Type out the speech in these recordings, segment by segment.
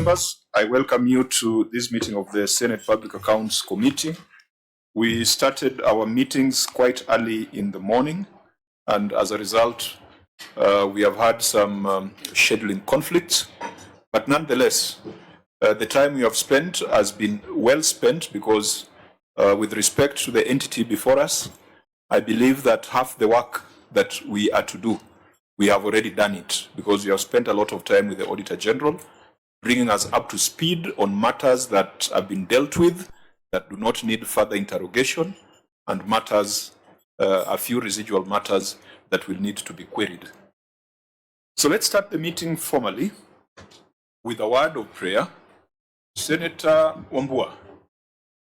members, I welcome you to this meeting of the Senate Public Accounts Committee. We started our meetings quite early in the morning, and as a result, we have had some scheduling conflicts, but nonetheless, the time we have spent has been well spent because with respect to the entity before us, I believe that half the work that we are to do, we have already done it because we have spent a lot of time with the Auditor General, bringing us up to speed on matters that have been dealt with, that do not need further interrogation, and matters, a few residual matters that will need to be queried. So let's start the meeting formally with a word of prayer. Senator Wambua,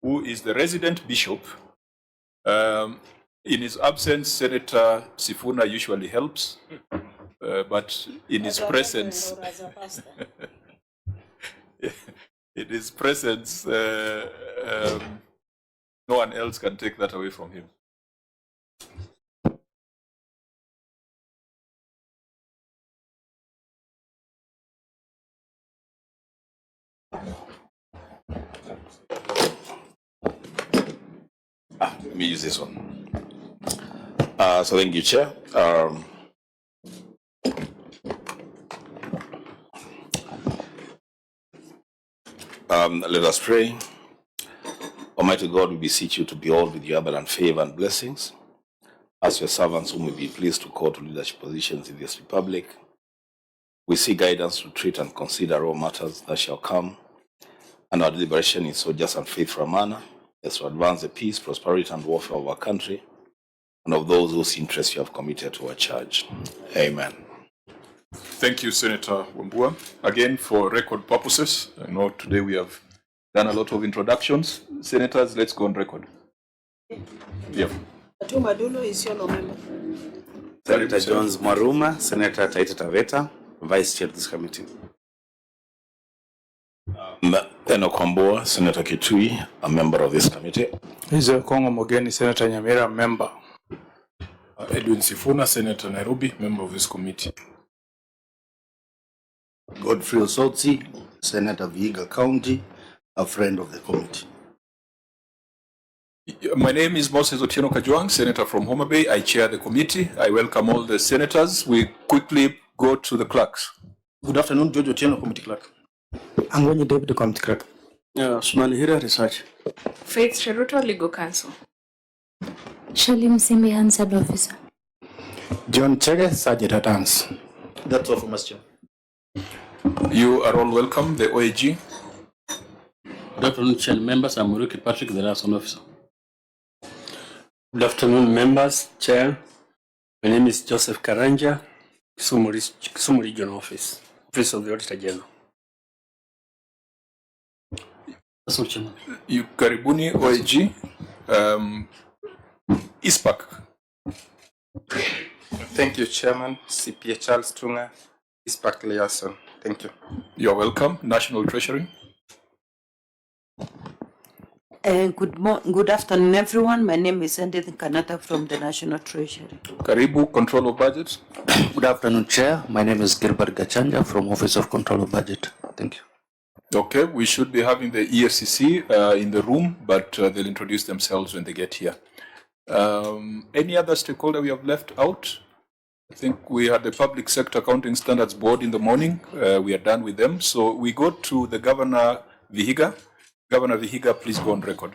who is the resident bishop, in his absence, Senator Sifuna usually helps, but in his presence, in his presence, no one else can take that away from him. Let me use this one. So thank you, Chair. Let us pray. Almighty God, we beseech you to behold with your abundant favor and blessings, as your servants whom we be pleased to call to leadership positions in this republic. We seek guidance to treat and consider all matters that shall come, and our deliberation in so just and faithful a manner as to advance the peace, prosperity, and welfare of our country, and of those whose interests you have committed to our charge. Amen. Thank you, Senator Wambua. Again, for record purposes, I know today we have done a lot of introductions. Senators, let's go on record. Yeah. Atuma Dulo is your member. Senator Jones Maruma, Senator Taita Taveta, Vice Chair of this committee. Kwamboa, Senator Kitui, a member of this committee. Kongo Mogeni, Senator Nyamira, member. Edwin Sifuna, Senator Nairobi, member of this committee. Godfrey Osotsi, Senator Vihiga County, a friend of the committee. My name is Moses Otichillo Kajuang, Senator from Homa Bay. I chair the committee. I welcome all the senators. We quickly go to the clerks. Good afternoon, George Otieno, committee clerk. I'm going to deputy committee clerk. Sumali Hira, research. Faith Cheruto, legal counsel. Shalim Simbi, Hansard officer. John Chege, Sergeant at Arms. That's all from us, Chair. You are all welcome, the OAG. Good afternoon, Chair members. I'm Muruki Patrick, the liaison officer. Good afternoon, members. Chair, my name is Joseph Karanja, Kisumu Regional Office of the Auditor General. That's all, Chairman. You karibuni OAG. ISPAC. Thank you, Chairman. CPA Charles Tunga, ISPAC liaison. Thank you. You're welcome. National Treasury. Good afternoon, everyone. My name is Edith Kanata from the National Treasury. Karibu, Control of Budget. Good afternoon, Chair. My name is Gilbert Gachanja from Office of Control of Budget. Thank you. Okay, we should be having the EFCC in the room, but they'll introduce themselves when they get here. Any other stakeholder we have left out? I think we had the Public Sector Accounting Standards Board in the morning. We are done with them. So we go to the Governor Vihiga. Governor Vihiga, please go on record.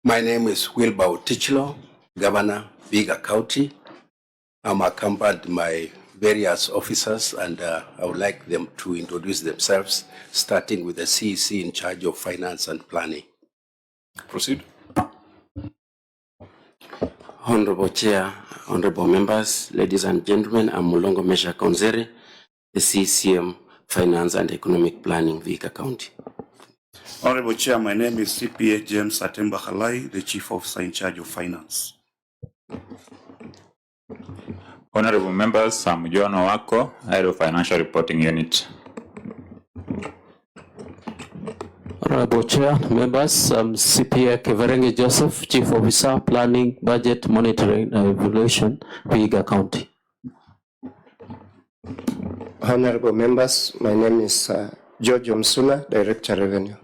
My name is Wilber Otichillo, Governor, Vihiga County. I'm accompanied by various officers, and I would like them to introduce themselves, starting with the CEC in charge of finance and planning. Proceed. Honorable Chair, honorable members, ladies and gentlemen, I'm Mulongo Mesha Konzere, the CCM Finance and Economic Planning, Vihiga County. Honorable Chair, my name is CPA James Atemba Halai, the Chief Officer in charge of Finance. Honorable members, I'm Joan Owako, Head of Financial Reporting Unit. Honorable Chair, members, I'm CPA Keverenge Joseph, Chief Officer, Planning, Budget, Monitoring and Evaluation, Vihiga County. Honorable members, my name is George Omsula, Director Revenue.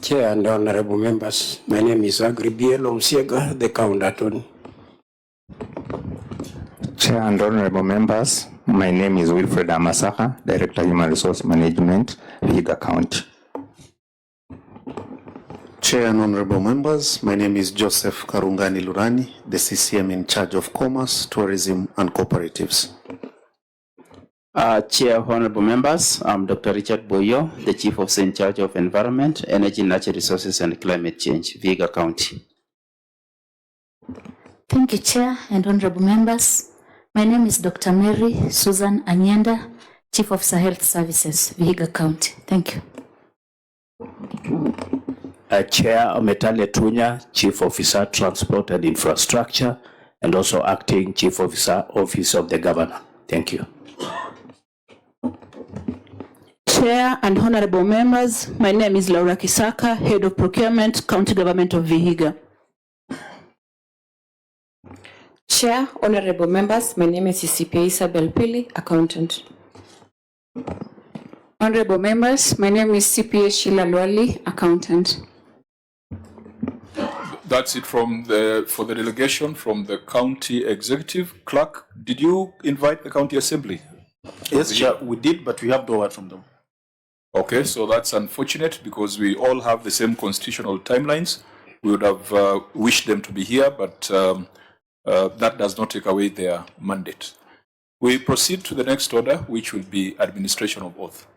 Chair and honorable members, my name is Agribiel Omsiega, the County Attorney. Chair and honorable members, my name is Wilfred Amasaka, Director Human Resource Management, Vihiga County. Chair and honorable members, my name is Joseph Karungani Lurani, the CCM in charge of Commerce, Tourism and Cooperatives. Chair, honorable members, I'm Dr. Richard Boyo, the Chief Officer in charge of Environment, Energy, Natural Resources and Climate Change, Vihiga County. Thank you, Chair and honorable members. My name is Dr. Mary Susan Anyenda, Chief Officer Health Services, Vihiga County. Thank you. Chair Ometale Tunya, Chief Officer Transport and Infrastructure, and also Acting Chief Officer, Office of the Governor. Thank you. Chair and honorable members, my name is Laura Kisaka, Head of Procurement, County Government of Vihiga. Chair, honorable members, my name is CPA Isabel Pili, Accountant. Honorable members, my name is CPA Sheila Lwali, Accountant. That's it from for the delegation from the county executive. Clerk, did you invite the county assembly? Yes, Chair, we did, but we have no word from them. Okay, so that's unfortunate because we all have the same constitutional timelines. We would have wished them to be here, but that does not take away their mandate. We proceed to the next order, which will be administration of oath.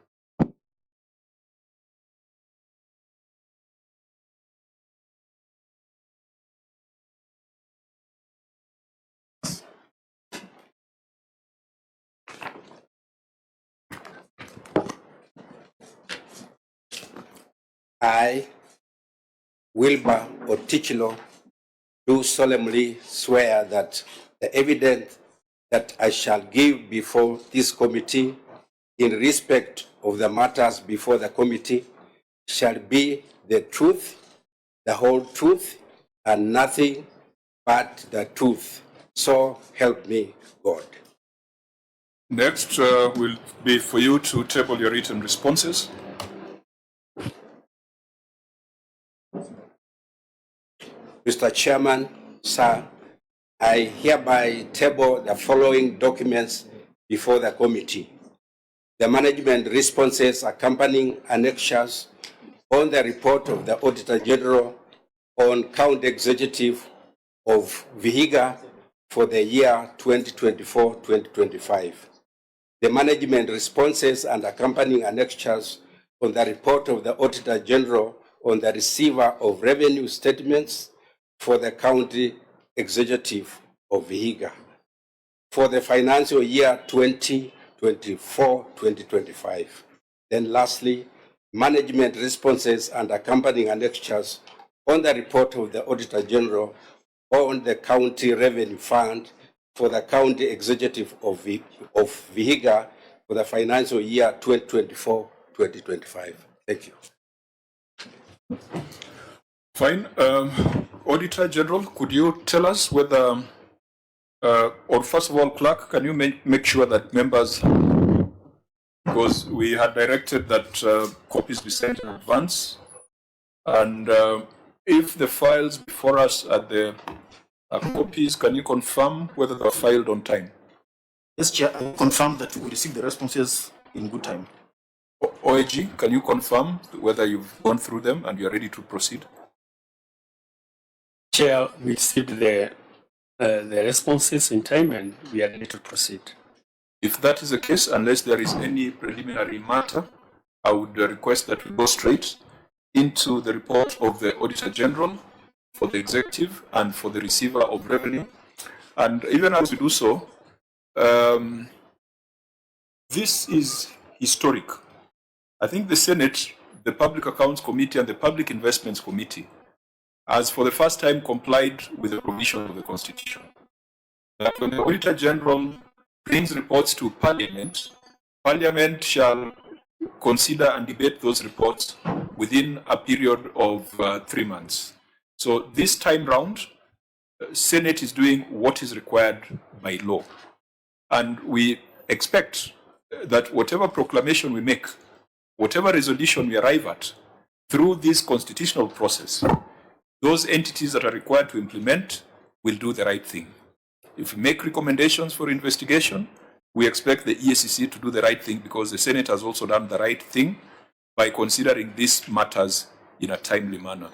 I, Wilber Otichillo, do solemnly swear that the evidence that I shall give before this committee in respect of the matters before the committee shall be the truth, the whole truth, and nothing but the truth. So help me God. Next will be for you to table your written responses. Mr. Chairman, sir, I hereby table the following documents before the committee. The management responses accompanying annexures on the report of the Auditor General on County Executive of Vihiga for the year 2024-2025. The management responses and accompanying annexures on the report of the Auditor General on the receiver of revenue statements for the County Executive of Vihiga for the financial year 2024-2025. Then lastly, management responses and accompanying annexures on the report of the Auditor General on the County Revenue Fund for the County Executive of Vihiga for the financial year 2024-2025. Thank you. Fine. Auditor General, could you tell us whether, or first of all, Clerk, can you make sure that members, because we had directed that copies be sent in advance, and if the files before us are the copies, can you confirm whether they were filed on time? Yes, Chair, I confirm that we received the responses in good time. OAG, can you confirm whether you've gone through them and you're ready to proceed? Chair, we received the responses in time and we are ready to proceed. If that is the case, unless there is any preliminary matter, I would request that we go straight into the report of the Auditor General for the executive and for the receiver of revenue. And even as we do so, this is historic. I think the Senate, the Public Accounts Committee, and the Public Investments Committee has for the first time complied with the provision of the Constitution. That when the Auditor General brings reports to Parliament, Parliament shall consider and debate those reports within a period of 3 months. So this time round, Senate is doing what is required by law. And we expect that whatever proclamation we make, whatever resolution we arrive at, through this constitutional process, those entities that are required to implement will do the right thing. If we make recommendations for investigation, we expect the EACC to do the right thing, because the Senate has also done the right thing by considering these matters in a timely manner.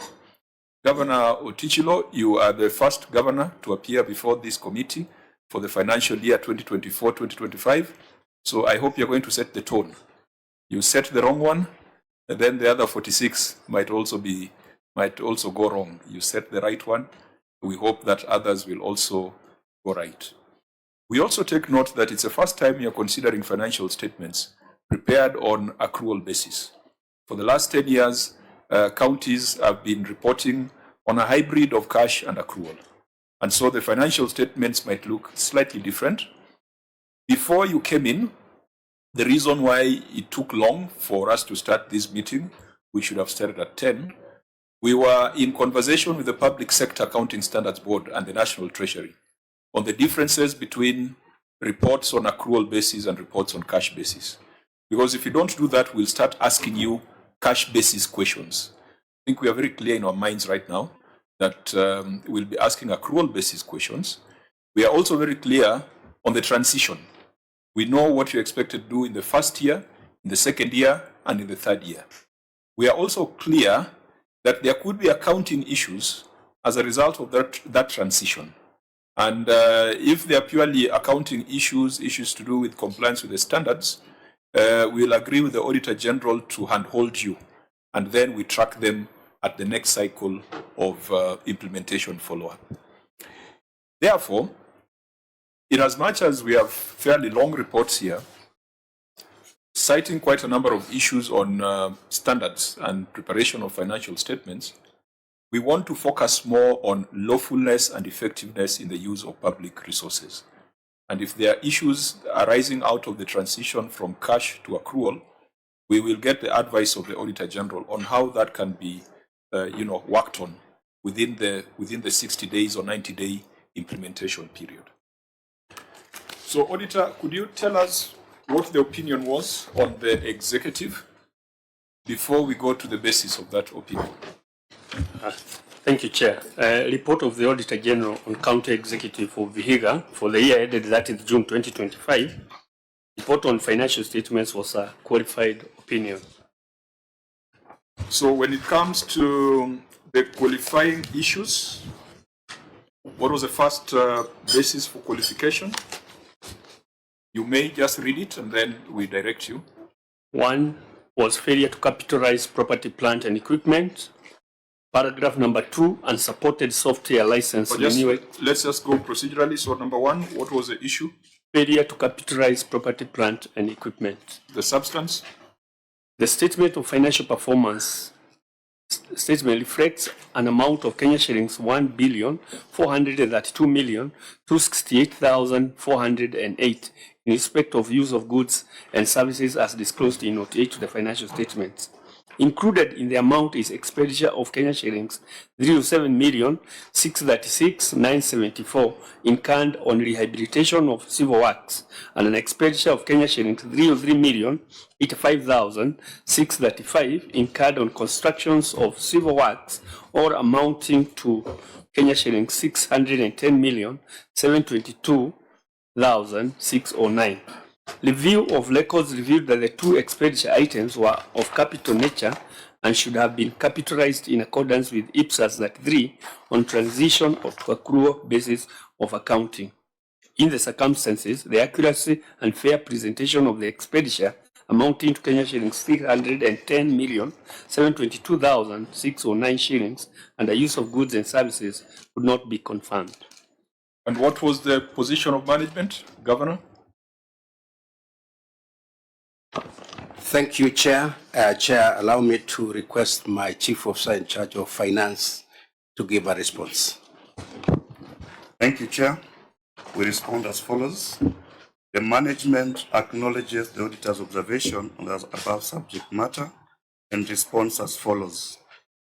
Governor Otichillo, you are the first governor to appear before this committee for the financial year 2024-2025. So I hope you're going to set the tone. You set the wrong one, and then the other 46 might also go wrong. You set the right one. We hope that others will also go right. We also take note that it's the first time you're considering financial statements prepared on accrual basis. For the last 10 years, counties have been reporting on a hybrid of cash and accrual. And so the financial statements might look slightly different. Before you came in, the reason why it took long for us to start this meeting, we should have started at 10, we were in conversation with the Public Sector Accounting Standards Board and the National Treasury on the differences between reports on accrual basis and reports on cash basis. Because if you don't do that, we'll start asking you cash basis questions. I think we are very clear in our minds right now that we'll be asking accrual basis questions. We are also very clear on the transition. We know what you expect to do in the first year, in the second year, and in the third year. We are also clear that there could be accounting issues as a result of that transition. And if they are purely accounting issues to do with compliance with the standards, we'll agree with the Auditor General to handhold you, and then we track them at the next cycle of implementation follow-up. Therefore, in as much as we have fairly long reports here, citing quite a number of issues on standards and preparation of financial statements, we want to focus more on lawfulness and effectiveness in the use of public resources. And if there are issues arising out of the transition from cash to accrual, we will get the advice of the Auditor General on how that can be worked on within the 60 days or 90-day implementation period. So, Auditor, could you tell us what the opinion was on the executive before we go to the basis of that opinion? Thank you, Chair. Report of the Auditor General on County Executive for Vihiga for the year ended 30th June 2025. Report on financial statements was a qualified opinion. So when it comes to the qualifying issues, what was the first basis for qualification? You may just read it and then we direct you. One was failure to capitalize property, plant and equipment. Paragraph number 2, unsupported software license renewal. Let's just go procedurally. So number 1, what was the issue? Failure to capitalize property, plant and equipment. The substance? The statement of financial performance statement reflects an amount of Kenya shillings 1,432,268,408 in respect of use of goods and services as disclosed in Note 8 to the financial statements. Included in the amount is expenditure of Kenya shillings 307,636,974 incurred on rehabilitation of civil works, and an expenditure of Kenya shillings 303,085,635 incurred on constructions of civil works, or amounting to Kenya shillings 610,722,609. Review of records revealed that the two expenditure items were of capital nature and should have been capitalized in accordance with IPSAS 3 on transition to accrual basis of accounting. In the circumstances, the accuracy and fair presentation of the expenditure amounting to Kenya shillings 310,722,609 shillings and the use of goods and services would not be confirmed. And what was the position of management, Governor? Thank you, Chair. Chair, allow me to request my Chief Officer in charge of Finance to give a response. Thank you, Chair. We respond as follows. The management acknowledges the auditor's observation on the above subject matter and responds as follows.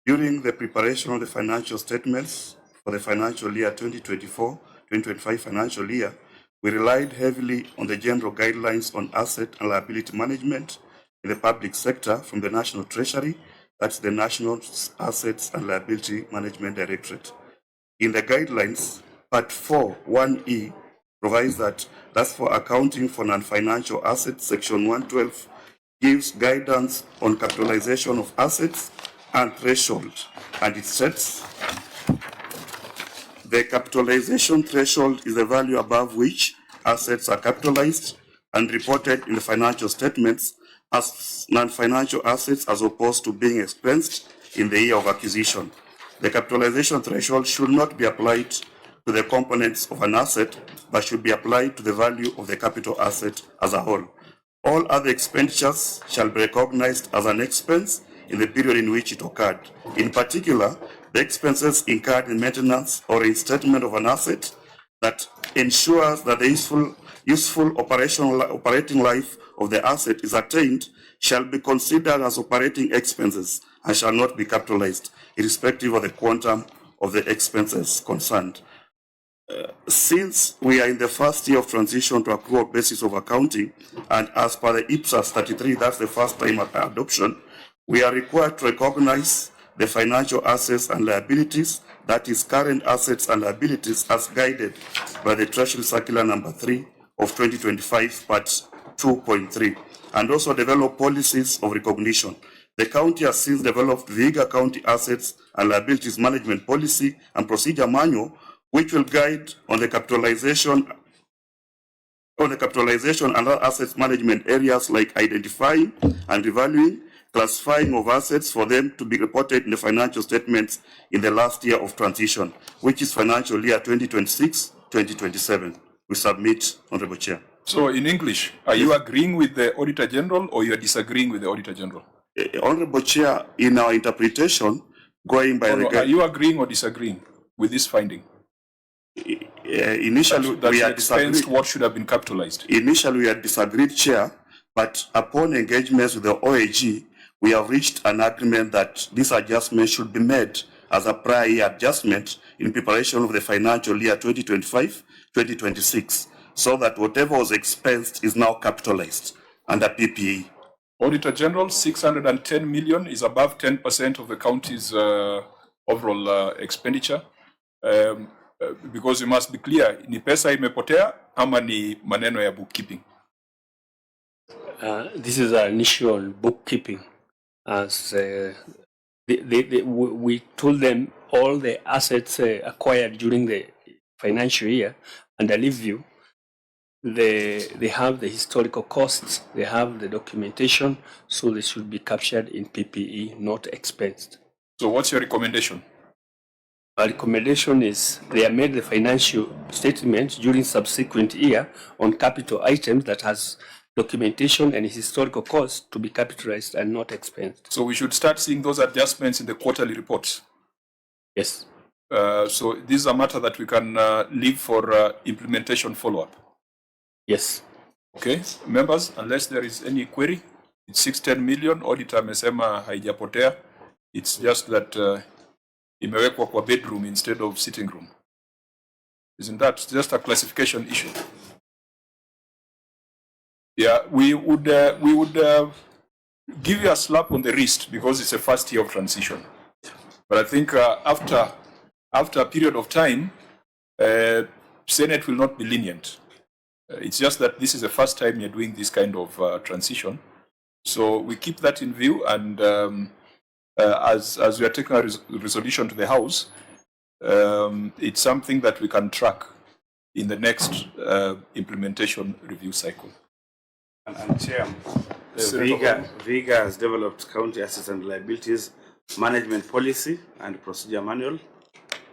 During the preparation of the financial statements for the financial year 2024-2025 financial year, We relied heavily on the general guidelines on asset and liability management in the public sector from the National Treasury, that's the National Assets and Liability Management Directorate. In the guidelines, Part 4, 1E, provides that's for accounting for non-financial assets. Section 112 gives guidance on capitalization of assets and threshold, and it sets the capitalization threshold is the value above which assets are capitalized and reported in the financial statements as non-financial assets as opposed to being expensed in the year of acquisition. The capitalization threshold should not be applied to the components of an asset, but should be applied to the value of the capital asset as a whole. All other expenditures shall be recognized as an expense in the period in which it occurred. In particular, the expenses incurred in maintenance or reinstatement of an asset that ensures that the useful operating life of the asset is attained shall be considered as operating expenses and shall not be capitalized, irrespective of the quantum of the expenses concerned. Since we are in the first year of transition to accrual basis of accounting, and as per the IPSAS 33, that's the first time adoption, we are required to recognize the financial assets and liabilities, that is current assets and liabilities, as guided by the Treasury Circular number 3 of 2025, part 2.3, and also develop policies of recognition. The county has since developed Vihiga County Assets and Liabilities Management Policy and Procedure Manual, which will guide on the capitalization and other assets management areas like identifying and revaluing, classifying of assets for them to be reported in the financial statements in the last year of transition, which is financial year 2026-2027. We submit, Honorable Chair. So in English, are you agreeing with the Auditor General or you are disagreeing with the Auditor General? Honorable Chair, in our interpretation, going by are you agreeing or disagreeing with this finding? Initially, we had disagreed. What should have been capitalized? Initially, we had disagreed, Chair, but upon engagements with the OAG, we have reached an agreement that this adjustment should be made as a prior year adjustment in preparation of the financial year 2025-2026, so that whatever was expensed is now capitalized under PPE. Auditor General, 610 million is above 10% of the county's overall expenditure. Because you must be clear, ni pesa imepotea ama ni maneno ya bookkeeping? This is an issue on bookkeeping. As we told them all the assets acquired during the financial year under review, they have the historical costs, they have the documentation, so they should be captured in PPE, not expensed. So what's your recommendation? Our recommendation is they are made the financial statement during subsequent year on capital items that has documentation and historical costs to be capitalized and not expensed. So we should start seeing those adjustments in the quarterly reports? Yes. So this is a matter that we can leave for implementation follow-up? Yes. Okay, members, unless there is any query, it's 610 million, auditor amesema haijapotea. It's just that imewekwa kwa bedroom instead of sitting room. Isn't that just a classification issue? Yeah, we would give you a slap on the wrist because it's a first year of transition. But I think after a period of time, Senate will not be lenient. It's just that this is the first time you're doing this kind of transition. So we keep that in view, and as we are taking a resolution to the House, it's something that we can track in the next implementation review cycle. And Chair, Vihiga has developed County Assets and Liabilities Management Policy and Procedure Manual.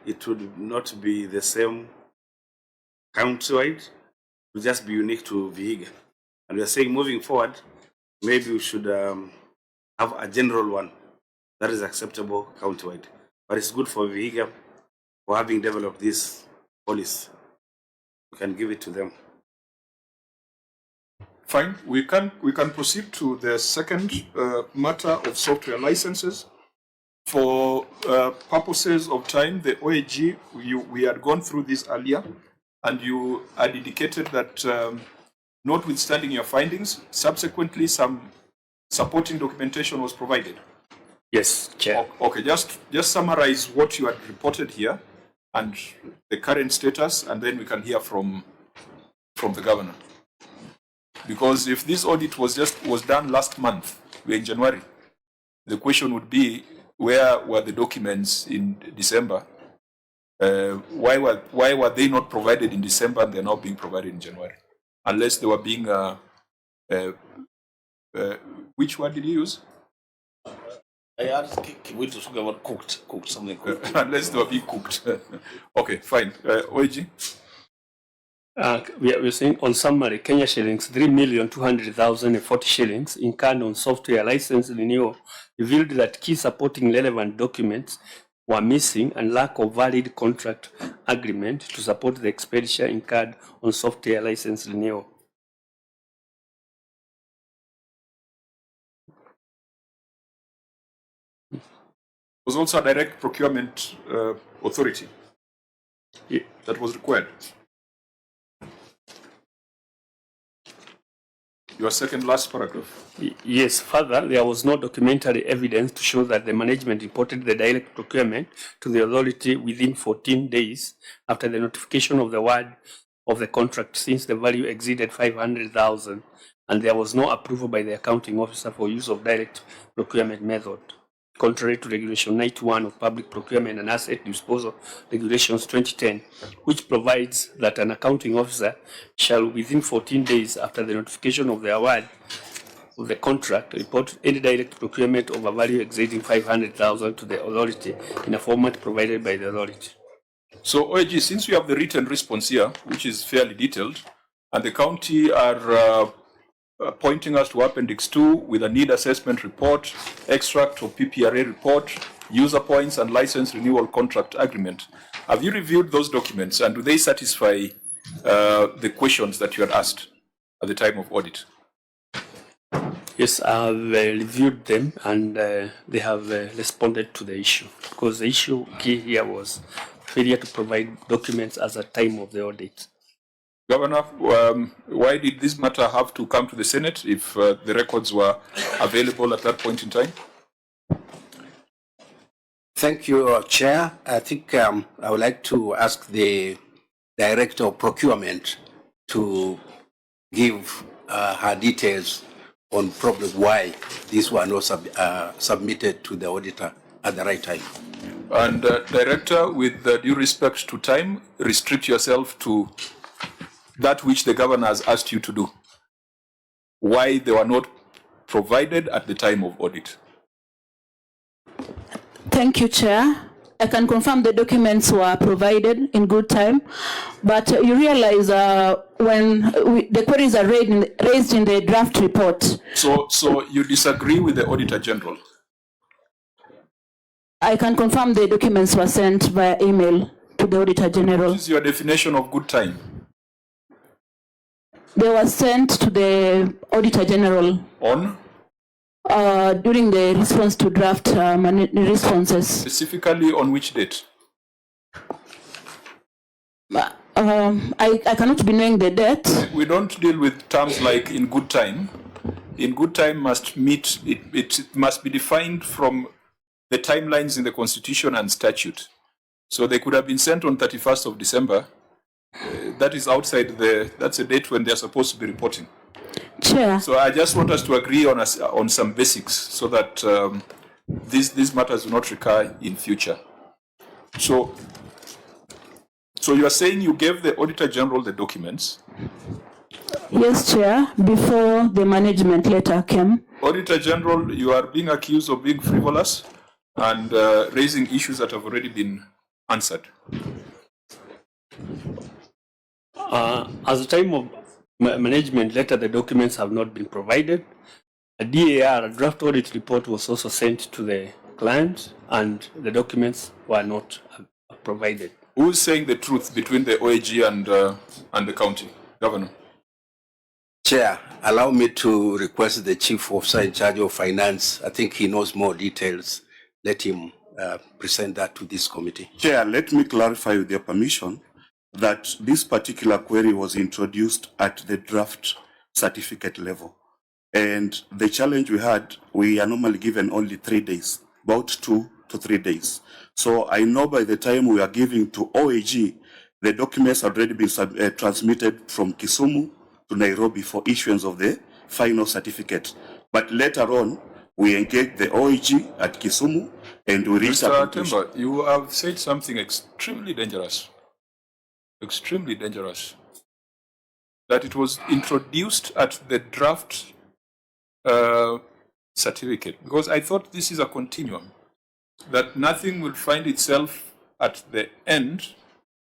It would not be the same county-wide, it will just be unique to Vihiga. And we are saying moving forward, maybe we should have a general one that is acceptable county-wide. But it's good for Vihiga for having developed this policy. We can give it to them. Fine, we can proceed to the second matter of software licenses. For purposes of time, the OAG, we had gone through this earlier, and you had indicated that notwithstanding your findings, subsequently some supporting documentation was provided. Yes, Chair. Okay, just summarize what you had reported here and the current status, and then we can hear from the governor. Because if this audit was done last month, we're in January, the question would be, where were the documents in December? Why were they not provided in December and they're now being provided in January? Unless they were being, which word did you use? I asked Kiwi to talk about cooked something. Unless they were being cooked. Okay, fine. OIG? We're saying on summary, Kenya shillings 3,200,040 shillings incurred on software license renewal revealed that key supporting relevant documents were missing and lack of valid contract agreement to support the expenditure incurred on software license renewal. Was also a direct procurement authority that was required. Your second last paragraph. Yes, further, there was no documentary evidence to show that the management reported the direct procurement to the authority within 14 days after the notification of the award of the contract, since the value exceeded 500,000 and there was no approval by the accounting officer for use of direct procurement method. Contrary to Regulation 91 of Public Procurement and Asset Disposal Regulations 2010, which provides that an accounting officer shall, within 14 days after the notification of the award of the contract, report any direct procurement of a value exceeding 500,000 to the authority in a format provided by the authority. So, OIG, since we have the written response here, which is fairly detailed, and the county are pointing us to Appendix 2 with a need assessment report, extract of PPRA report, user points, and license renewal contract agreement. Have you reviewed those documents, and do they satisfy the questions that you had asked at the time of audit? Yes, I've reviewed them, and they have responded to the issue, because the issue key here was failure to provide documents at the time of the audit. Governor, why did this matter have to come to the Senate if the records were available at that point in time? Thank you, Chair. I think I would like to ask the Director of Procurement to give her details on probably why these were not submitted to the auditor at the right time. And Director, with due respect to time, restrict yourself to that which the governor has asked you to do. Why they were not provided at the time of audit. Thank you, Chair. I can confirm the documents were provided in good time, but you realize when the queries are raised in the draft report. So you disagree with the Auditor General? I can confirm the documents were sent via email to the Auditor General. What is your definition of good time? They were sent to the Auditor General. On? During the response to draft responses. Specifically on which date? I cannot be knowing the date. We don't deal with terms like in good time. In good time must meet, it must be defined from the timelines in the Constitution and statute. So they could have been sent on 31st of December. That is outside that's a date when they're supposed to be reporting. Chair. So I just want us to agree on some basics so that these matters will not recur in future. So you are saying you gave the Auditor General the documents? Yes, Chair, before the management letter came. Auditor General, you are being accused of being frivolous and raising issues that have already been answered. At the time of management letter, the documents have not been provided. A DAR, a draft audit report, was also sent to the client, and the documents were not provided. Who is saying the truth between the OAG and the county? Governor. Chair, allow me to request the Chief Officer in charge of Finance. I think he knows more details. Let him present that to this committee. Chair, let me clarify with your permission that this particular query was introduced at the draft certificate level. And the challenge we are normally given only 3 days, about 2 to 3 days. So I know by the time we are giving to OAG, the documents have already been transmitted from Kisumu to Nairobi for issuance of the final certificate. But later on, we engage the OAG at Kisumu and we reached Mr. Temba, you have said something extremely dangerous. Extremely dangerous. That it was introduced at the draft certificate. Because I thought this is a continuum. That nothing will find itself at the end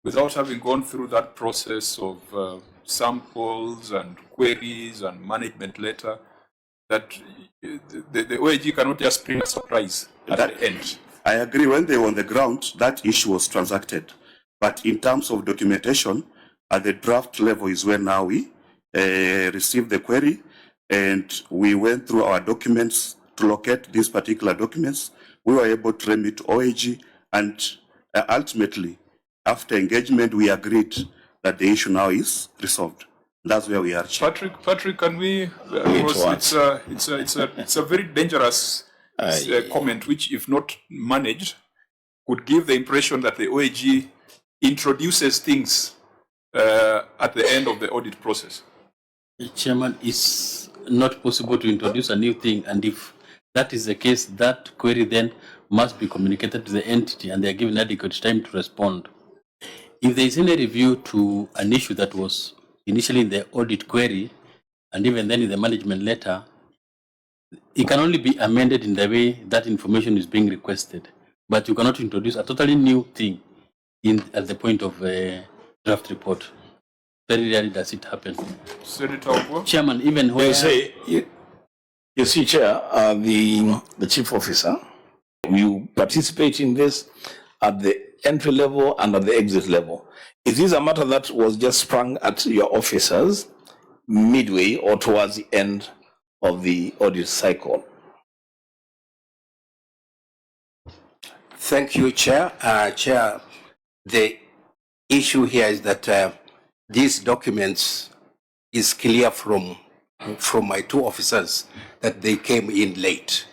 without having gone through that process of samples and queries and management letter. That the OAG cannot just bring a surprise at the end. I agree, when they were on the ground, that issue was transacted. But in terms of documentation, at the draft level is where now we received the query and we went through our documents to locate these particular documents. We were able to remit to OAG and ultimately, after engagement, we agreed that the issue now is resolved. That's where we are. Patrick, can we? Because it's a very dangerous comment, which, if not managed, could give the impression that the OAG introduces things at the end of the audit process. Chairman, it's not possible to introduce a new thing, and if that is the case, that query then must be communicated to the entity, and they are given adequate time to respond. If there is any review to an issue that was initially in the audit query, and even then in the management letter, it can only be amended in the way that information is being requested. But you cannot introduce a totally new thing at the point of draft report. Very rarely does it happen. Senator Chairman, even when you see, Chair, the chief officer, you participate in this at the entry level and at the exit level. Is this a matter that was just sprung at your officers midway or towards the end of the audit cycle? Thank you, Chair. Chair, the issue here is that these documents is clear from my two officers that they came in late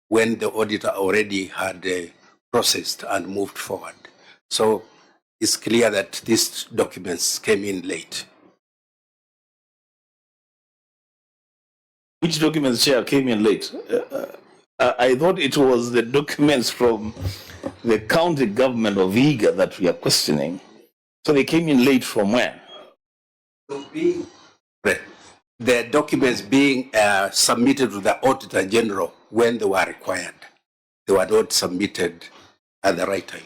when the auditor already had processed and moved forward. So it's clear that these documents came in late. Which documents, Chair, came in late? I thought it was the documents from the county government of Vihiga that we are questioning. So they came in late from when? The documents being submitted to the Auditor General when they were required. They were not submitted at the right time.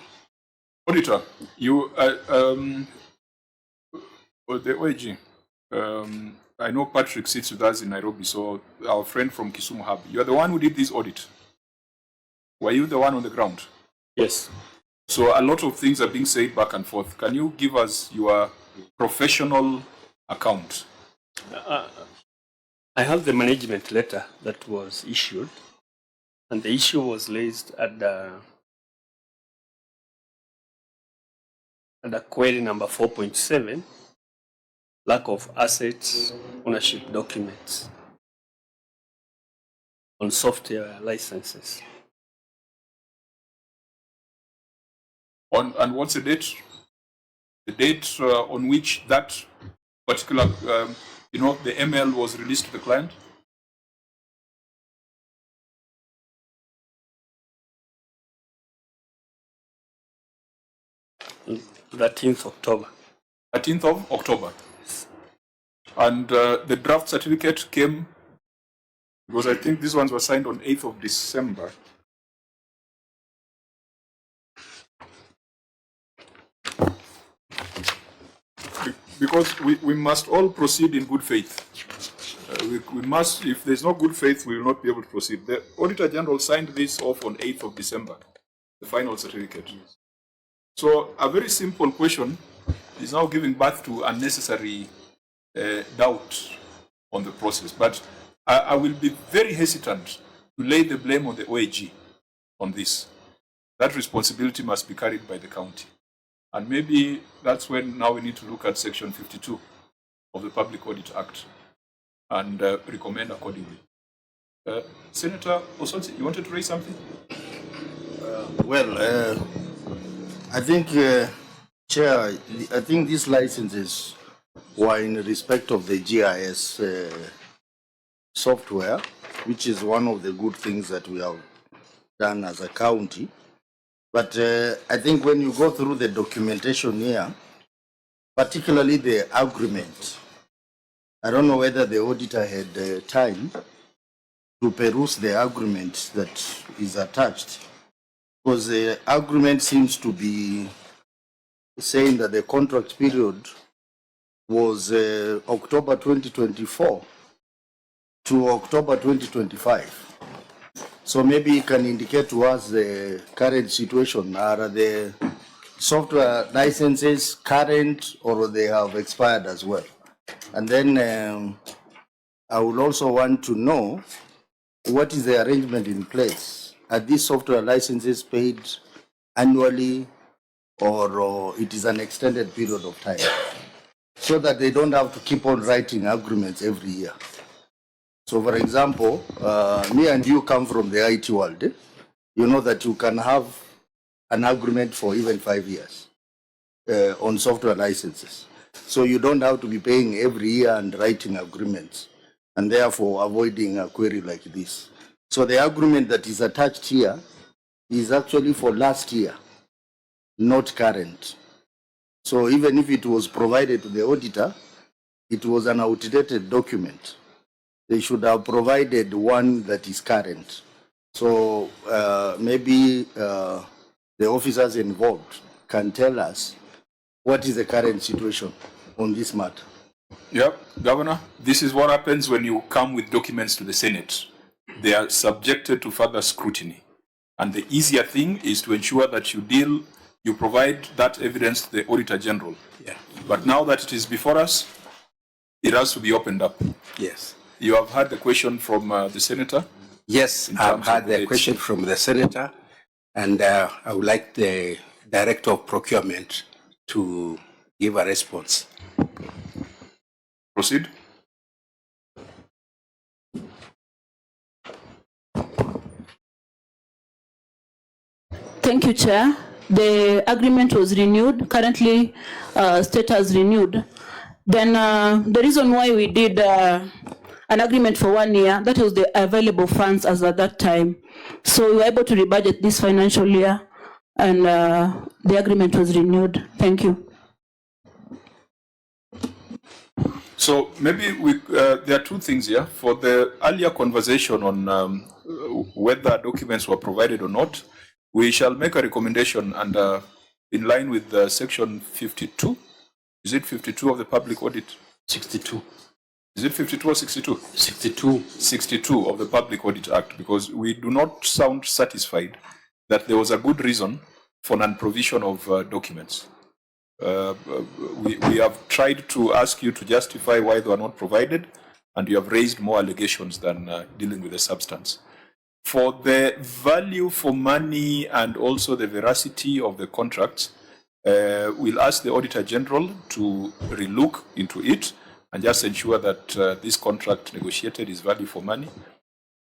Auditor, you, the OAG, I know Patrick sits with us in Nairobi, so our friend from Kisumu Hub, you are the one who did this audit. Were you the one on the ground? Yes. So a lot of things are being said back and forth. Can you give us your professional account? I have the management letter that was issued, and the issue was raised at the query number 4.7, lack of assets ownership documents on software licenses. And what's the date? The date on which that particular, the ML was released to the client? Mm, 13th October. 13th of October. And the draft certificate came, because I think these ones were signed on 8th of December. Because we must all proceed in good faith. We must, if there's no good faith, we will not be able to proceed. The Auditor General signed this off on 8th of December, the final certificate. So a very simple question is now giving birth to unnecessary doubt on the process. But I will be very hesitant to lay the blame on the OAG on this. That responsibility must be carried by the county. And maybe that's when now we need to look at Section 52 of the Public Audit Act and recommend accordingly. Senator Osotsi, you wanted to raise something? I think, Chair, I think these licenses were in respect of the GIS software, which is one of the good things that we have done as a county. But I think when you go through the documentation here, particularly the agreement, I don't know whether the auditor had time to peruse the agreement that is attached, because the agreement seems to be saying that the contract period was October 2024 to October 2025. So maybe you can indicate to us the current situation. Are the software licenses current or they have expired as well? And then I would also want to know what is the arrangement in place? Are these software licenses paid annually or it is an extended period of time? So that they don't have to keep on writing agreements every year. So for example, me and you come from the IT world. You know that you can have an agreement for even 5 years on software licenses. So you don't have to be paying every year and writing agreements, and therefore avoiding a query like this. So the agreement that is attached here is actually for last year, not current. So even if it was provided to the auditor, it was an outdated document. They should have provided one that is current. So maybe the officers involved can tell us what is the current situation on this matter. Yep, Governor, this is what happens when you come with documents to the Senate. They are subjected to further scrutiny. And the easier thing is to ensure that you provide that evidence to the Auditor General. Yeah. But now that it is before us, it has to be opened up. Yes. You have heard the question from the Senator? Yes, I've had the question from the Senator, and I would like the Director of Procurement to give a response. Proceed. Thank you, Chair. The agreement was renewed, currently status renewed. Then the reason why we did an agreement for 1 year, that was the available funds as at that time. So we were able to rebudget this financial year, and the agreement was renewed. Thank you. So maybe there are two things here. For the earlier conversation on whether documents were provided or not, we shall make a recommendation and in line with section 52. Is it 52 of the Public Audit? 62. Is it 52 or 62? 62. 62 of the Public Audit Act, because we do not sound satisfied that there was a good reason for non-provision of documents. We have tried to ask you to justify why they were not provided, and you have raised more allegations than dealing with the substance. For the value for money and also the veracity of the contracts, we'll ask the Auditor General to relook into it and just ensure that this contract negotiated is value for money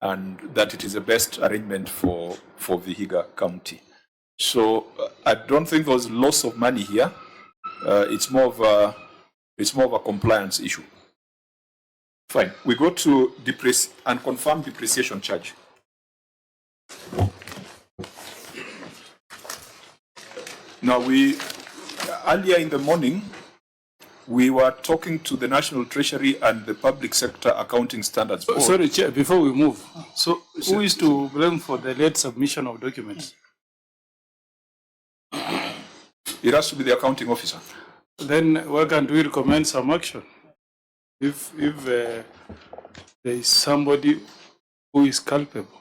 and that it is the best arrangement for Vihiga County. So I don't think there's loss of money here. It's more of a compliance issue. Fine. We go to unconfirmed depreciation charge. Now earlier in the morning, we were talking to the National Treasury and the Public Sector Accounting Standards Board. Sorry, Chair, before we move. So who is to blame for the late submission of documents? It has to be the accounting officer. Then why can't we recommend some action? If there is somebody who is culpable.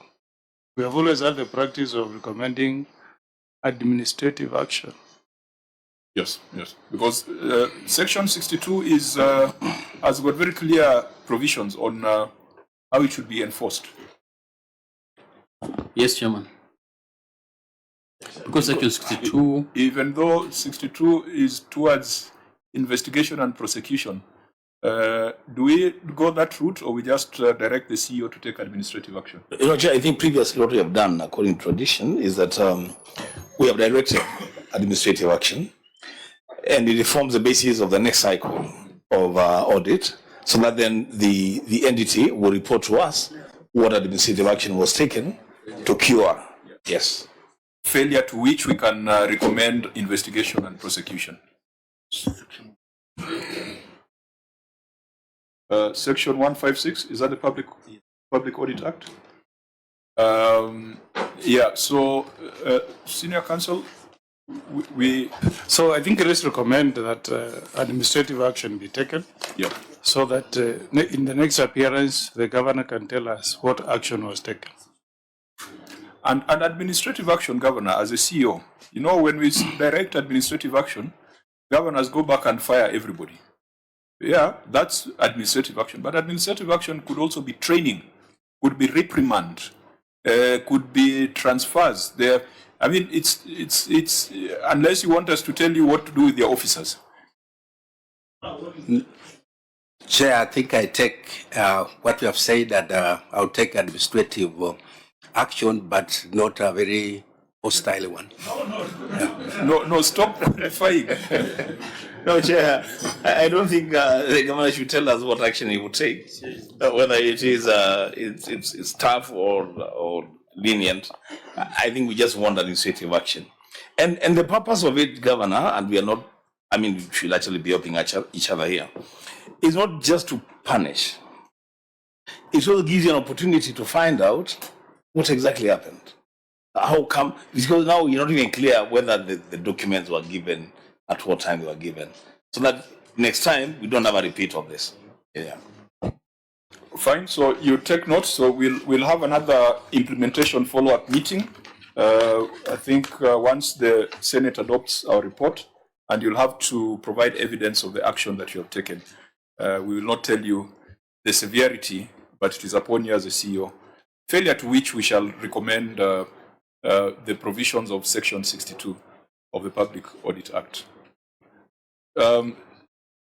We have always had the practice of recommending administrative action. Yes, yes. Because Section 62 has got very clear provisions on how it should be enforced. Yes, Chairman. Because section 62, even though 62 is towards investigation and prosecution, do we go that route, or we just direct the CEO to take administrative action? You know, Chair, I think previously what we have done, according to tradition, is that we have directed administrative action, and it forms the basis of the next cycle of audit, so that then the entity will report to us what administrative action was taken to cure. Yes. Failure to which we can recommend investigation and prosecution. Section 156, is that the Public Audit Act? Yeah, so Senior Counsel, So I think let's recommend that administrative action be taken. Yeah. So that in the next appearance, the governor can tell us what action was taken. And administrative action, Governor, as a CEO, you know, when we direct administrative action, governors go back and fire everybody. Yeah, that's administrative action. But administrative action could also be training, could be reprimand, could be transfers. I mean, it's unless you want us to tell you what to do with your officers. Chair, I think I take what you have said, that I'll take administrative action, but not a very hostile one. No, stop clarifying. No, Chair, I don't think the governor should tell us what action he would take, whether it is it's tough or lenient. I think we just want administrative action. And the purpose of it, Governor, and we are not, I mean, we should actually be helping each other here, is not just to punish. It also gives you an opportunity to find out what exactly happened. How come? Because now you're not even clear whether the documents were given, at what time they were given. So that next time we don't have a repeat of this. Yeah. Fine, so you take notes. So we'll have another implementation follow-up meeting. I think once the Senate adopts our report, and you'll have to provide evidence of the action that you have taken. We will not tell you the severity, but it is upon you as a CEO. Failure to which we shall recommend the provisions of Section 62 of the Public Audit Act.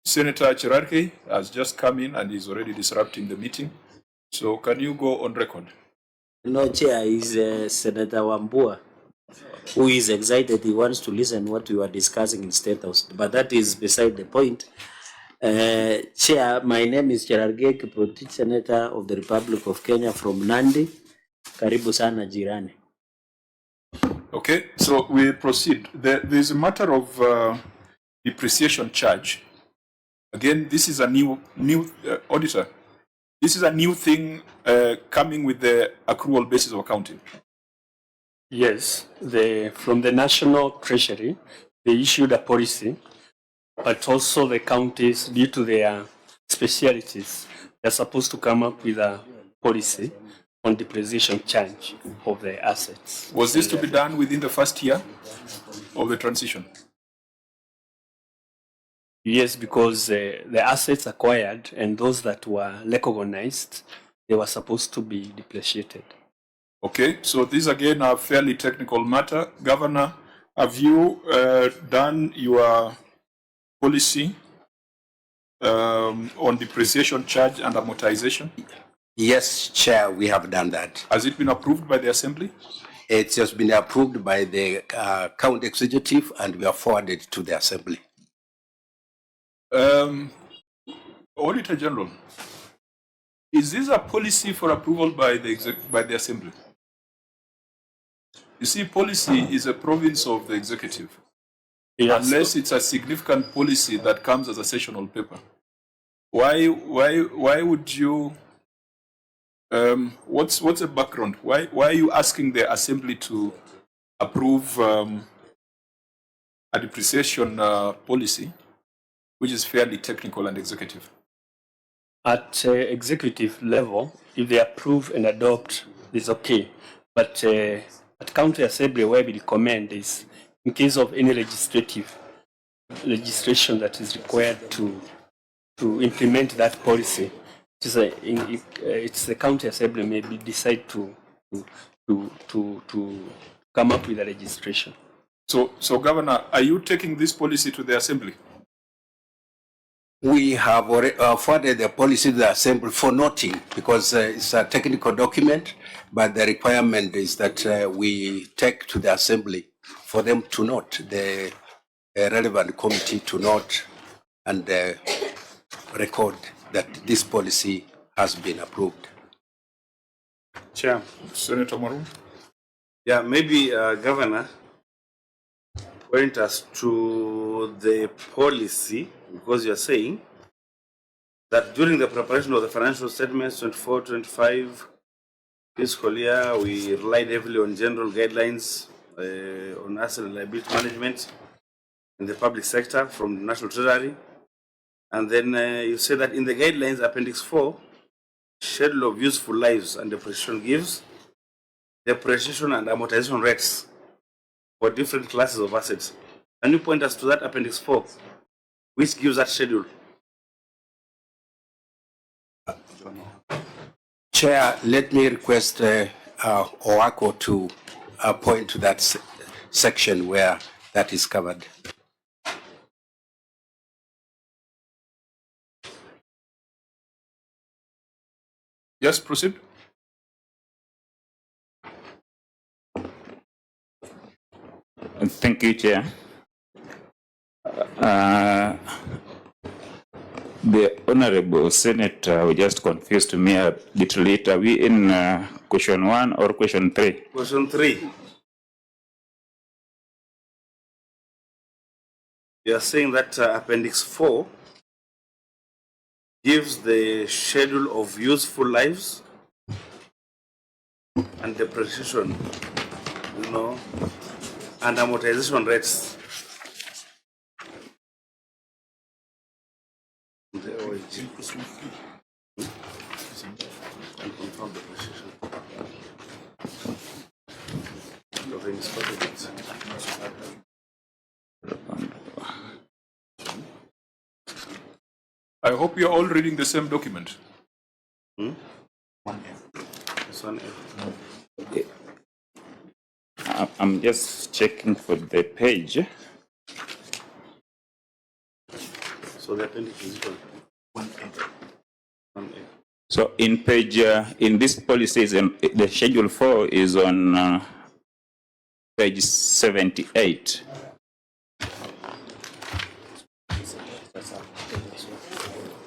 Senator Cherarke has just come in and is already disrupting the meeting. So can you go on record? No, Chair, is Senator Wambua, who is excited. He wants to listen what we were discussing in State House, but that is beside the point. Chair, my name is Cherarge Kiprotich, Senator of the Republic of Kenya from Nandi. Karibu sana jirani. Okay, so we proceed. There's a matter of depreciation charge. Again, this is a new auditor. This is a new thing coming with the accrual basis of accounting. Yes, from the National Treasury, they issued a policy, but also the counties, due to their specialities, they're supposed to come up with a policy on depreciation charge of the assets. Was this to be done within the first year of the transition? Yes, because the assets acquired and those that were recognized, they were supposed to be depreciated. Okay, so these again are fairly technical matter. Governor, have you done your policy on depreciation charge and amortization? Yes, Chair, we have done that. Has it been approved by the Assembly? It's just been approved by the County Executive, and we are forwarded to the Assembly. Auditor General, is this a policy for approval by the Assembly? You see, policy is a province of the executive, unless it's a significant policy that comes as a sessional paper. Why would you? What's the background? Why are you asking the Assembly to approve a depreciation policy, which is fairly technical and executive? At executive level, if they approve and adopt, it's okay. But at County Assembly, where we recommend is, in case of any legislation that is required to implement that policy, it's the County Assembly maybe decide to come up with a registration. So Governor, are you taking this policy to the Assembly? We have already forwarded the policy to the Assembly for noting because it's a technical document, but the requirement is that we take to the Assembly for them to note, the relevant committee to note and record that this policy has been approved. Chair. Senator Maru. Yeah, maybe Governor, point us to the policy, because you're saying that during the preparation of the financial statements 24-25 fiscal year, we relied heavily on general guidelines on asset and liability management in the public sector from the National Treasury. And then you say that in the guidelines, Appendix 4, schedule of useful lives and depreciation gives depreciation and amortization rates for different classes of assets. Can you point us to that Appendix 4, which gives that schedule? Chair, let me request OACO to point to that section where that is covered. Yes, proceed. Thank you, Chair. The Honorable Senator just confused me a little late. Are we in question 1 or question 3? Question 3. You are saying that Appendix 4 gives the schedule of useful lives and depreciation, and amortization rates. I hope you're all reading the same document. I'm just checking for the page. So the appendix is 1A. So in page, in this policy, the schedule 4 is on page 78.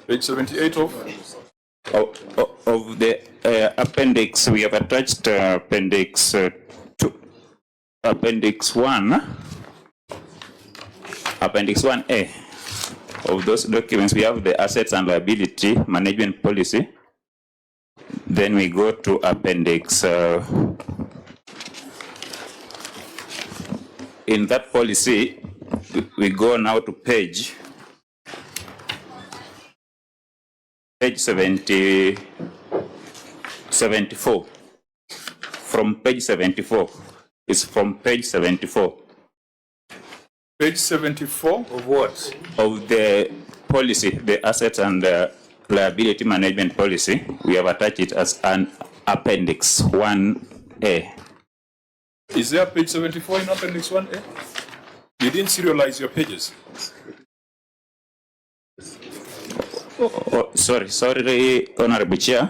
Page 78 of the appendix. We have attached appendix 2, appendix 1, appendix 1A. Of those documents, we have the assets and liability management policy. Then we go to appendix. In that policy, we go now to page 74. From page 74. It's from page 74. Page 74 of what? Of the policy, the assets and liability management policy. We have attached it as an appendix 1A. Is there page 74 in appendix 1A? You didn't serialize your pages. Sorry, Honorable Chair.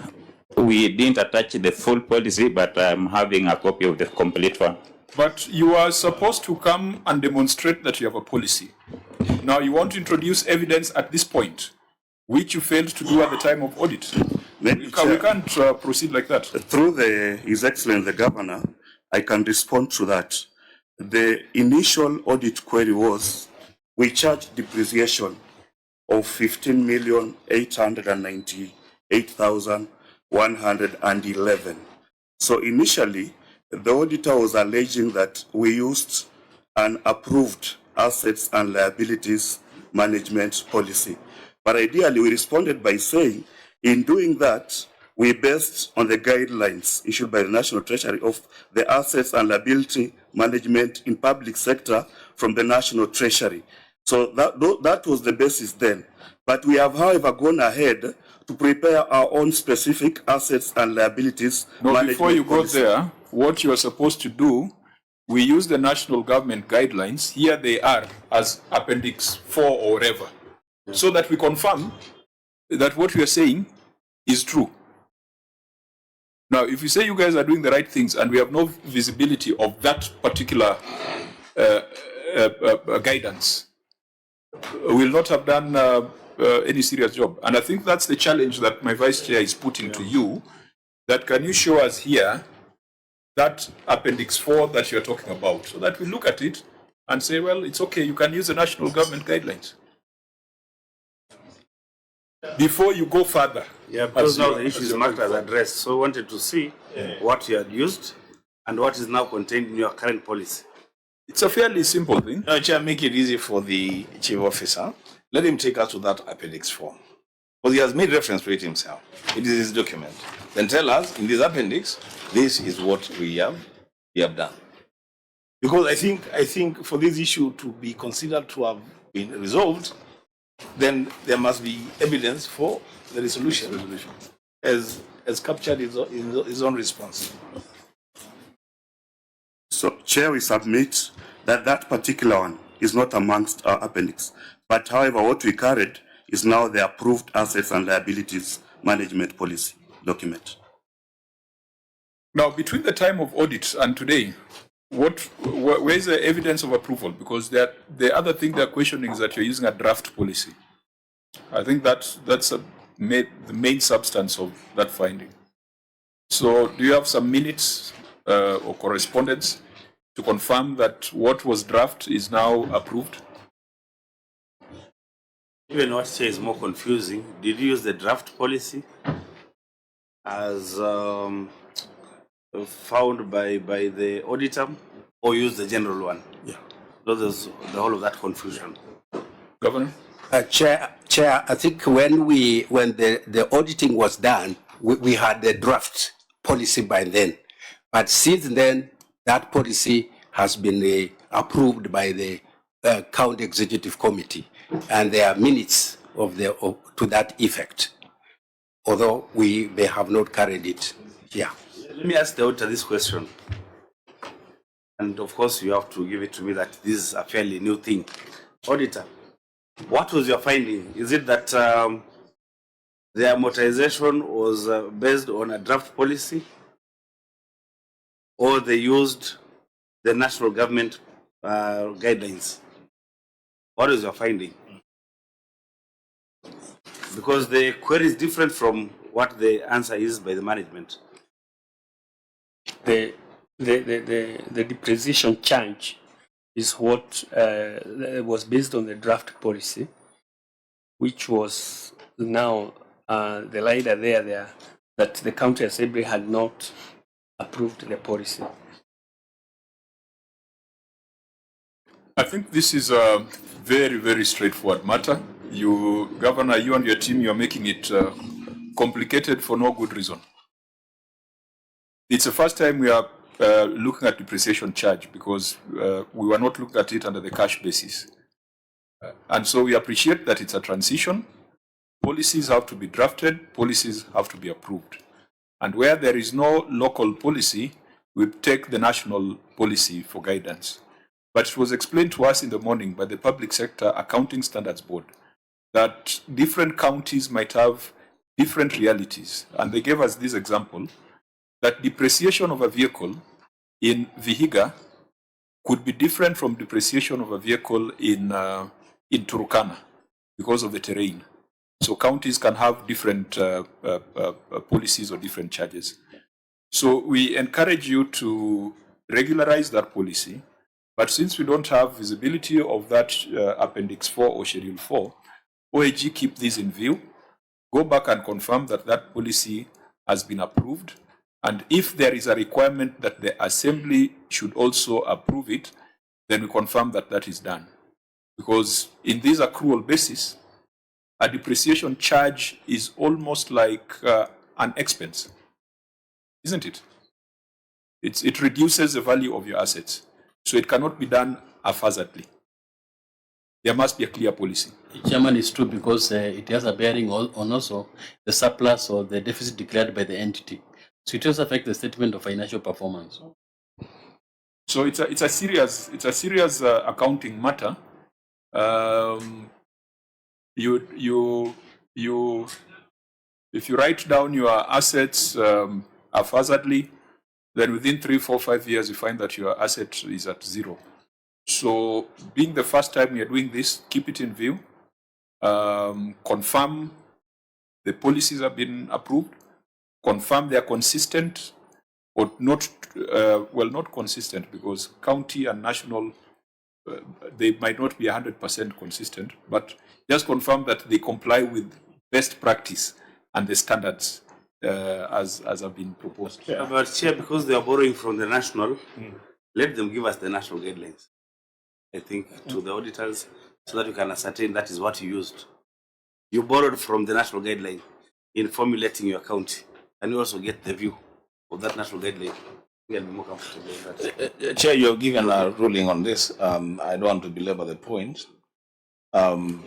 We didn't attach the full policy, but I'm having a copy of the complete one. But you are supposed to come and demonstrate that you have a policy. Now you want to introduce evidence at this point, which you failed to do at the time of audit. We can't proceed like that. Through His Excellency the Governor, I can respond to that. The initial audit query was, we charged depreciation of 15,898,111. So initially, the auditor was alleging that we used an approved assets and liabilities management policy. But ideally, we responded by saying, in doing that, we based on the guidelines issued by the National Treasury of the assets and liability management in public sector from the National Treasury. So that was the basis then. But we have, however, gone ahead to prepare our own specific assets and liabilities management before you policy. go there, what you are supposed to do we use the national government guidelines. Here they are as Appendix 4 or whatever, so that we confirm that what we are saying is true. Now, if you say you guys are doing the right things and we have no visibility of that particular guidance, we'll not have done any serious job. And I think that's the challenge that my vice chair is putting to you, that can you show us here that Appendix 4 that you're talking about, so that we look at it and say, well, it's okay, you can use the national government guidelines. Before you go further. Yeah, because now the issue is marked as addressed. So we wanted to see what you had used and what is now contained in your current policy. It's a fairly simple thing. No, Chair, make it easy for the chief officer. Let him take us to that Appendix 4. Because he has made reference to it himself. It is his document. Then tell us, in this appendix, this is what we have done. Because I think for this issue to be considered to have been resolved, then there must be evidence for the resolution as captured in his own response. So, Chair, we submit that that particular one is not amongst our appendix. But however, what we carried is now the approved assets and liabilities management policy document. Now, between the time of audit and today, where is the evidence of approval? Because the other thing they're questioning is that you're using a draft policy. I think that's the main substance of that finding. So, do you have some minutes or correspondence to confirm that what was draft is now approved? Even what Chair is more confusing, did you use the draft policy as found by the auditor, or use the general one? Yeah. There's the whole of that confusion. Governor? Chair, I think when the auditing was done, we had the draft policy by then. But since then, that policy has been approved by the County Executive Committee, and there are minutes to that effect, although we may have not carried it here. Let me ask the auditor this question. And of course, you have to give it to me that this is a fairly new thing. Auditor, what was your finding? Is it that the amortization was based on a draft policy, or they used the national government guidelines? What is your finding? Because the query is different from what the answer is by the management. The depreciation charge is what was based on the draft policy, which was now the rider there that the county assembly had not approved the policy. I think this is a very, very straightforward matter. You, Governor, you and your team, you are making it complicated for no good reason. It's the first time we are looking at depreciation charge, because we were not looking at it under the cash basis. And so we appreciate that it's a transition. Policies have to be drafted, policies have to be approved. And where there is no local policy, we take the national policy for guidance. But it was explained to us in the morning by the Public Sector Accounting Standards Board that different counties might have different realities. And they gave us this example, that depreciation of a vehicle in Vihiga could be different from depreciation of a vehicle in Turkana because of the terrain. So counties can have different policies or different charges. So we encourage you to regularize that policy. But since we don't have visibility of that Appendix 4 or Schedule 4, OAG keep this in view, go back and confirm that that policy has been approved. And if there is a requirement that the Assembly should also approve it, then we confirm that that is done. Because in this accrual basis, a depreciation charge is almost like an expense, isn't it? It reduces the value of your assets. So it cannot be done haphazardly. There must be a clear policy. Chairman, it's true, because it has a bearing on also the surplus or the deficit declared by the entity. So it also affects the statement of financial performance. So it's a serious accounting matter. If you write down your assets haphazardly, then within 3, 4, 5 years, you find that your asset is at zero. So being the first time you're doing this, keep it in view, confirm the policies have been approved, confirm they are consistent, or not, not consistent, because county and national, they might not be 100% consistent, but just confirm that they comply with best practice and the standards as have been proposed. But Chair, because they are borrowing from the national, let them give us the national guidelines, I think, to the auditors, so that we can ascertain that is what you used. You borrowed from the national guideline in formulating your county, and you also get the view of that national guideline. We will be more comfortable with that. Chair, you're given a ruling on this. I don't want to belabor the point. The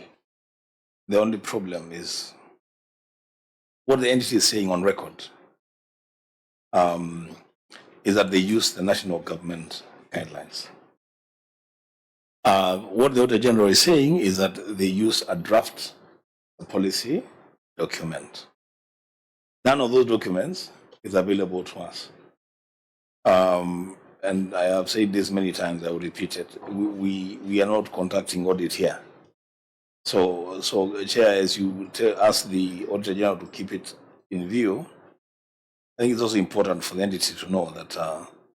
only problem is what the entity is saying on record is that they use the national government guidelines. What the Auditor General is saying is that they use a draft policy document. None of those documents is available to us. And I have said this many times, I will repeat it. We are not conducting audit here. So Chair, as you ask the Auditor General to keep it in view, I think it's also important for the entity to know that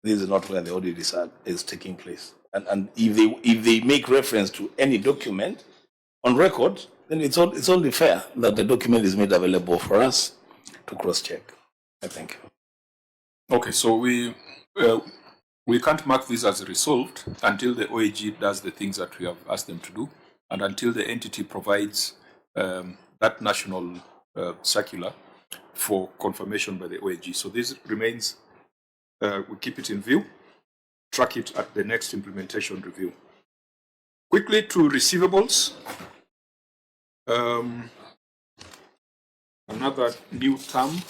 this is not where the audit is taking place. And if they make reference to any document on record, then it's only fair that the document is made available for us to cross-check. I think. Okay, so we can't mark this as resolved until the OAG does the things that we have asked them to do, and until the entity provides that national circular for confirmation by the OAG. So this remains, we keep it in view, track it at the next implementation review. Quickly to receivables. Another new term,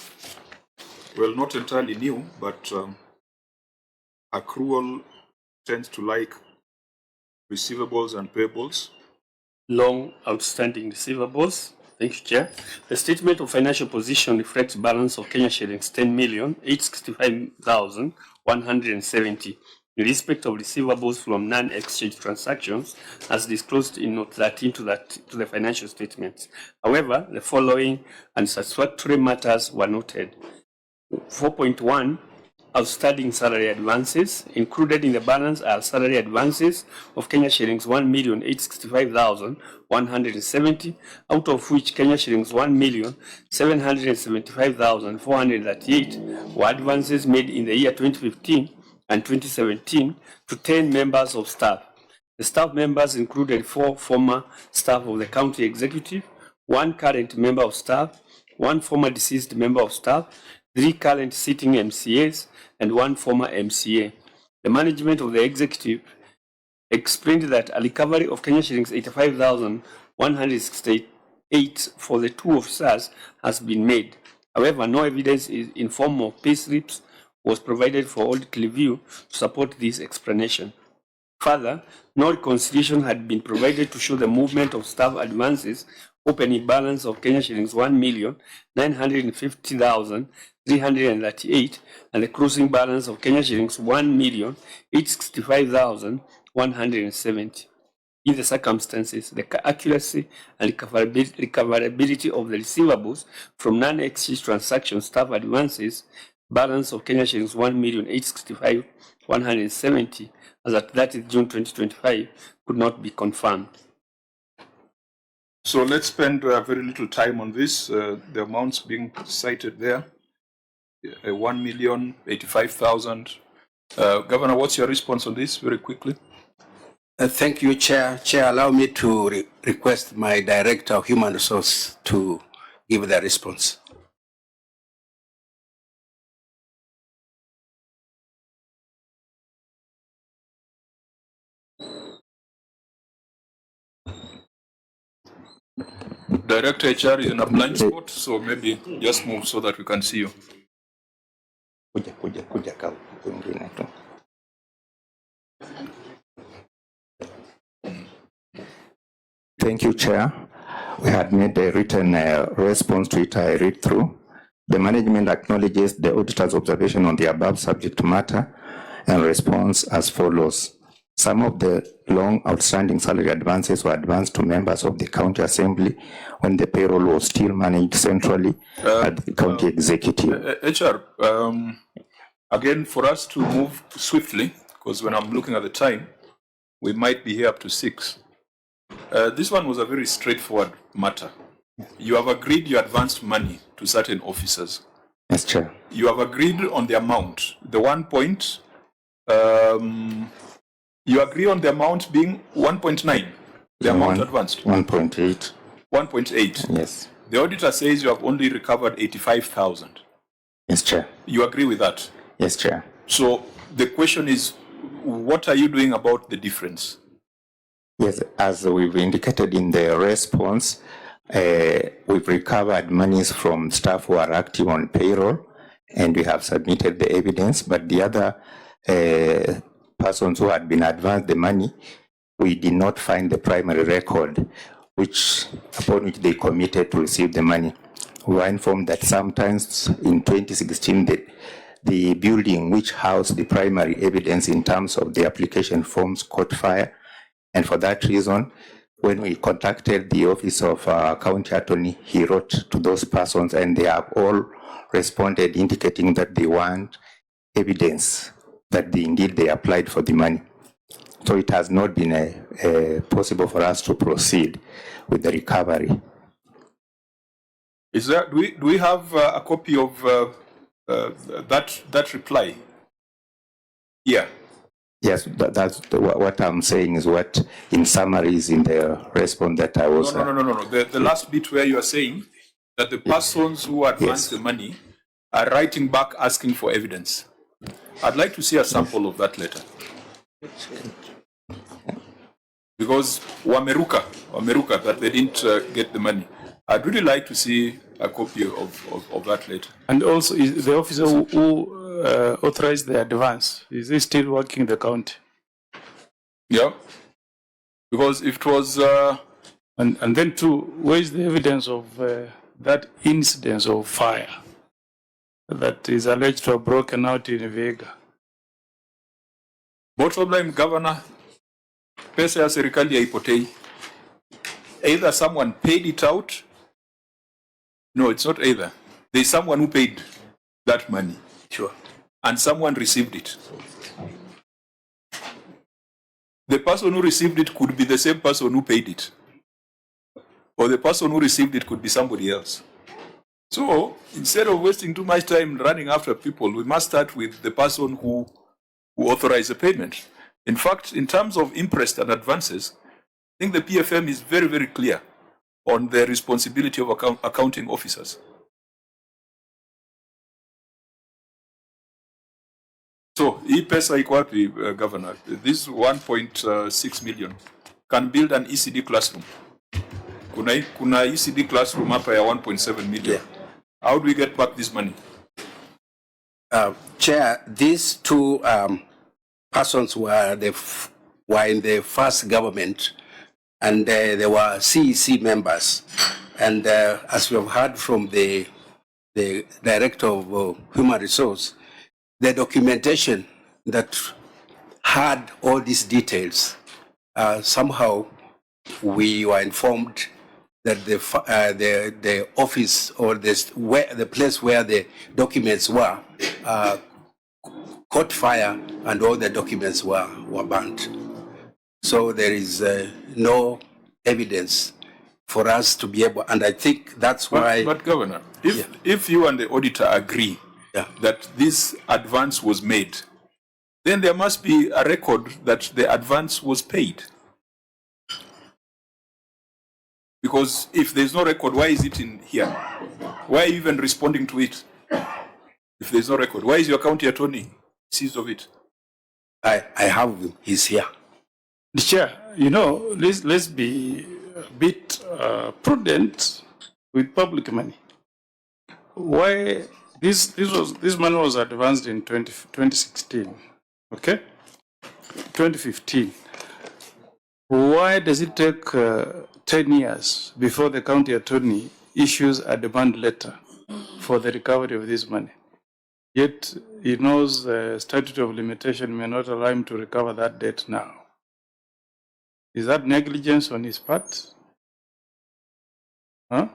well, not entirely new, but accrual tends to like receivables and payables. Long outstanding receivables. Thank you, Chair. The statement of financial position reflects balance of Kenya shillings 10,865,170 in respect of receivables from non-exchange transactions as disclosed in Note 13 to the financial statements. However, the following unsatisfactory matters were noted. 4.1 outstanding salary advances. Included in the balance are salary advances of Kenya shillings 1,865,170, out of which Kenya shillings 1,775,438 were advances made in the year 2015 and 2017 to 10 members of staff. The staff members included 4 former staff of the county executive, 1 current member of staff, 1 former deceased member of staff, 3 current sitting MCAs, and 1 former MCA. The management of the executive explained that a recovery of Kenya shillings 85,168 for the 2 officers has been made. However, no evidence in form of pay slips was provided for audit review to support this explanation. Further, no reconciliation had been provided to show the movement of staff advances opening balance of Kenya shillings 1,950,338 and the closing balance of Kenya shillings 1,865,170. In the circumstances, the accuracy and recoverability of the receivables from non-exchange transaction staff advances balance of Kenya shillings 1,865,170 as at 30th June 2025 could not be confirmed. So let's spend very little time on this. The amounts being cited there, 1,085,000. Governor, what's your response on this very quickly? Thank you, Chair. Chair, allow me to request my Director of Human Resource to give the response. Director HR is in a blind spot, so maybe just move so that we can see you. Thank you, Chair. We had made a written response to it. I read through. The management acknowledges the auditor's observation on the above subject matter and responds as follows. Some of the long outstanding salary advances were advanced to members of the county assembly when the payroll was still managed centrally at the county executive. HR, again, for us to move swiftly, because when I'm looking at the time, we might be here up to 6. This one was a very straightforward matter. You have agreed you advanced money to certain officers. Yes, Chair. You have agreed on the amount. The 1 point, you agree on the amount being 1.9, the amount advanced. 1.8. 1.8. Yes. The auditor says you have only recovered 85,000. Yes, Chair. You agree with that? Yes, Chair. So the question is, what are you doing about the difference? Yes, as we've indicated in the response, we've recovered monies from staff who are active on payroll, and we have submitted the evidence, but the other persons who had been advanced the money, we did not find the primary record upon which they committed to receive the money. We were informed that sometimes in 2016, the building which housed the primary evidence in terms of the application forms caught fire, and for that reason, when we contacted the office of county attorney, he wrote to those persons, and they have all responded indicating that they want evidence that indeed they applied for the money. So it has not been possible for us to proceed with the recovery. Is there? Do we have a copy of that reply? Yeah. Yes, that's what I'm saying is what in summary is in the response that I was. No. The last bit where you are saying that the persons who advanced the money are writing back asking for evidence. I'd like to see a sample of that letter. Because Wameruka, that they didn't get the money. I'd really like to see a copy of that letter. And also, is the officer who authorized the advance, is he still working in the county? Yeah. Because if it was... And then too, where is the evidence of that incidence of fire that is alleged to have broken out in Vihiga? Bottom line, Governor, pesa ya serikali haipotei. Either someone paid it out. No, it's not either. There's someone who paid that money. Sure. And someone received it. The person who received it could be the same person who paid it. Or the person who received it could be somebody else. So, instead of wasting too much time running after people, we must start with the person who authorized the payment. In fact, in terms of interest and advances, I think the PFM is very, very clear on the responsibility of accounting officers. So, hii pesa iko wapi, Governor? This 1.6 million can build an ECD classroom. Kuna ECD classroom hapa ya 1.7 million. Yeah. How do we get back this money? Chair, these two persons were in the first government, and they were CEC members. And as we have heard from the Director of Human Resource, the documentation that had all these details, somehow we were informed that the office or the place where the documents were caught fire, and all the documents were burnt. So there is no evidence for us to be able, and I think that's why. But Governor, if you and the auditor agree that this advance was made, then there must be a record that the advance was paid. Because if there's no record, why is it in here? Why are you even responding to it? If there's no record, why is your county attorney seized of it? I have him. He's here. The chair, let's be a bit prudent with public money. Why this money was advanced in 2016, okay? 2015. Why does it take 10 years before the county attorney issues a demand letter for the recovery of this money. Yet he knows the statute of limitation may not allow him to recover that debt now. Is that negligence on his part? Huh?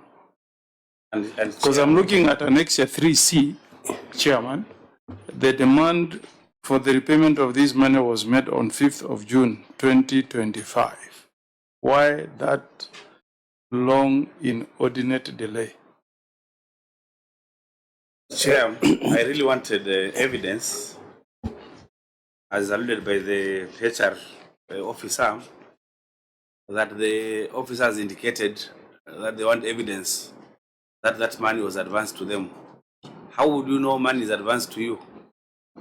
Because I'm looking at Annexure 3C, Chairman. The demand for the repayment of this money was made on 5th of June 2025. Why that long inordinate delay? Chair, I really wanted evidence, as alluded by the HR officer, that the officers indicated that they want evidence that that money was advanced to them. How would you know money is advanced to you?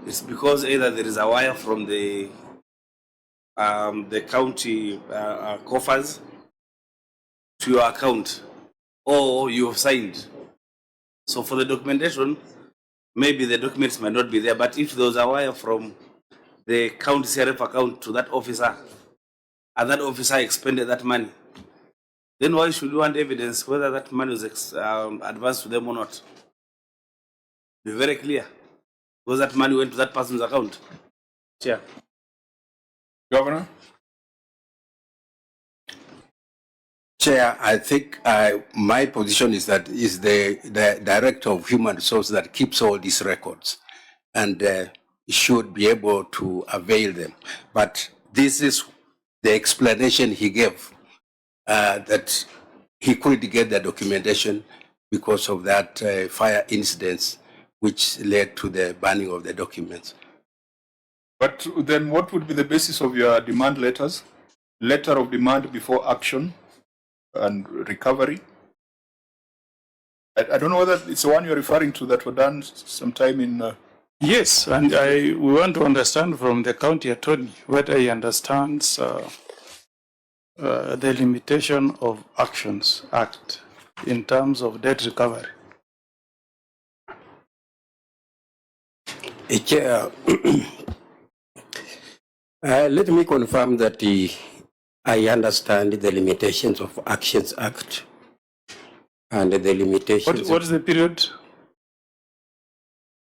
It's because either there is a wire from the county coffers to your account, or you have signed. So for the documentation, maybe the documents might not be there, but if there was a wire from the county CRF account to that officer, and that officer expended that money, then why should you want evidence whether that money was advanced to them or not? Be very clear. Because that money went to that person's account. Chair. Governor? Chair, I think my position is that is the Director of Human Resources that keeps all these records and should be able to avail them. But this is the explanation he gave, that he couldn't get the documentation because of that fire incidents which led to the burning of the documents. But then what would be the basis of your demand letters? Letter of demand before action and recovery? I don't know whether it's the one you're referring to that were done sometime in... Yes, and we want to understand from the county attorney whether he understands the Limitation of Actions Act in terms of debt recovery. Chair, let me confirm that I understand the Limitations of Actions Act and the limitations. What is the period?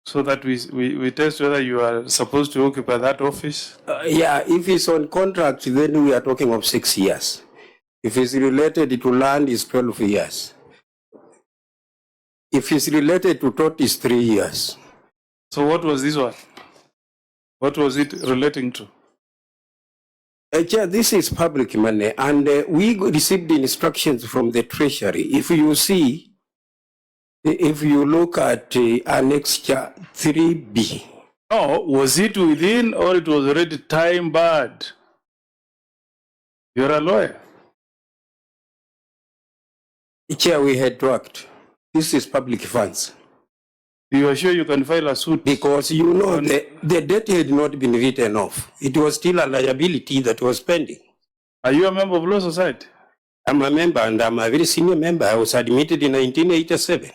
So that we test whether you are supposed to occupy that office? Yeah, if it's on contract, then we are talking of 6 years. If it's related to land, it's 12 years. If it's related to tort, it's 3 years. So what was this one? What was it relating to? Chair, this is public money, and we received instructions from the Treasury. If you see, if you look at Annexure 3B. No, was it within or it was already time barred? You're a lawyer. Chair, we had to act. This is public funds. You are sure you can file a suit? Because you know the debt had not been written off. It was still a liability that was pending. Are you a member of Law Society? I'm a member, and I'm a very senior member. I was admitted in 1987.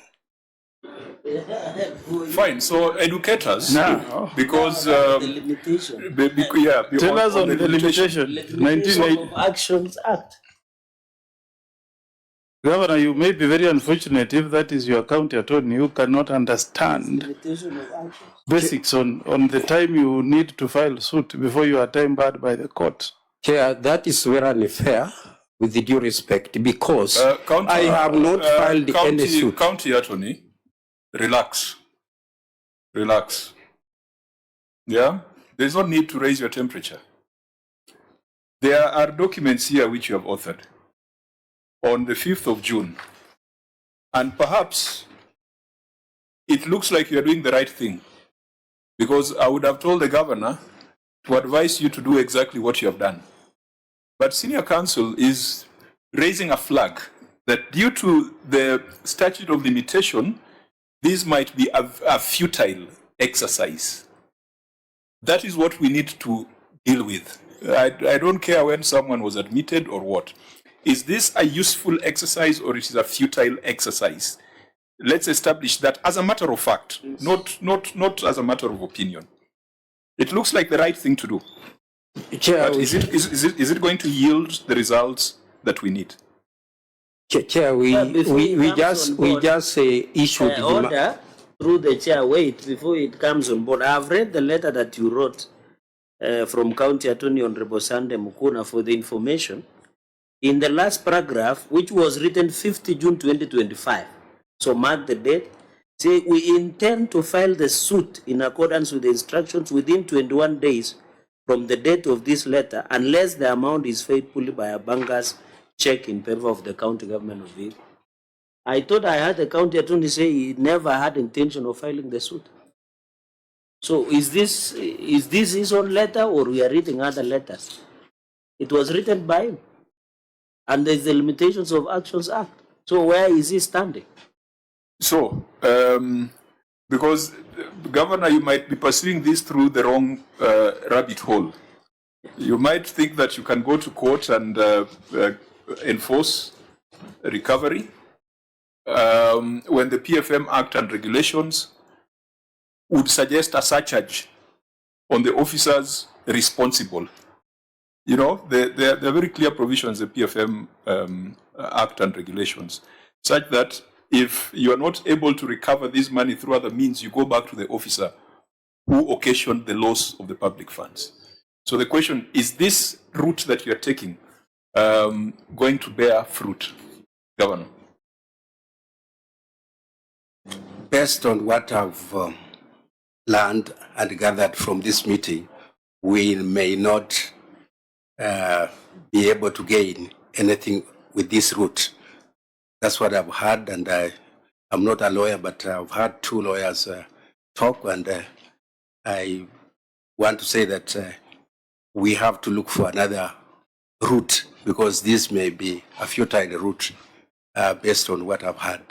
Fine, so educators, no. Because the limitation. Tell us on the limitation. Limitation of Actions Act. Governor, you may be very unfortunate if that is your county attorney who cannot understand basics on the time you need to file suit before you are time barred by the court. Chair, that is very unfair, with the due respect, because I have not filed any suit. County attorney, relax. Relax. Yeah? There's no need to raise your temperature. There are documents here which you have authored on the 5th of June. And perhaps it looks like you are doing the right thing, because I would have told the governor to advise you to do exactly what you have done. But senior counsel is raising a flag that due to the statute of limitation, this might be a futile exercise. That is what we need to deal with. I don't care when someone was admitted or what. Is this a useful exercise or it is a futile exercise? Let's establish that as a matter of fact, not as a matter of opinion. It looks like the right thing to do. Chair, but is it going to yield the results that we need? Chair, we just issued the order through the chair. Wait, before it comes on board, I've read the letter that you wrote from County Attorney Honorable Sande Mukuna for the information. In the last paragraph, which was written 50 June 2025, so mark the date, say we intend to file the suit in accordance with the instructions within 21 days from the date of this letter, unless the amount is faithfully by a banker's check in favor of the county government of Vihiga. I thought I heard the county attorney say he never had intention of filing the suit. So is this his own letter, or we are reading other letters? It was written by him. And there's the Limitations of Actions Act. So where is he standing? So, because Governor, you might be pursuing this through the wrong rabbit hole. You might think that you can go to court and enforce recovery when the PFM Act and regulations would suggest a surcharge on the officers responsible. You know, there are very clear provisions in the PFM Act and regulations, such that if you are not able to recover this money through other means, you go back to the officer who occasioned the loss of the public funds. So the question is, this route that you are taking going to bear fruit, Governor? Based on what I've learned and gathered from this meeting, we may not be able to gain anything with this route. That's what I've heard, and I'm not a lawyer, but I've heard two lawyers talk, and I want to say that we have to look for another route, because this may be a futile route based on what I've heard.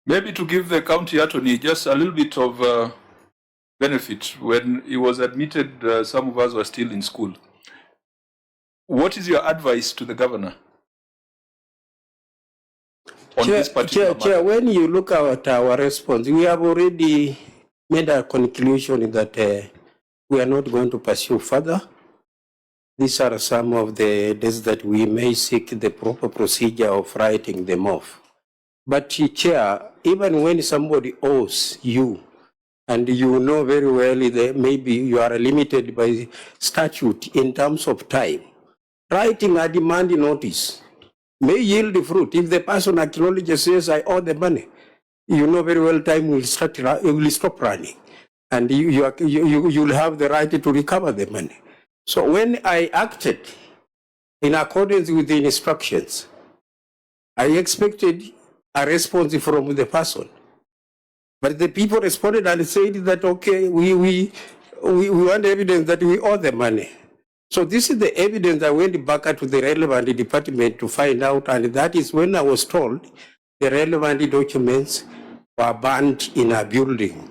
Maybe to give the county attorney just a little bit of benefit, when he was admitted, some of us were still in school. What is your advice to the governor on this particular matter? Chair, when you look at our response, we have already made a conclusion that we are not going to pursue further. These are some of the days that we may seek the proper procedure of writing them off. But Chair, even when somebody owes you, and you know very well that maybe you are limited by statute in terms of time, writing a demand notice may yield fruit. If the person acknowledges, says, I owe the money, you know very well time will stop running, and you'll have the right to recover the money. So when I acted in accordance with the instructions, I expected a response from the person. But the people responded and said that, okay, we want evidence that we owe the money. So this is the evidence I went back to the relevant department to find out, and that is when I was told the relevant documents were burned in a building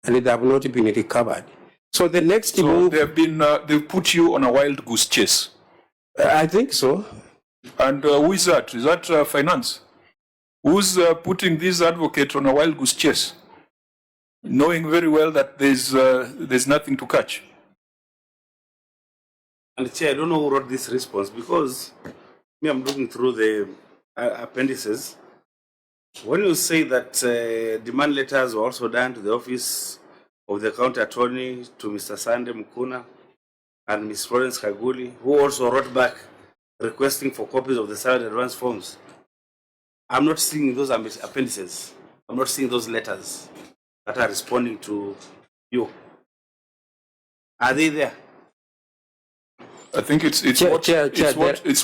and they have not been recovered. So the next move... they've put you on a wild goose chase. I think so. And who is that? Is that finance? Who's putting this advocate on a wild goose chase, knowing very well that there's nothing to catch? And Chair, I don't know who wrote this response, because me, I'm looking through the appendices. When you say that demand letters were also done to the office of the county attorney, to Mr. Sande Mukuna and Ms. Florence Kaguli, who also wrote back requesting for copies of the salary advance forms, I'm not seeing those appendices. I'm not seeing those letters that are responding to you. Are they there? I think it's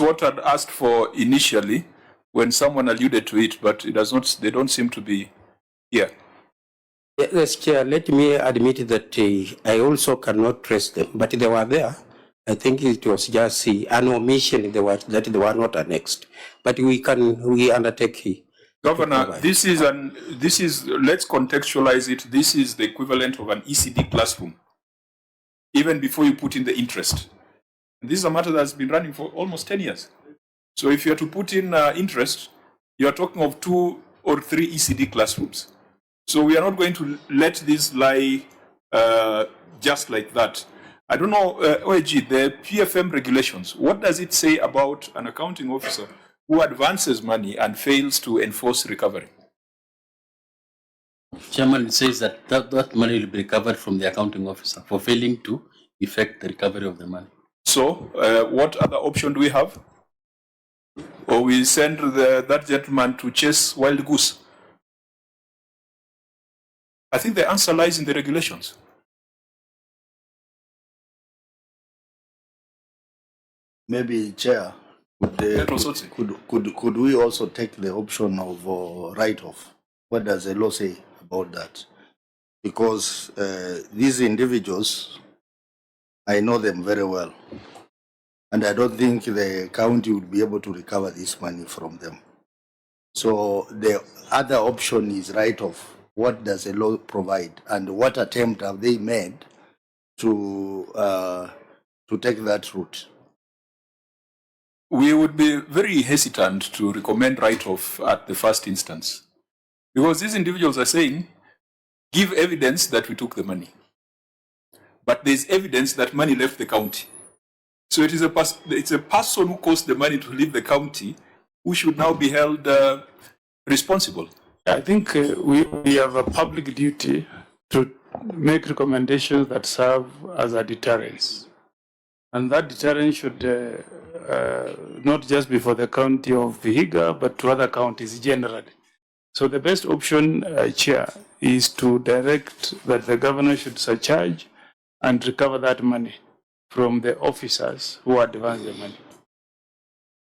what I'd asked for initially when someone alluded to it, but it does not. They don't seem to be here. Yes, Chair. Let me admit that I also cannot trace them, but they were there. I think it was just an omission that they were not annexed. But we undertake. Governor, this is let's contextualize it. This is the equivalent of an ECD classroom, even before you put in the interest. This is a matter that's been running for almost 10 years. So if you are to put in interest, you are talking of 2 or 3 ECD classrooms. So we are not going to let this lie just like that. I don't know, OAG, the PFM regulations, what does it say about an accounting officer who advances money and fails to enforce recovery? Chairman, it says that money will be recovered from the accounting officer for failing to effect the recovery of the money. So, what other option do we have? Or we send that gentleman to chase wild goose? I think the answer lies in the regulations. Maybe, Chair, could we also take the option of write-off? What does the law say about that? Because these individuals, I know them very well, and I don't think the county would be able to recover this money from them. So the other option is write-off. What does the law provide, and what attempt have they made to take that route? We would be very hesitant to recommend write-off at the first instance, because these individuals are saying, give evidence that we took the money. But there's evidence that money left the county. So it's a person who caused the money to leave the county who should now be held responsible. I think we have a public duty to make recommendations that serve as a deterrence. And that deterrence should not just be for the county of Vihiga, but to other counties generally. So the best option, Chair, is to direct that the governor should surcharge and recover that money from the officers who advance the money.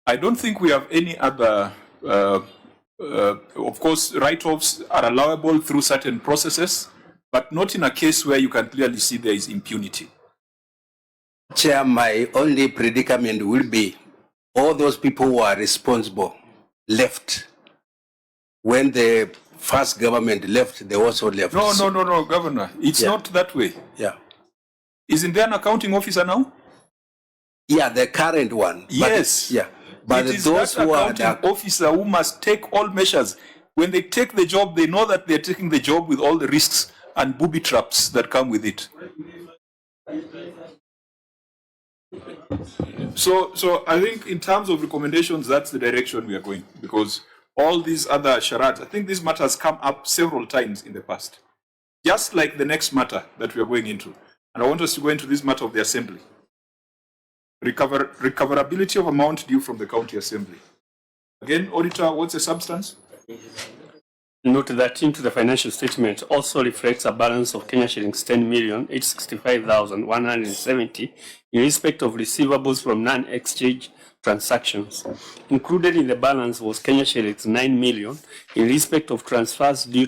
I don't think we have any other, of course, write-offs are allowable through certain processes, but not in a case where you can clearly see there is impunity. Chair, my only predicament will be all those people who are responsible left. When the first government left, they also left. No, Governor. It's not that way. Yeah. Isn't there an accounting officer now? Yeah, the current one. Yes. But it is those that accounting officer who must take all measures. When they take the job, they know that they're taking the job with all the risks and booby traps that come with it. So I think in terms of recommendations, that's the direction we are going, because all these other charades, I think this matter has come up several times in the past, just like the next matter that we are going into. And I want us to go into this matter of the assembly. Recoverability of amount due from the county assembly. Again, Auditor, what's the substance? Note that into the financial statement also reflects a balance of Kenya shillings 10,865,170 in respect of receivables from non-exchange transactions. Included in the balance was Kenya shillings 9 million in respect of transfers due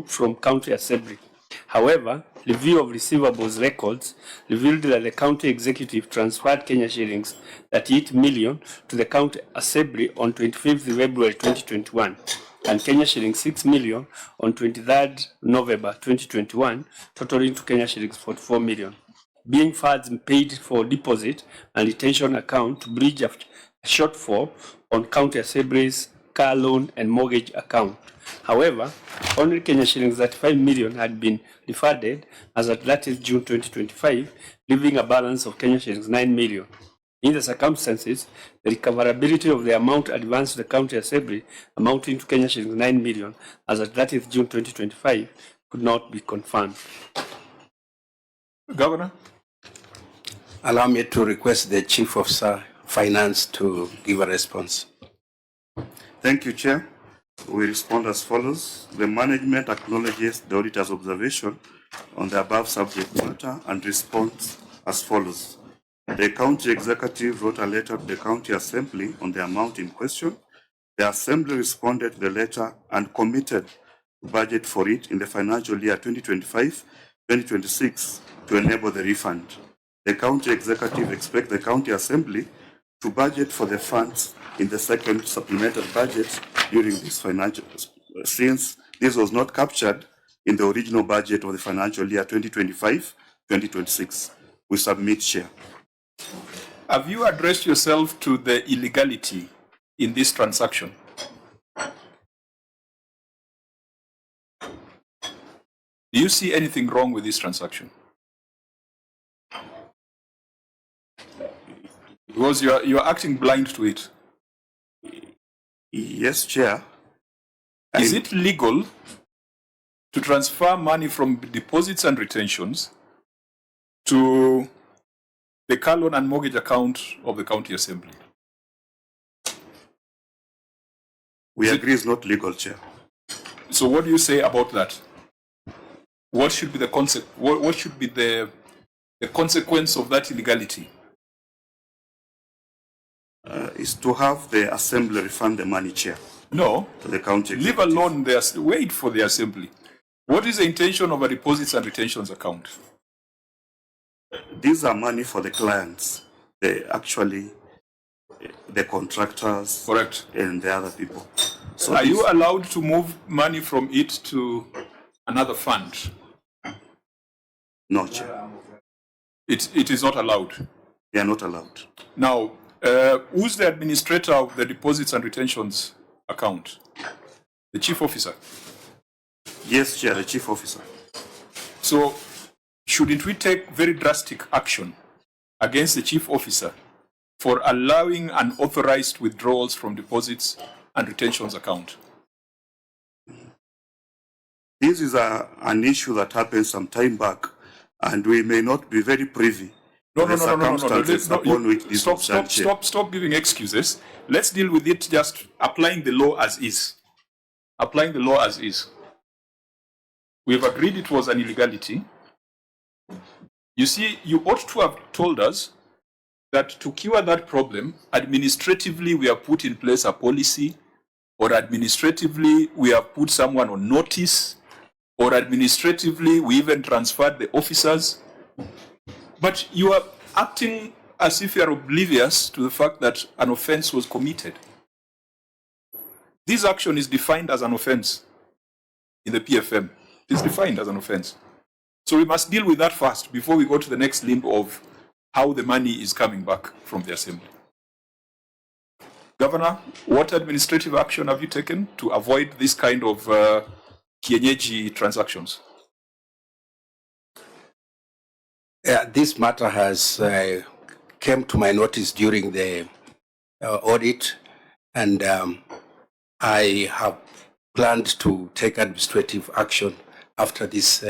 from county assembly. However, review of receivables records revealed that the county executive transferred Kenya shillings 38 million to the county assembly on 25th February 2021 and Kenya shillings 6 million on 23rd November 2021, totaling to Kenya shillings 44 million, being funds paid for deposit and retention account to bridge a shortfall on county assembly's car loan and mortgage account. However, only Kenya shillings 35 million had been refunded as at 30th June 2025, leaving a balance of Kenya shillings 9 million. In the circumstances, the recoverability of the amount advanced to the county assembly amounting to Kenya shillings 9 million as at 30th June 2025 could not be confirmed. Governor? Allow me to request the Chief Officer Finance to give a response. Thank you, Chair. We respond as follows. The management acknowledges the auditor's observation on the above subject matter and responds as follows. The county executive wrote a letter to the county assembly on the amount in question. The assembly responded to the letter and committed to budget for it in the financial year 2025-2026 to enable the refund. The county executive expects the county assembly to budget for the funds in the second supplemental budget during this financial, since this was not captured in the original budget of the financial year 2025-2026. We submit, Chair. Have you addressed yourself to the illegality in this transaction? Do you see anything wrong with this transaction? Because you're acting blind to it. Yes, Chair. Is it legal to transfer money from deposits and retentions to the car loan and mortgage account of the county assembly? We agree it's not legal, Chair. So what do you say about that? What should be the what should be the consequence of that illegality? Is to have the assembly refund the money, Chair. No. To the county Leave executive. alone wait for the assembly. What is the intention of a deposits and retentions account? These are money for the clients. They actually, the contractors. Correct. And the other people. So are you allowed to move money from it to another fund? No, Chair. It is not allowed. They are not allowed. Now, who's the administrator of the deposits and retentions account? The chief officer? Yes, Chair, the chief officer. So, shouldn't we take very drastic action against the chief officer for allowing unauthorized withdrawals from deposits and retentions account? This is an issue that happened some time back, and we may not be very privy No. Stop giving excuses. Let's deal with it just applying the law as is. Applying the law as is. We've agreed it was an illegality. You see, you ought to have told us that to cure that problem, administratively we have put in place a policy, or administratively we have put someone on notice, or administratively we even transferred the officers. But you are acting as if you are oblivious to the fact that an offense was committed. This action is defined as an offense in the PFM. It is defined as an offense. So we must deal with that first before we go to the next limb of how the money is coming back from the assembly. Governor, what administrative action have you taken to avoid this kind of kienyeji transactions? This matter has came to my notice during the audit, and I have planned to take administrative action after this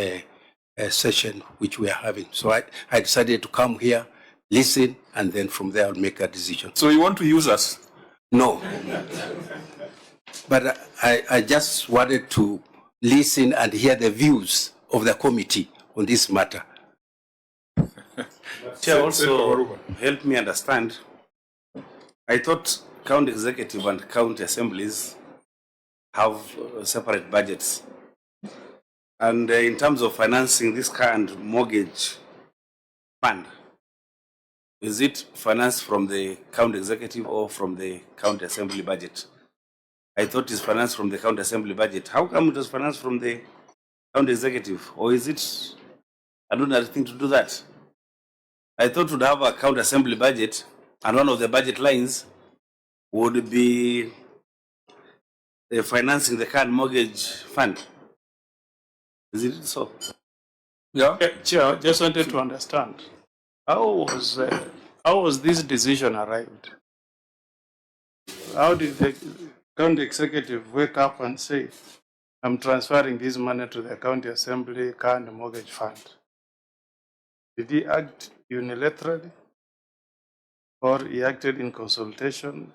session which we are having. So I decided to come here, listen, and then from there I'll make a decision. So you want to use us? No. But I just wanted to listen and hear the views of the committee on this matter. Chair, also help me understand. I thought county executive and county assemblies have separate budgets. And in terms of financing this kind mortgage fund, is it financed from the county executive or from the county assembly budget? I thought it's financed from the county assembly budget. How come it was financed from the county executive? Or is it another thing to do that? I thought we'd have a county assembly budget, and one of the budget lines would be financing the current mortgage fund. Is it so? Yeah. Chair, just wanted to understand, how was this decision arrived? How did the county executive wake up and say, I'm transferring this money to the county assembly current mortgage fund? Did he act unilaterally, or he acted in consultation,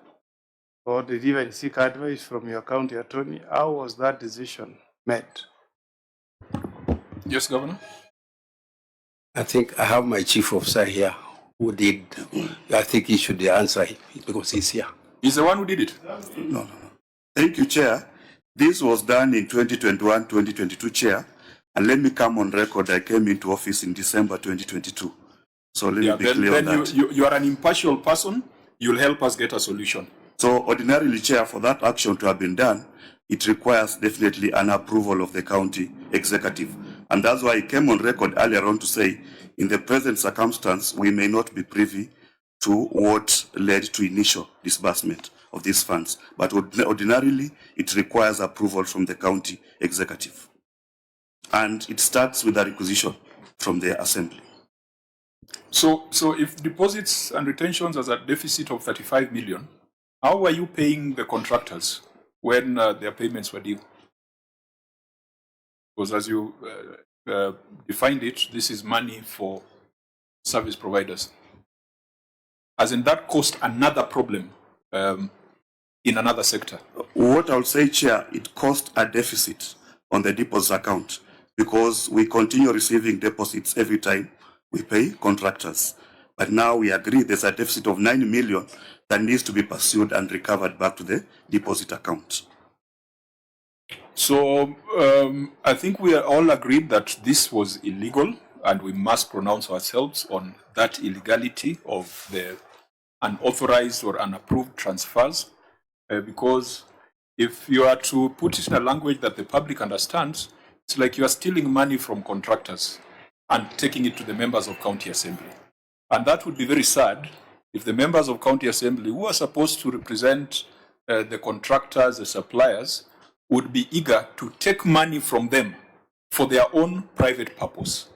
or did he even seek advice from your county attorney? How was that decision made? Yes, Governor. I think I have my chief officer here who did. I think he should answer because he's here. He's the one who did it? No. Thank you, Chair. This was done in 2021-2022, Chair. And let me come on record, I came into office in December 2022. So let me be clear on that. You are an impartial person. You'll help us get a solution. So ordinarily, Chair, for that action to have been done, it requires definitely an approval of the county executive. And that's why I came on record earlier on to say, in the present circumstance, we may not be privy to what led to initial disbursement of these funds. But ordinarily, it requires approval from the county executive. And it starts with a requisition from the assembly. So if deposits and retentions has a deficit of 35 million, How were you paying the contractors when their payments were due? Because as you defined it, this is money for service providers. As in that caused another problem in another sector. What I would say, Chair, it caused a deficit on the deposit account because we continue receiving deposits every time we pay contractors. But now we agree there's a deficit of 9 million that needs to be pursued and recovered back to the deposit account. So I think we are all agreed that this was illegal and we must pronounce ourselves on that illegality of the unauthorized or unapproved transfers because if you are to put it in a language that the public understands, it's like you are stealing money from contractors and taking it to the members of county assembly. And that would be very sad if the members of county assembly who are supposed to represent the contractors, the suppliers, would be eager to take money from them for their own private purpose.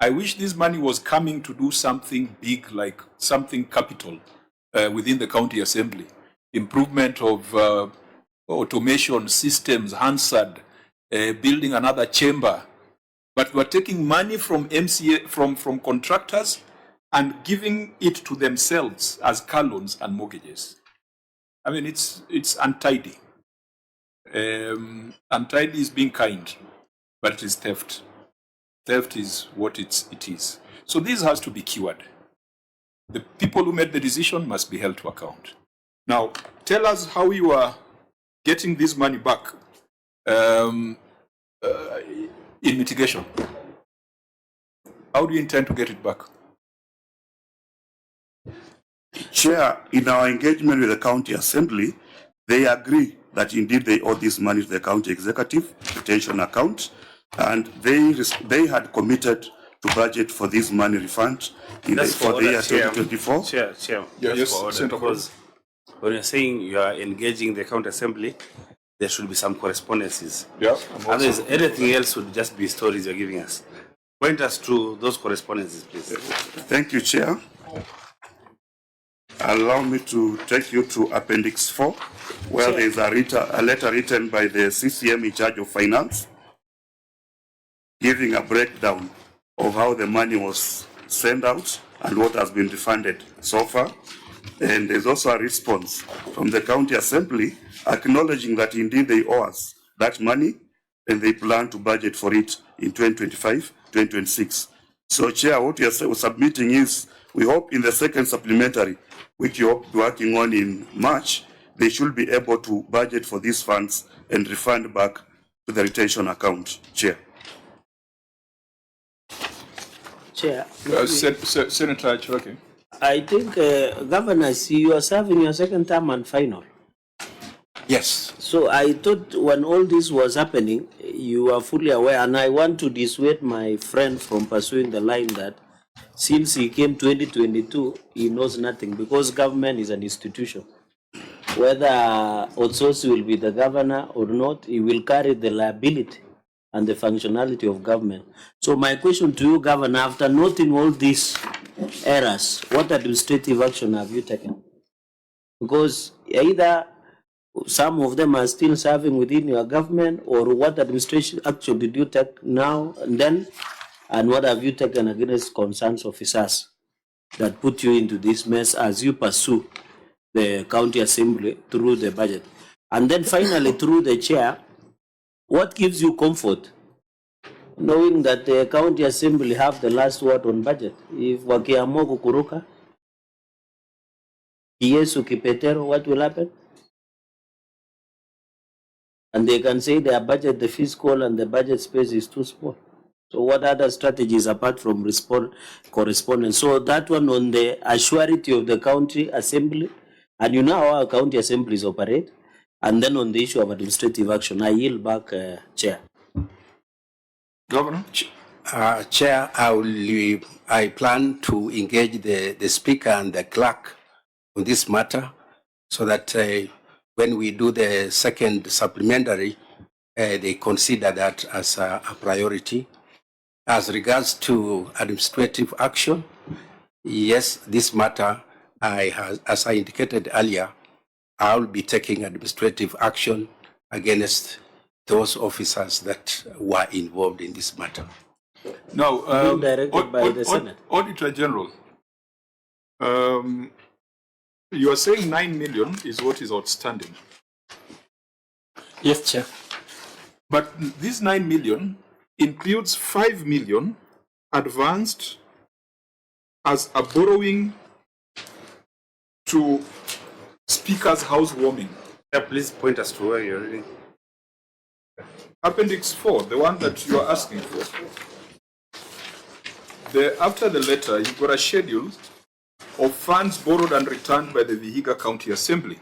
I wish this money was coming to do something big, like something capital within the county assembly. Improvement of automation systems, Hansard, building another chamber. But we're taking money from MCA, from contractors and giving it to themselves as car loans and mortgages. I mean, it's untidy. Untidy is being kind, but it is theft. Theft is what it is. So this has to be cured. The people who made the decision must be held to account. Now, tell us how you are getting this money back in mitigation. How do you intend to get it back? Chair, in our engagement with the county assembly, they agree that indeed they owe this money to the county executive retention account, and they had committed to budget for this money refund for the year 2024. Chair, yes, because when you're saying you are engaging the county assembly, there should be some correspondences. Yeah. Otherwise, anything else would just be stories you're giving us. Point us to those correspondences, please. Thank you, Chair. Allow me to take you to Appendix 4, where there is a letter written by the CCM in charge of finance, giving a breakdown of how the money was sent out and what has been refunded so far. And there's also a response from the county assembly acknowledging that indeed they owe us that money and they plan to budget for it in 2025, 2026. So, Chair, what we are submitting is we hope in the second supplementary, which you hope to be working on in March, they should be able to budget for these funds and refund back to the retention account. Chair. Chair. Senator Chiraki. I think, Governor, you are serving your second term and final. Yes. So I thought when all this was happening, you are fully aware, and I want to dissuade my friend from pursuing the line that since he came 2022, he knows nothing because government is an institution. Whether Otsosi will be the governor or not, he will carry the liability and the functionality of government. So my question to you, Governor, after noting all these errors, what administrative action have you taken? Because either some of them are still serving within your government, or what administration action did you take now and then, and what have you taken against concerned officers that put you into this mess as you pursue the county assembly through the budget? And then finally, through the chair, what gives you comfort knowing that the county assembly have the last word on budget? If wakiamua kukuruka, Yesu Kipetero, what will happen? And they can say their budget, the fiscal and the budget space is too small. So what other strategies apart from correspondence? So that one on the assurity of the county assembly, and you know how our county assemblies operate, and then on the issue of administrative action, I yield back, Chair. Governor? Chair, I plan to engage the speaker and the clerk on this matter so that when we do the second supplementary, they consider that as a priority. As regards to administrative action, yes, this matter, as I indicated earlier, I'll be taking administrative action against those officers that were involved in this matter. Now, Being directed by the Senate. Auditor General, you are saying 9 million is what is outstanding. Yes, Chair. But this 9 million includes 5 million advanced as a borrowing to Speaker's housewarming. Yeah, please point us to where you're reading. Appendix 4, the one that you are asking for. After the letter, you've got a schedule of funds borrowed and returned by the Vihiga County Assembly.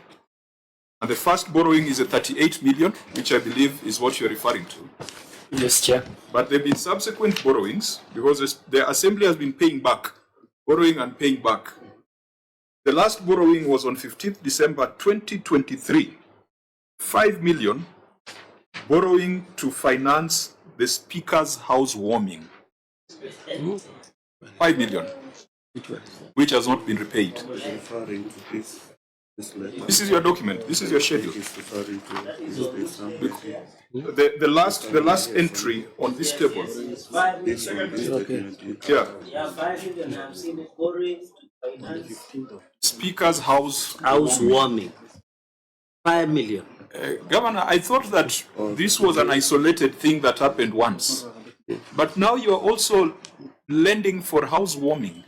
And the first borrowing is a 38 million, which I believe is what you're referring to. Yes, Chair. But there have been subsequent borrowings because the Assembly has been paying back, borrowing and paying back. The last borrowing was on 15th December 2023. 5 million borrowing to finance the Speaker's housewarming. 5 million, which has not been repaid. This is your document. This is your schedule. The last entry on this table. Yeah. Speaker's housewarming. 5 million. Governor, I thought that this was an isolated thing that happened once, but now you are also lending for housewarming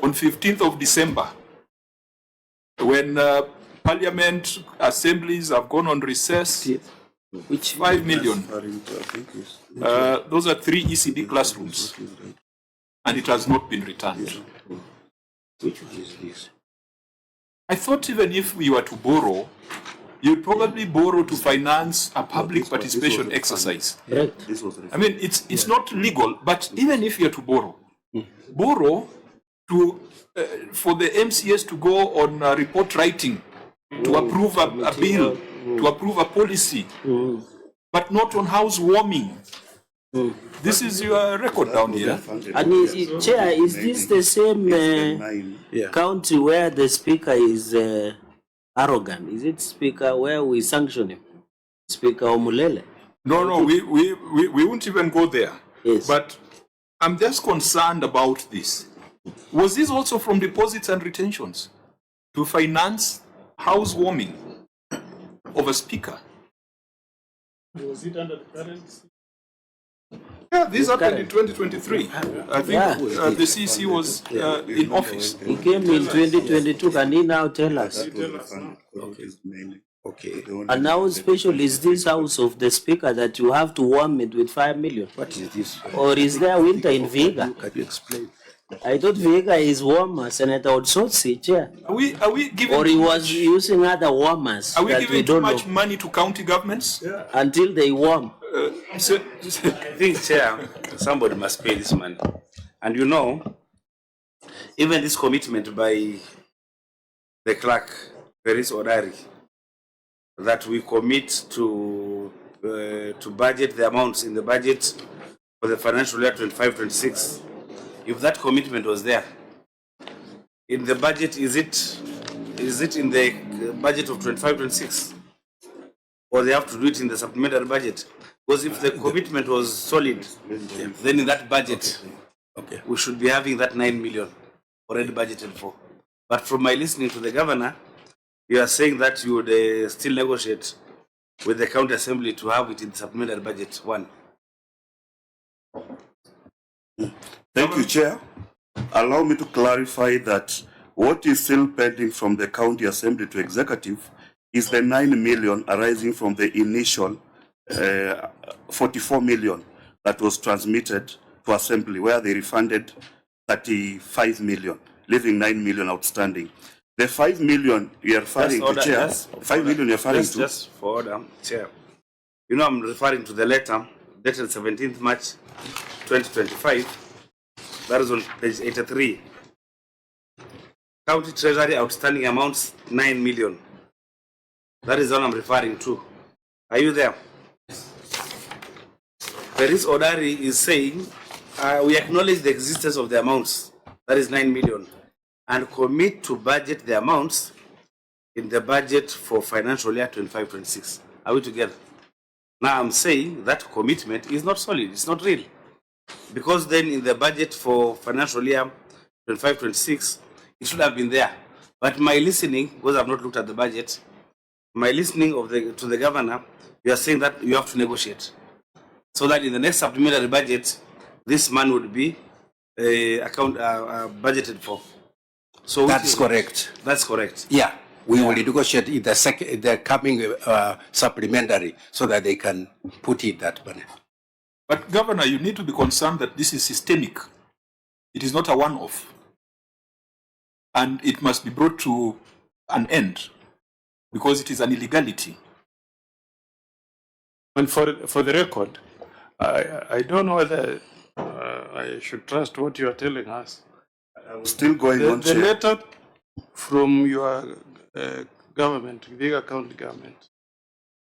on 15th of December, when Parliament assemblies have gone on recess. Which 5 million? Those are 3 ECD classrooms, and it has not been returned. Which one is this? I thought even if we were to borrow, you'd probably borrow to finance a public participation exercise. Right. I mean, it's not legal, but even if you're to borrow to for the MCS to go on report writing, to approve a bill, to approve a policy, but not on housewarming. This is your record down here. And Chair, is this the same county where the Speaker is arrogant? Is it Speaker where we sanction him? Speaker Omulele? No, we won't even go there. Yes. But I'm just concerned about this. Was this also from deposits and retentions to finance housewarming of a Speaker? Was it under the current? Yeah, this happened in 2023. I think the CC was in office. He came in 2022. Can he now tell us? Okay. And now, especially, is this house of the Speaker that you have to warm it with 5 million? What is this? Or is there winter in Vihiga? Can you explain? I thought Vihiga is warmer, Senator Otsotsi, Chair. Are we giving? Or he was using other warmers. Are we that giving too much money to county governments? Yeah. Until they warm. I think, Chair, somebody must pay this money. And you know, even this commitment by the clerk, Peris Odari, that we commit to budget the amounts in the budget for the financial year 25-26. If that commitment was there in the budget, is it in the budget of 25-26, or they have to do it in the supplementary budget? Because if the commitment was solid, then in that budget, we should be having that 9 million already budgeted for. But from my listening to the governor, you are saying that you would still negotiate with the county assembly to have it in the supplementary budget. One. Thank you, Chair. Allow me to clarify that what is still pending from the county assembly to executive is the 9 million arising from the initial 44 million that was transmitted to assembly, where they refunded 35 million, leaving 9 million outstanding. The 5 million you are referring to, Chair, 5 million you are referring to. Just for order, Chair. You know, I'm referring to the letter dated 17th March 2025. That is on page 83. County Treasury outstanding amounts 9 million. That is what I'm referring to. Are you there? Peris Odari is saying, we acknowledge the existence of the amounts, that is 9 million, and commit to budget the amounts in the budget for financial year 25-26. Are we together? Now I'm saying that commitment is not solid, it's not real. Because then in the budget for financial year 25-26, it should have been there. But my listening, because I've not looked at the budget, my listening to the governor, you are saying that you have to negotiate. So that in the next supplementary budget, this man would be budgeted for. So That's correct. That's correct. Yeah, we will negotiate in the coming supplementary so that they can put it that money. But Governor, you need to be concerned that this is systemic. It is not a one-off. And it must be brought to an end because it is an illegality. And for the record, I don't know whether I should trust what you are telling us. I'm still going on. The letter from your government, Vihiga County government,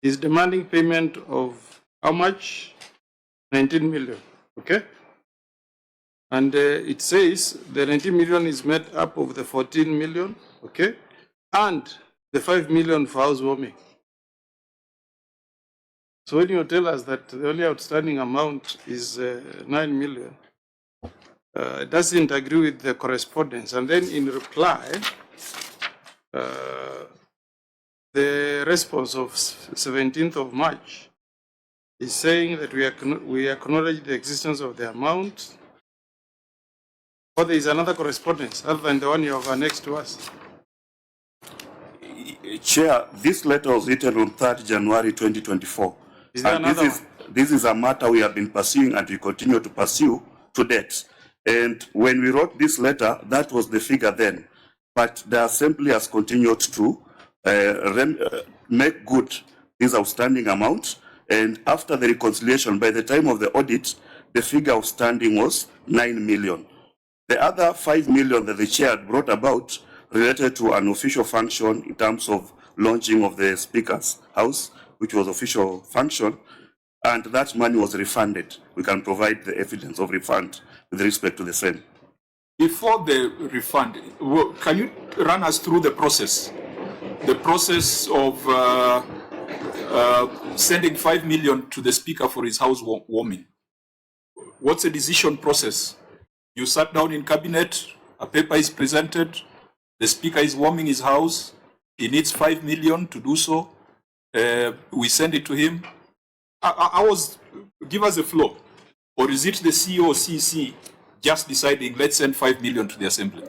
is demanding payment of how much? 19 million, okay? And it says the 19 million is made up of the 14 million, okay? And the 5 million for housewarming. So when you tell us that the only outstanding amount is 9 million, it doesn't agree with the correspondence. And then in reply, the response of 17th of March is saying that we acknowledge the existence of the amount, or there is another correspondence other than the one you have annexed to us. Chair, this letter was written on 3rd January 2024. Is there another one? This is a matter we have been pursuing and we continue to pursue to date. And when we wrote this letter, that was the figure then. But the Assembly has continued to make good this outstanding amount. And after the reconciliation, by the time of the audit, the figure outstanding was 9 million. The other 5 million that the chair had brought about related to an official function in terms of launching of the Speaker's House, which was official function, and that money was refunded. We can provide the evidence of refund with respect to the same. Before the refund, can you run us through the process? The process of sending 5 million to the Speaker for his house warming. What's the decision process? You sat down in cabinet, a paper is presented, the Speaker is warming his house, he needs 5 million to do so. We send it to him. Give us a flow. Or is it the CEO or CC just deciding, let's send 5 million to the Assembly?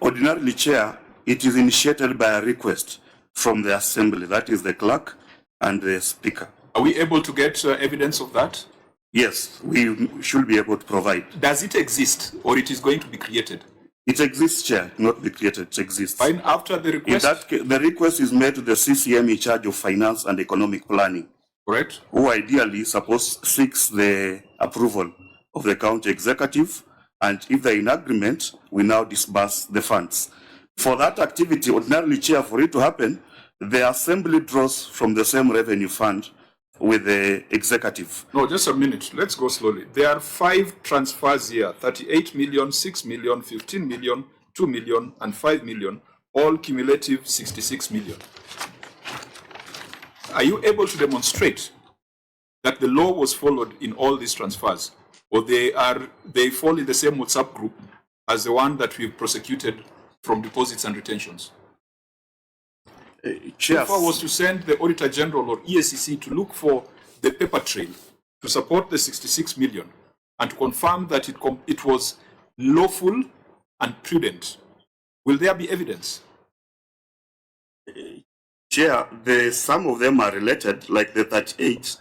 Ordinarily, Chair, it is initiated by a request from the Assembly, that is the clerk and the Speaker. Are we able to get evidence of that? Yes, we should be able to provide. Does it exist or it is going to be created? It exists, Chair, not be created, it exists. Fine, after the request? In that case, the request is made to the CCM in charge of finance and economic planning. Correct. Who ideally seeks the approval of the county executive, and if they're in agreement, we now disburse the funds. For that activity, ordinarily, Chair, for it to happen, the Assembly draws from the same revenue fund with the executive. No, just a minute. Let's go slowly. There are 5 transfers here, 38 million, 6 million, 15 million, 2 million, and 5 million, all cumulative 66 million. Are you able to demonstrate that the law was followed in all these transfers, or they fall in the same WhatsApp group as the one that we've prosecuted from deposits and retentions? If I was to send the Auditor General or EACC to look for the paper trail to support the 66 million and to confirm that it was lawful and prudent, will there be evidence? Chair, some of them are related, like the 38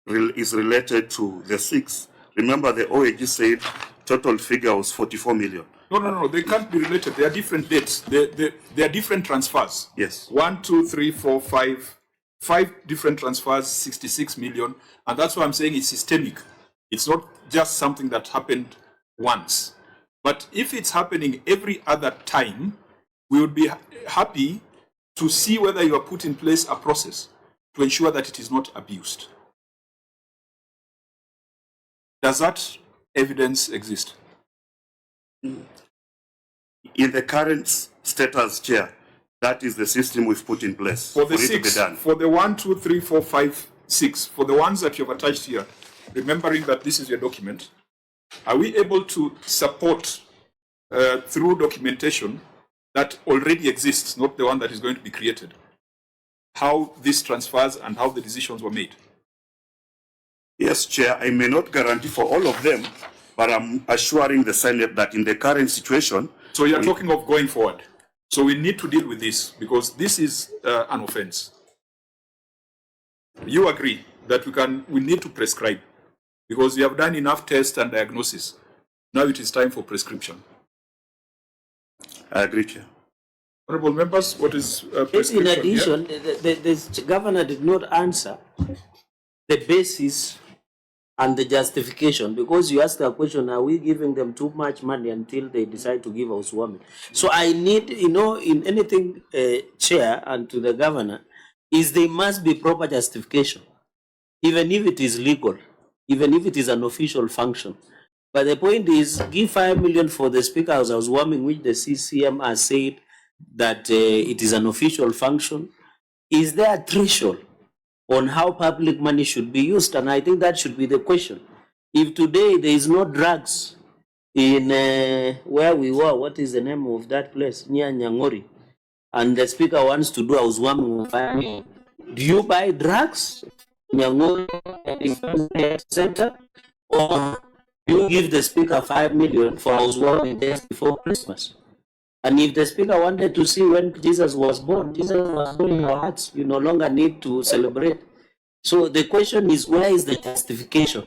is related to the 6. Remember, the OAG said total figure was 44 million. No, they can't be related. They are different dates. They are different transfers. Yes. 1, 2, 3, 4, 5. 5 different transfers, 66 million. And that's why I'm saying it's systemic. It's not just something that happened once. But if it's happening every other time, we would be happy to see whether you have put in place a process to ensure that it is not abused. Does that evidence exist? In the current status, Chair, That is the system we've put in place For the it to be 6, done. for the 1, 2, 3, 4, 5, 6, for the ones that you've attached here, remembering that this is your document, are we able to support through documentation that already exists, not the one that is going to be created, how this transfers and how the decisions were made? Yes, Chair, I may not guarantee for all of them, but I'm assuring the Senate that in the current situation... So you're talking of going forward. So we need to deal with this because this is an offense. You agree that we need to prescribe because we have done enough tests and diagnosis. Now it is time for prescription. I agree, Chair. Honorable members, what is prescription? In addition, the governor did not answer the basis and the justification, because you asked a question, are we giving them too much money until they decide to give housewarming? So I need, in anything, Chair, and to the governor, is there must be proper justification, even if it is legal, even if it is an official function. But the point is, give 5 million for the Speaker's housewarming, which the CCM has said that it is an official function. Is there a threshold on how public money should be used? And I think that should be the question. If today there is no drugs in where we were, what is the name of that place? Near Nyangori, and the Speaker wants to do housewarming of 5 million, do you buy drugs in Nyangori Center, or do you give the Speaker 5 million for housewarming just before Christmas? And if the Speaker wanted to see when Jesus was born in our hearts, you no longer need to celebrate. So the question is, where is the justification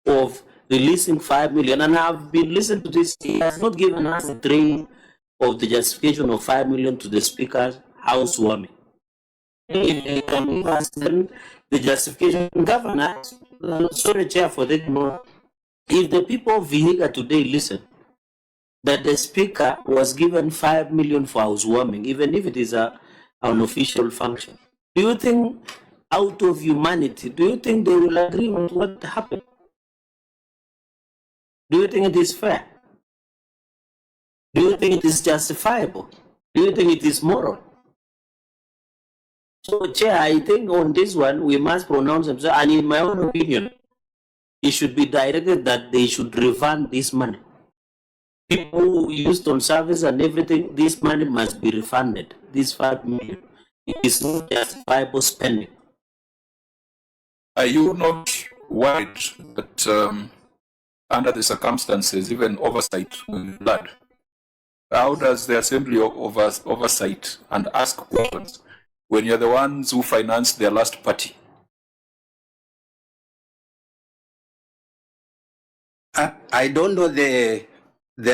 of releasing 5 million? And I've been listening to this. He has not given us a train of the justification of 5 million to the Speaker's housewarming. If they can give us then the justification, Governor, sorry, Chair, for that more. If the people of Vihiga today listen, that the Speaker was given 5 million for housewarming, even if it is an official function, do you think, out of humanity, do you think they will agree with what happened? Do you think it is fair? Do you think it is justifiable? Do you think it is moral? So, Chair, I think on this one, we must pronounce themselves, and in my own opinion, it should be directed that they should refund this money. People who used on service and everything, this money must be refunded. This 5 million. It is not justifiable spending. Are you not worried that under the circumstances, even oversight will be blood? How does the Assembly oversight and ask questions when you're the ones who financed their last party? I don't know the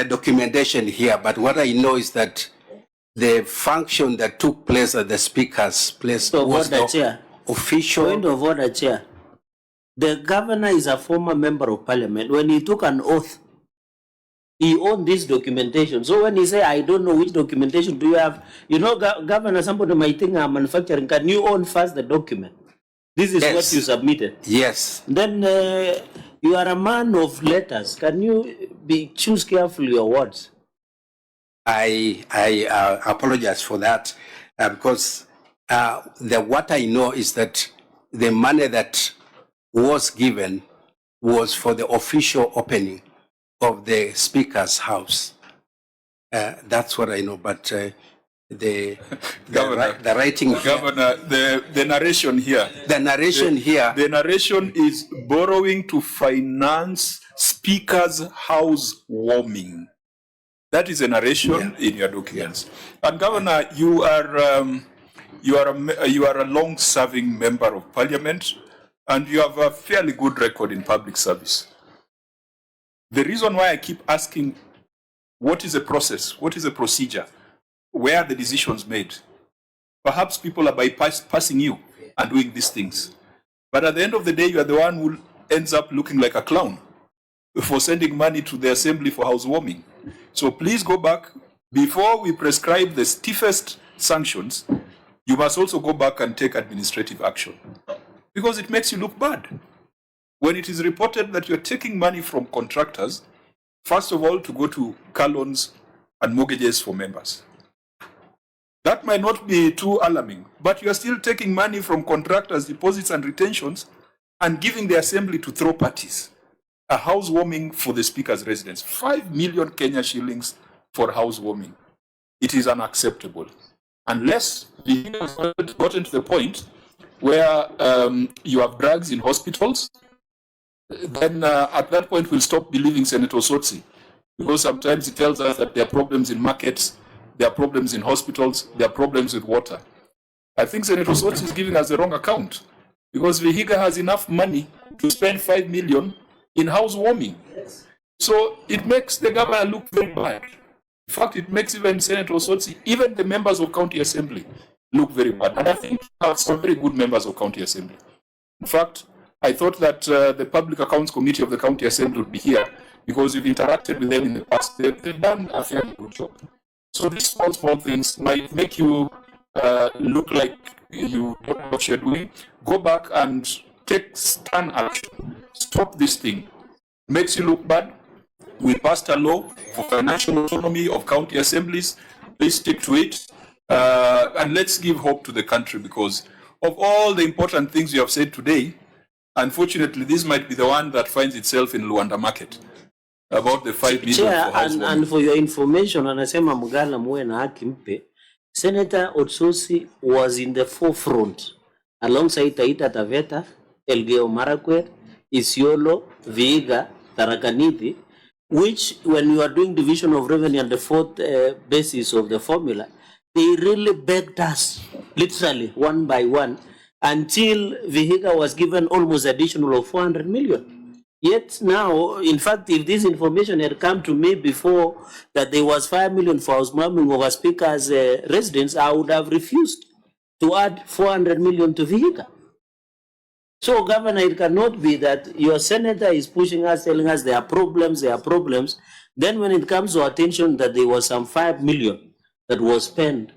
documentation here, but what I know is that the function that took place at the Speaker's place was the official. Point of order, Chair. The governor is a former member of parliament. When he took an oath, he owned this documentation. So when he say, I don't know which documentation do you have, Governor, somebody might think I'm manufacturing. Can you own first the document? This is what you submitted. Yes. Then you are a man of letters. Can you choose carefully your words? I apologize for that because what I know is that the money that was given was for the official opening of the Speaker's house. That's what I know, but the writing here. Governor, the narration here. The narration here. The narration is borrowing to finance Speaker's house warming. That is a narration in your documents. And Governor, you are a long-serving member of Parliament, and you have a fairly good record in public service. The reason why I keep asking, what is the process? What is the procedure? Where are the decisions made? Perhaps people are bypassing you and doing these things. But at the end of the day, you are the one who ends up looking like a clown for sending money to the Assembly for housewarming. So please go back. Before we prescribe the stiffest sanctions, you must also go back and take administrative action. Because it makes you look bad. When it is reported that you're taking money from contractors, first of all, to go to car loans and mortgages for members. That might not be too alarming, but you are still taking money from contractors, deposits and retentions and giving the assembly to throw parties. A housewarming for the speaker's residence. 5 million Kenya shillings for housewarming. It is unacceptable. Unless we have gotten to the point where you have drugs in hospitals, then at that point we'll stop believing Senator Sotsi. Because sometimes he tells us that there are problems in markets, there are problems in hospitals, there are problems with water. I think Senator Sotsi is giving us the wrong account. Because Vihiga has enough money to spend 5 million in housewarming. So it makes the governor look very bad. In fact, it makes even Senator Sotsi, even the members of County Assembly, look very bad. And I think we have some very good members of County Assembly. In fact, I thought that the Public Accounts Committee of the County Assembly would be here because we've interacted with them in the past. They've done a fairly good job. So these small things might make you look like you don't know what you're doing. Go back and take stern action. Stop this thing. Makes you look bad. We passed a law for financial autonomy of county assemblies. Please stick to it. And let's give hope to the country, because of all the important things you have said today, unfortunately, this might be the one that finds itself in Luanda Market. About the 5 million Chair, for house and for your information, anasema Mugala muwe na haki mpe, Senator Otsosi was in the forefront alongside Taita Taveta, Elgeyo Marakwet, Isiolo, Vihiga, Tarakaniti, which when you are doing division of revenue on the fourth basis of the formula, they really begged us, literally one by one, until Vihiga was given almost additional of 400 million. Yet now, in fact, if this information had come to me before that there was 5 million for housewarming of a speaker's residence, I would have refused to add 400 million to Vihiga. So, Governor, it cannot be that your senator is pushing us, telling us there are problems. Then when it comes to attention that there was some 5 million that was spent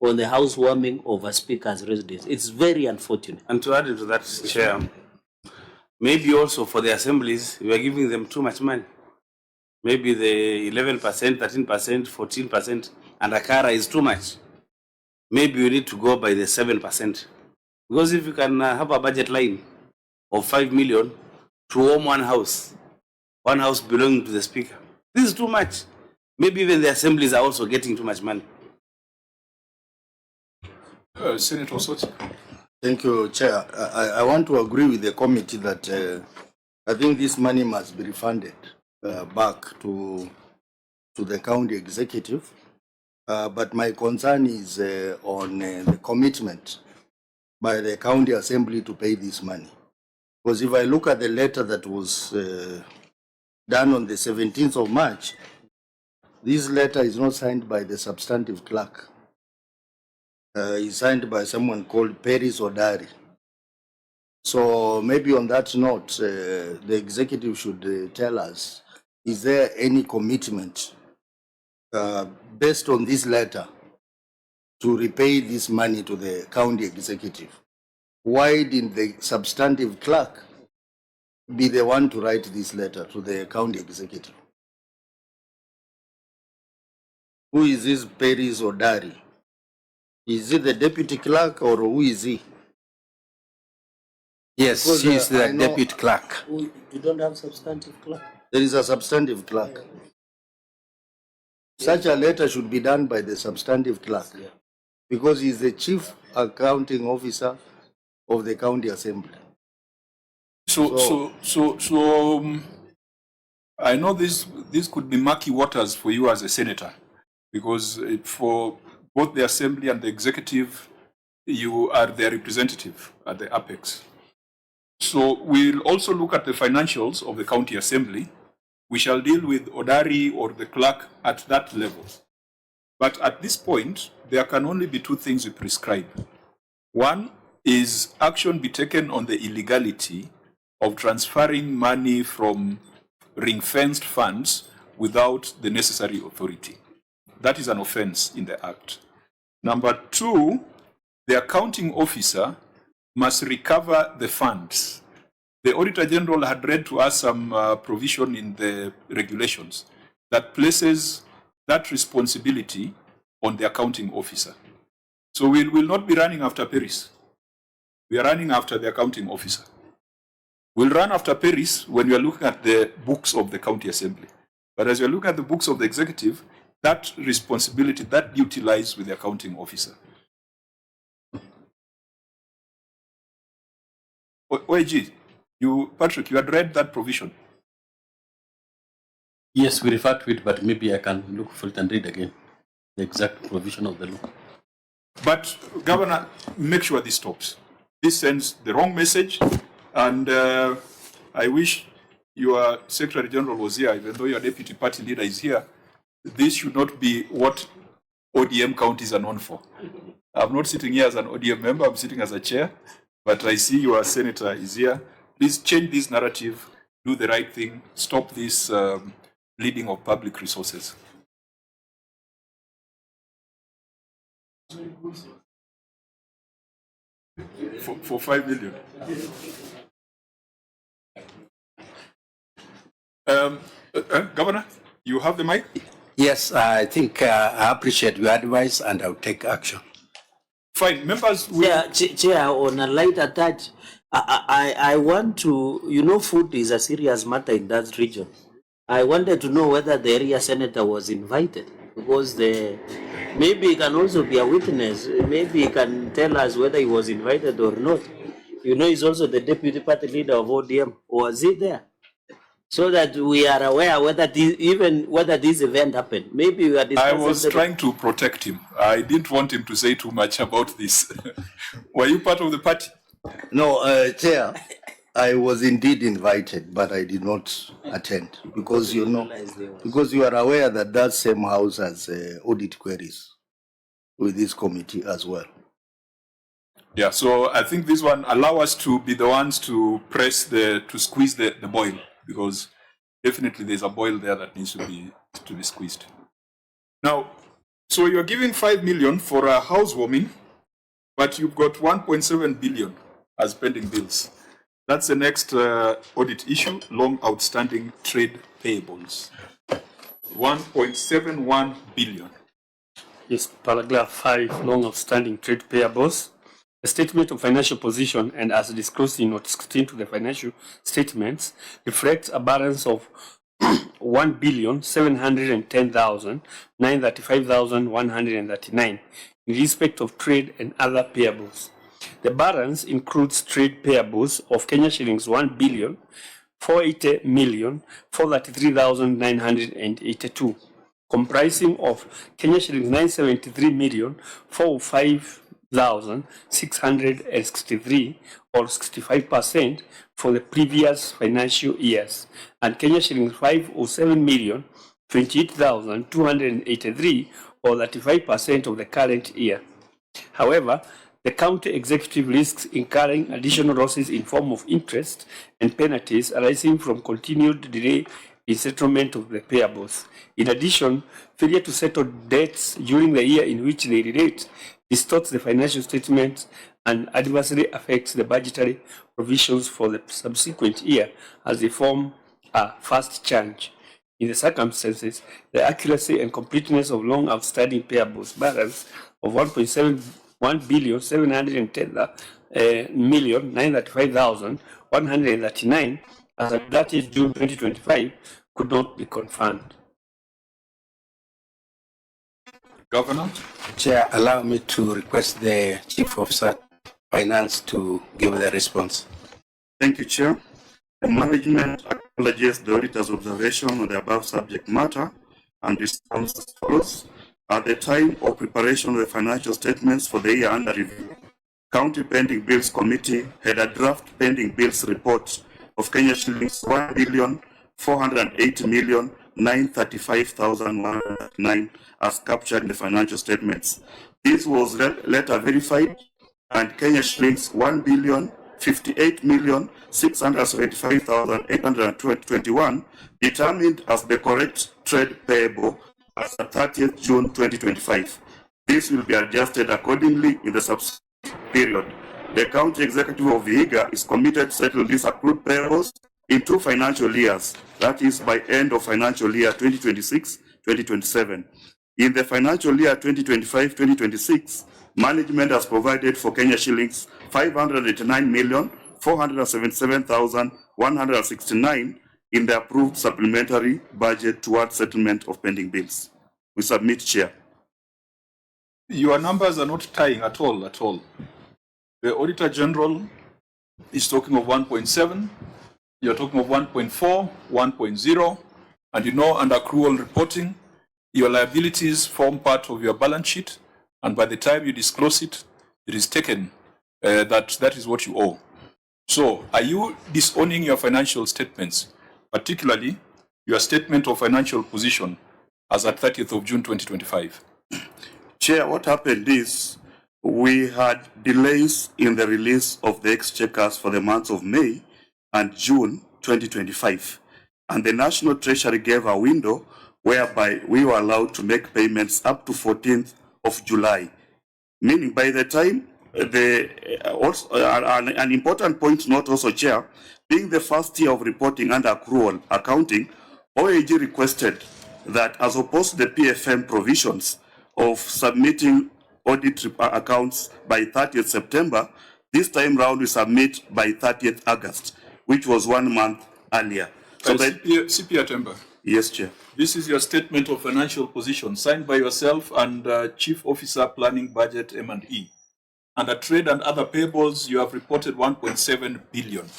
on the housewarming of a speaker's residence, it's very unfortunate. And to add to that, Chair, maybe also for the assemblies, we are giving them too much money. Maybe the 11%, 13%, 14%, and Akara is too much. Maybe we need to go by the 7%. Because if you can have a budget line of 5 million to warm one house belonging to the speaker, this is too much. Maybe even the assemblies are also getting too much money. Senator Sotsi. Thank you, Chair. I want to agree with the committee that I think this money must be refunded back to the county executive. But my concern is on the commitment by the county assembly to pay this money. Because if I look at the letter that was done on the 17th of March, this letter is not signed by the substantive clerk. It's signed by someone called Peris Odari. So maybe on that note, the executive should tell us, is there any commitment based on this letter to repay this money to the county executive? Why didn't the substantive clerk be the one to write this letter to the county executive? Who is this Peris Odari? Is it the deputy clerk or who is he? Yes, Because, she is the I know- deputy clerk. You don't have substantive clerk? There is a substantive clerk. Such a letter should be done by the substantive clerk because he is the chief accounting officer of the county assembly. So I know this could be murky waters for you as a senator, because for both the assembly and the executive, you are their representative at the apex. So we'll also look at the financials of the county assembly. We shall deal with Odari or the clerk at that level. But at this point, there can only be two things we prescribe. One is action be taken on the illegality of transferring money from ring-fenced funds without the necessary authority. That is an offense in the Act. Number two, the accounting officer must recover the funds. The Auditor General had read to us some provision in the regulations that places that responsibility on the accounting officer. So we will not be running after Paris. We are running after the accounting officer. We'll run after Paris when we are looking at the books of the county assembly. But as you're looking at the books of the executive, that responsibility, that duty lies with the accounting officer. OIG, Patrick, you had read that provision. Yes, we refer to it, but maybe I can look for it and read again the exact provision of the law. But Governor, make sure this stops. This sends the wrong message, and I wish your Secretary General was here, even though your deputy party leader is here. This should not be what ODM counties are known for. I'm not sitting here as an ODM member, I'm sitting as a chair, but I see your senator is here. Please change this narrative, do the right thing, stop this bleeding of public resources. For 5 million. Governor, you have the mic? Yes, I think I appreciate your advice and I'll take action. Fine, members. Chair, on a lighter touch, I want to, you know, food is a serious matter in that region. I wanted to know whether the area senator was invited, because maybe he can also be a witness. Maybe he can tell us whether he was invited or not. You know, he's also the deputy party leader of ODM. Was he there? So that we are aware whether this event happened. Maybe we are discussing. I was trying to protect him. I didn't want him to say too much about this. Were you part of the party? No, Chair, I was indeed invited, but I did not attend because you are aware that that same house has audit queries with this committee as well. Yeah, so I think this one allow us to be the ones to squeeze the boil, because definitely there's a boil there that needs to be squeezed. Now, so you're giving 5 million for a housewarming, but you've got 1.7 billion as pending bills. That's the next audit issue, long outstanding trade payables. 1.71 billion. Yes, paragraph 5, long outstanding trade payables. The statement of financial position, and as disclosed in note 16 to the financial statements, reflects a balance of 1,710,935,139 in respect of trade and other payables. The balance includes trade payables of Kenya shillings 1,480,433,982, comprising of Kenya shillings 973,405,663, or 65% for the previous financial years, and Kenya shillings 507,028,283, or 35% of the current year. However, the county executive risks incurring additional losses in form of interest and penalties arising from continued delay in settlement of the payables. In addition, failure to settle debts during the year in which they relate distorts the financial statements and adversely affects the budgetary provisions for the subsequent year, as they form a first charge. In the circumstances, the accuracy and completeness of long outstanding payables balance of 1.710,935,139 as at 30th June 2025 could not be confirmed. Governor? Chair, allow me to request the Chief Officer Finance to give the response. Thank you, Chair. The management acknowledges the auditor's observation on the above subject matter and responds as follows. At the time of preparation of the financial statements for the year under review, County Pending Bills Committee had a draft pending bills report of Kenya shillings 1,408,935,109 as captured in the financial statements. This was later verified, and Kenya shillings 1,058,675,821 determined as the correct trade payable as of 30th June 2025. This will be adjusted accordingly in the subsequent period. The County Executive of Vihiga is committed to settle these accrued payables in 2 financial years, that is by end of financial year 2026-2027. In the financial year 2025-2026, management has provided for Kenya shillings 589,477,169 in the approved supplementary budget towards settlement of pending bills. We submit, Chair. Your numbers are not tying at all, at all. The Auditor General is talking of 1.7, you're talking of 1.4, 1.0, and you know, under accrual reporting, your liabilities form part of your balance sheet, and by the time you disclose it, it is taken that is what you owe. So, are you disowning your financial statements, particularly your statement of financial position as at 30th of June 2025? Chair, what happened is we had delays in the release of the exchequers for the months of May and June 2025. And the National Treasury gave a window whereby we were allowed to make payments up to 14th of July. Meaning by the time an important point not also, Chair, being the first year of reporting under accrual accounting, OAG requested that as opposed to the PFM provisions of submitting audit accounts by 30th September, this time round we submit by 30th August, which was 1 month earlier. So CP Atemba. Yes, Chair. This is your statement of financial position signed by yourself and Chief Officer Planning Budget M&E. Under trade and other payables, you have reported 1.7 billion.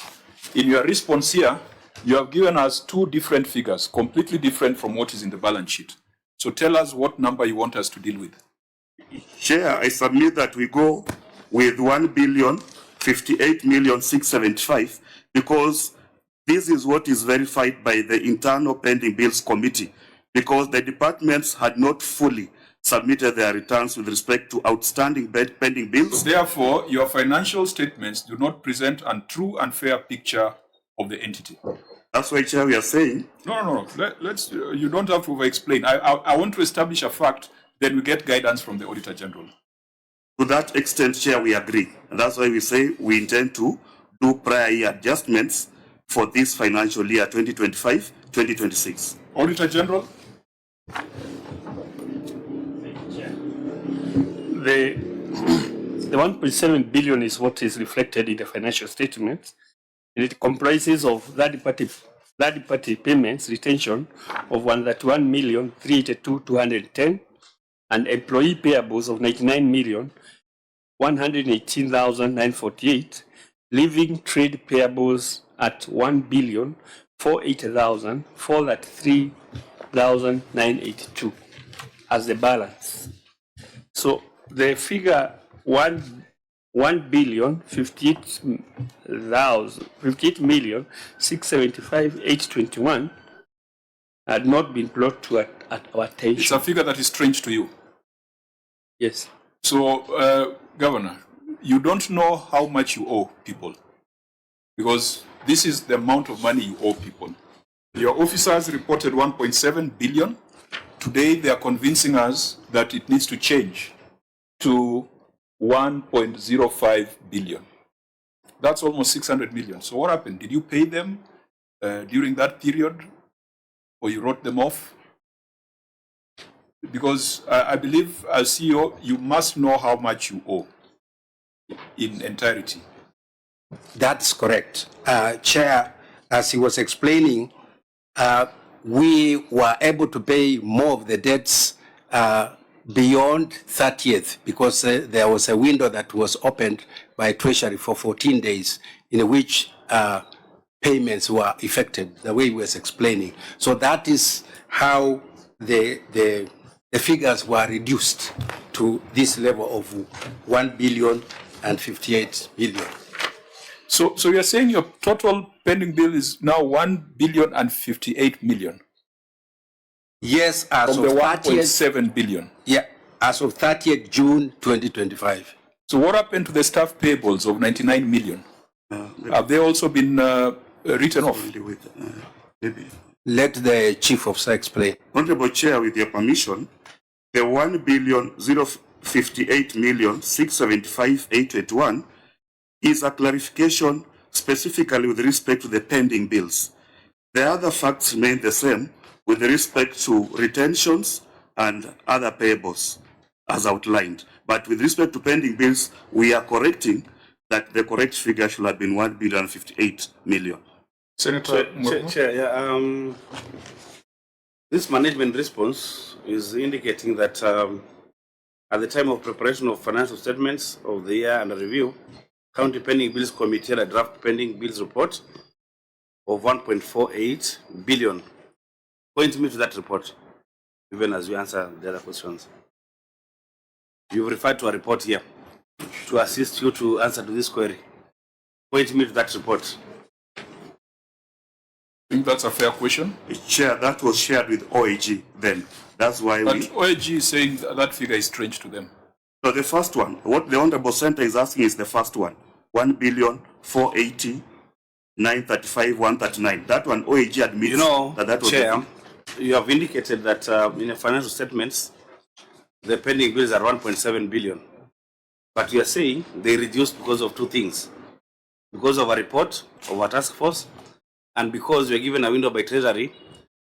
In your response here, you have given us two different figures, completely different from what is in the balance sheet. So tell us what number you want us to deal with. Chair, I submit that we go with 1,058,675 because this is what is verified by the Internal Pending Bills Committee, because the departments had not fully submitted their returns with respect to outstanding pending bills. Therefore, your financial statements do not present a true and fair picture of the entity. That's why, Chair, we are saying... No. Let's. You don't have to over-explain. I want to establish a fact, then we get guidance from the Auditor General. To that extent, Chair, we agree. And that's why we say we intend to do prior year adjustments for this financial year 2025-2026. Auditor General? The 1.7 billion is what is reflected in the financial statements. It comprises of third-party payments retention of 131,382,210 and employee payables of 99,118,948, leaving trade payables at 1,480,433,982 as the balance. So the figure 1,058,675,821 had not been brought to at our attention. It's a figure that is strange to you. Yes. So, Governor, you don't know how much you owe people, because this is the amount of money you owe people. Your officers reported 1.7 billion. Today, they are convincing us that it needs to change to 1.05 billion. That's almost 600 million. So what happened? Did you pay them during that period, or you wrote them off? Because I believe as CEO, you must know how much you owe in entirety. That's correct. Chair, as he was explaining, we were able to pay more of the debts beyond 30th because there was a window that was opened by Treasury for 14 days in which payments were effected, the way he was explaining. So that is how the figures were reduced to this level of 1,058 billion. So you're saying your total pending bill is now 1,058 million? Yes, as from of the 30th, 1.7 billion. Yeah, as of 30th June 2025. So what happened to the staff payables of 99 million? Have they also been written off? Let the Chief Officer explain. Honorable Chair, with your permission, the 1,058,675,881 is a clarification specifically with respect to the pending bills. The other facts remain the same with respect to retentions and other payables as outlined. But with respect to pending bills, we are correcting that the correct figure should have been 1,058 million. Senator Chair, this management response is indicating that at the time of preparation of financial statements of the year under review, County Pending Bills Committee had a draft pending bills report of 1.48 billion. Point me to that report, even as you answer the other questions. You've referred to a report here to assist you to answer to this query. Point me to that report. I think that's a fair question. Chair, that was shared with OAG then. That's why but OAG is saying that figure is strange to them. So the first one, what the Honorable Senator is asking is the first one. 1,480,935,139. That one, OAG admits that was Chair, you have indicated that in the financial statements, the pending bills are 1.7 billion. But you are saying they reduced because of two things. Because of a report of a task force, and because we are given a window by Treasury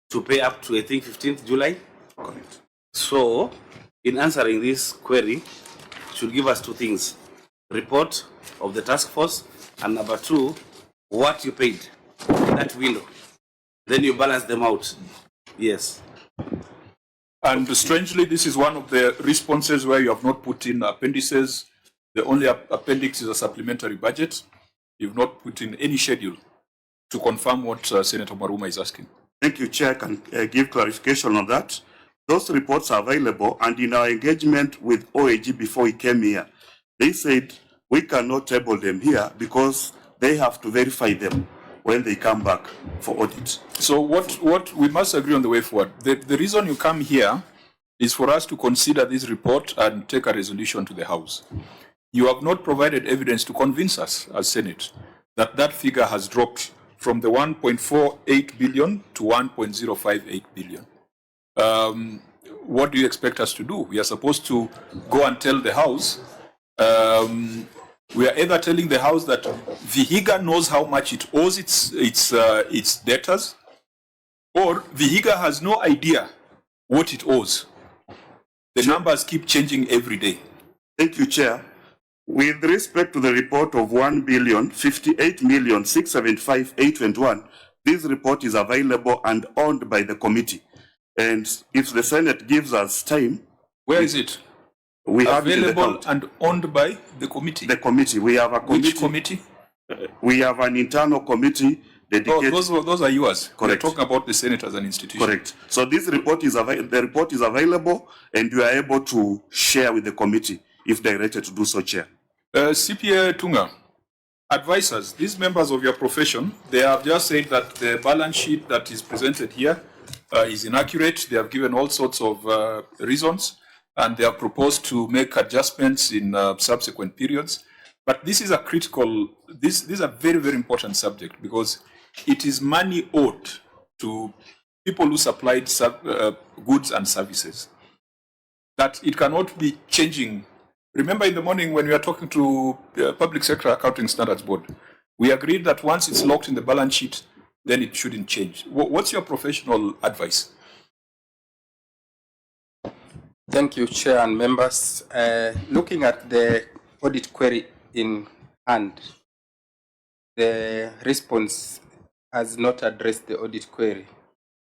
to pay up to, I think, 15th July. Correct. So, in answering this query, should give us two things. Report of the task force, and number two, what you paid in that window. Then you balance them out. Yes. And strangely, this is one of the responses where you have not put in appendices. The only appendix is a supplementary budget. You've not put in any schedule to confirm what Senator Maruma is asking. Thank you, Chair. I can give clarification on that. Those reports are available, and in our engagement with OAG before we came here, they said we cannot table them here because they have to verify them when they come back for audit. So what we must agree on the way forward. The reason you come here is for us to consider this report and take a resolution to the House. You have not provided evidence to convince us as Senate that that figure has dropped from the 1.48 billion to 1.058 billion. What do you expect us to do? We are supposed to go and tell the House. We are either telling the House that Vihiga knows how much it owes its debtors, or Vihiga has no idea what it owes. The numbers keep changing every day. Thank you, Chair. With respect to the report of 1,058,675,821, this report is available and owned by the committee. And if the Senate gives us time... Where is it? We have available and owned by the committee. The committee. We have a committee. Which committee? We have an internal committee dedicated. Those are yours. Correct. We're talking about the Senate as an institution. Correct. So this report is the report is available, and you are able to share with the committee if directed to do so, Chair. CPA Tunga, advisors, these members of your profession, they have just said that the balance sheet that is presented here is inaccurate. They have given all sorts of reasons, and they have proposed to make adjustments in subsequent periods. But this is a critical, this is a very, very important subject because it is money owed to people who supplied goods and services. That it cannot be changing. Remember in the morning when we were talking to the Public Sector Accounting Standards Board, we agreed that once it's locked in the balance sheet, then it shouldn't change. What's your professional advice? Thank you, Chair and members. Looking at the audit query in hand, the response has not addressed the audit query.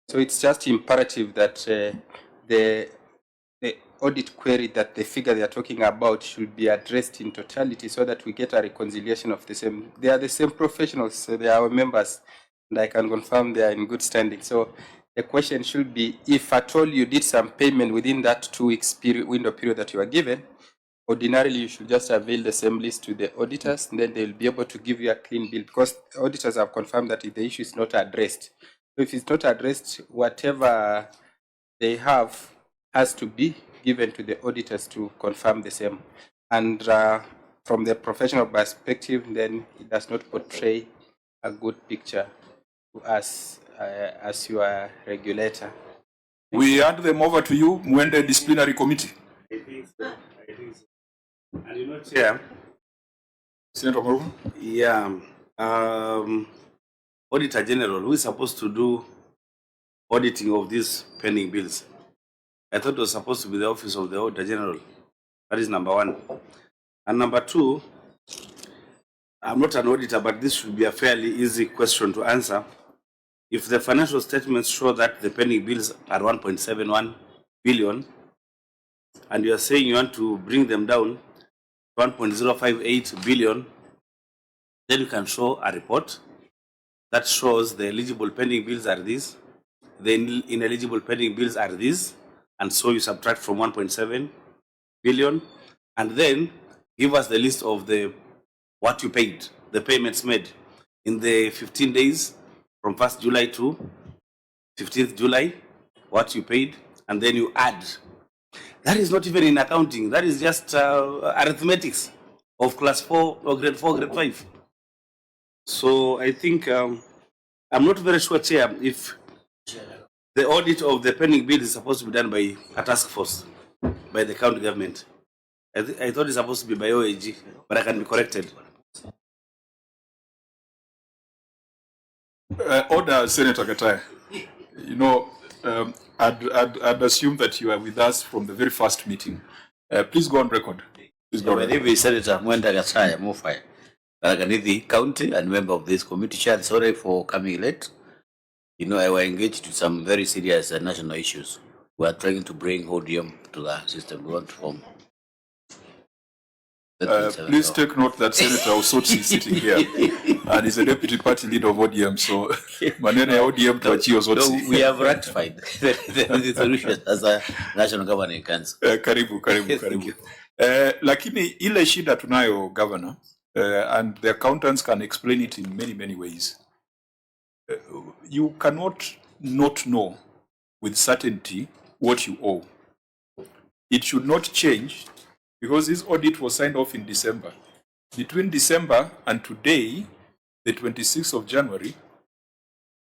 So it's just imperative that the audit query, that the figure they are talking about should be addressed in totality so that we get a reconciliation of the same. They are the same professionals, so they are our members, and I can confirm they are in good standing. So the question should be, if at all you did some payment within that 2 weeks window period that you are given, ordinarily you should just avail the same list to the auditors, and then they'll be able to give you a clean bill, because the auditors have confirmed that the issue is not addressed. So if it's not addressed, whatever they have has to be given to the auditors to confirm the same. And from the professional perspective, then it does not portray a good picture to us as your regulator. We hand them over to you when the disciplinary committee. I think so. And you know, Chair, Senator Marumu? Yeah, Auditor General, who is supposed to do auditing of these pending bills, I thought it was supposed to be the Office of the Auditor General. That is number one. And number two, I'm not an auditor, but this should be a fairly easy question to answer. If the financial statements show that the pending bills are 1.71 billion, and you are saying you want to bring them down to 1.058 billion, then you can show a report that shows the eligible pending bills are these, the ineligible pending bills are these, and so you subtract from 1.7 billion, and then give us the list of the what you paid, the payments made in the 15 days from 1st July to 15th July, what you paid, and then you add. That is not even in accounting, that is just arithmetics of class 4 or grade 4, grade 5. So I think, I'm not very sure, Chair, if the audit of the pending bill is supposed to be done by a task force, by the county government. I thought it's supposed to be by OAG, but I can be corrected. Order, Senator Katai. You know, I'd assume that you are with us from the very first meeting. Please go on record. Please go on My name is Senator Mwenda Gasaya Mufai, Tharaka County and member of this committee. Chair, sorry for coming late. You know, I was engaged with some very serious national issues. We are trying to bring ODM to the system. We want to form. Please take note that Senator Osotsi is sitting here and is a deputy party leader of ODM. So, manene ya ODM tuachie Osotsi. We have ratified the solution as a national governing council. Karibu. Lakini ile shida tunayo, Governor, and the accountants can explain it in many ways. You cannot not know with certainty what you owe. It should not change because this audit was signed off in December. Between December and today, the 26th of January,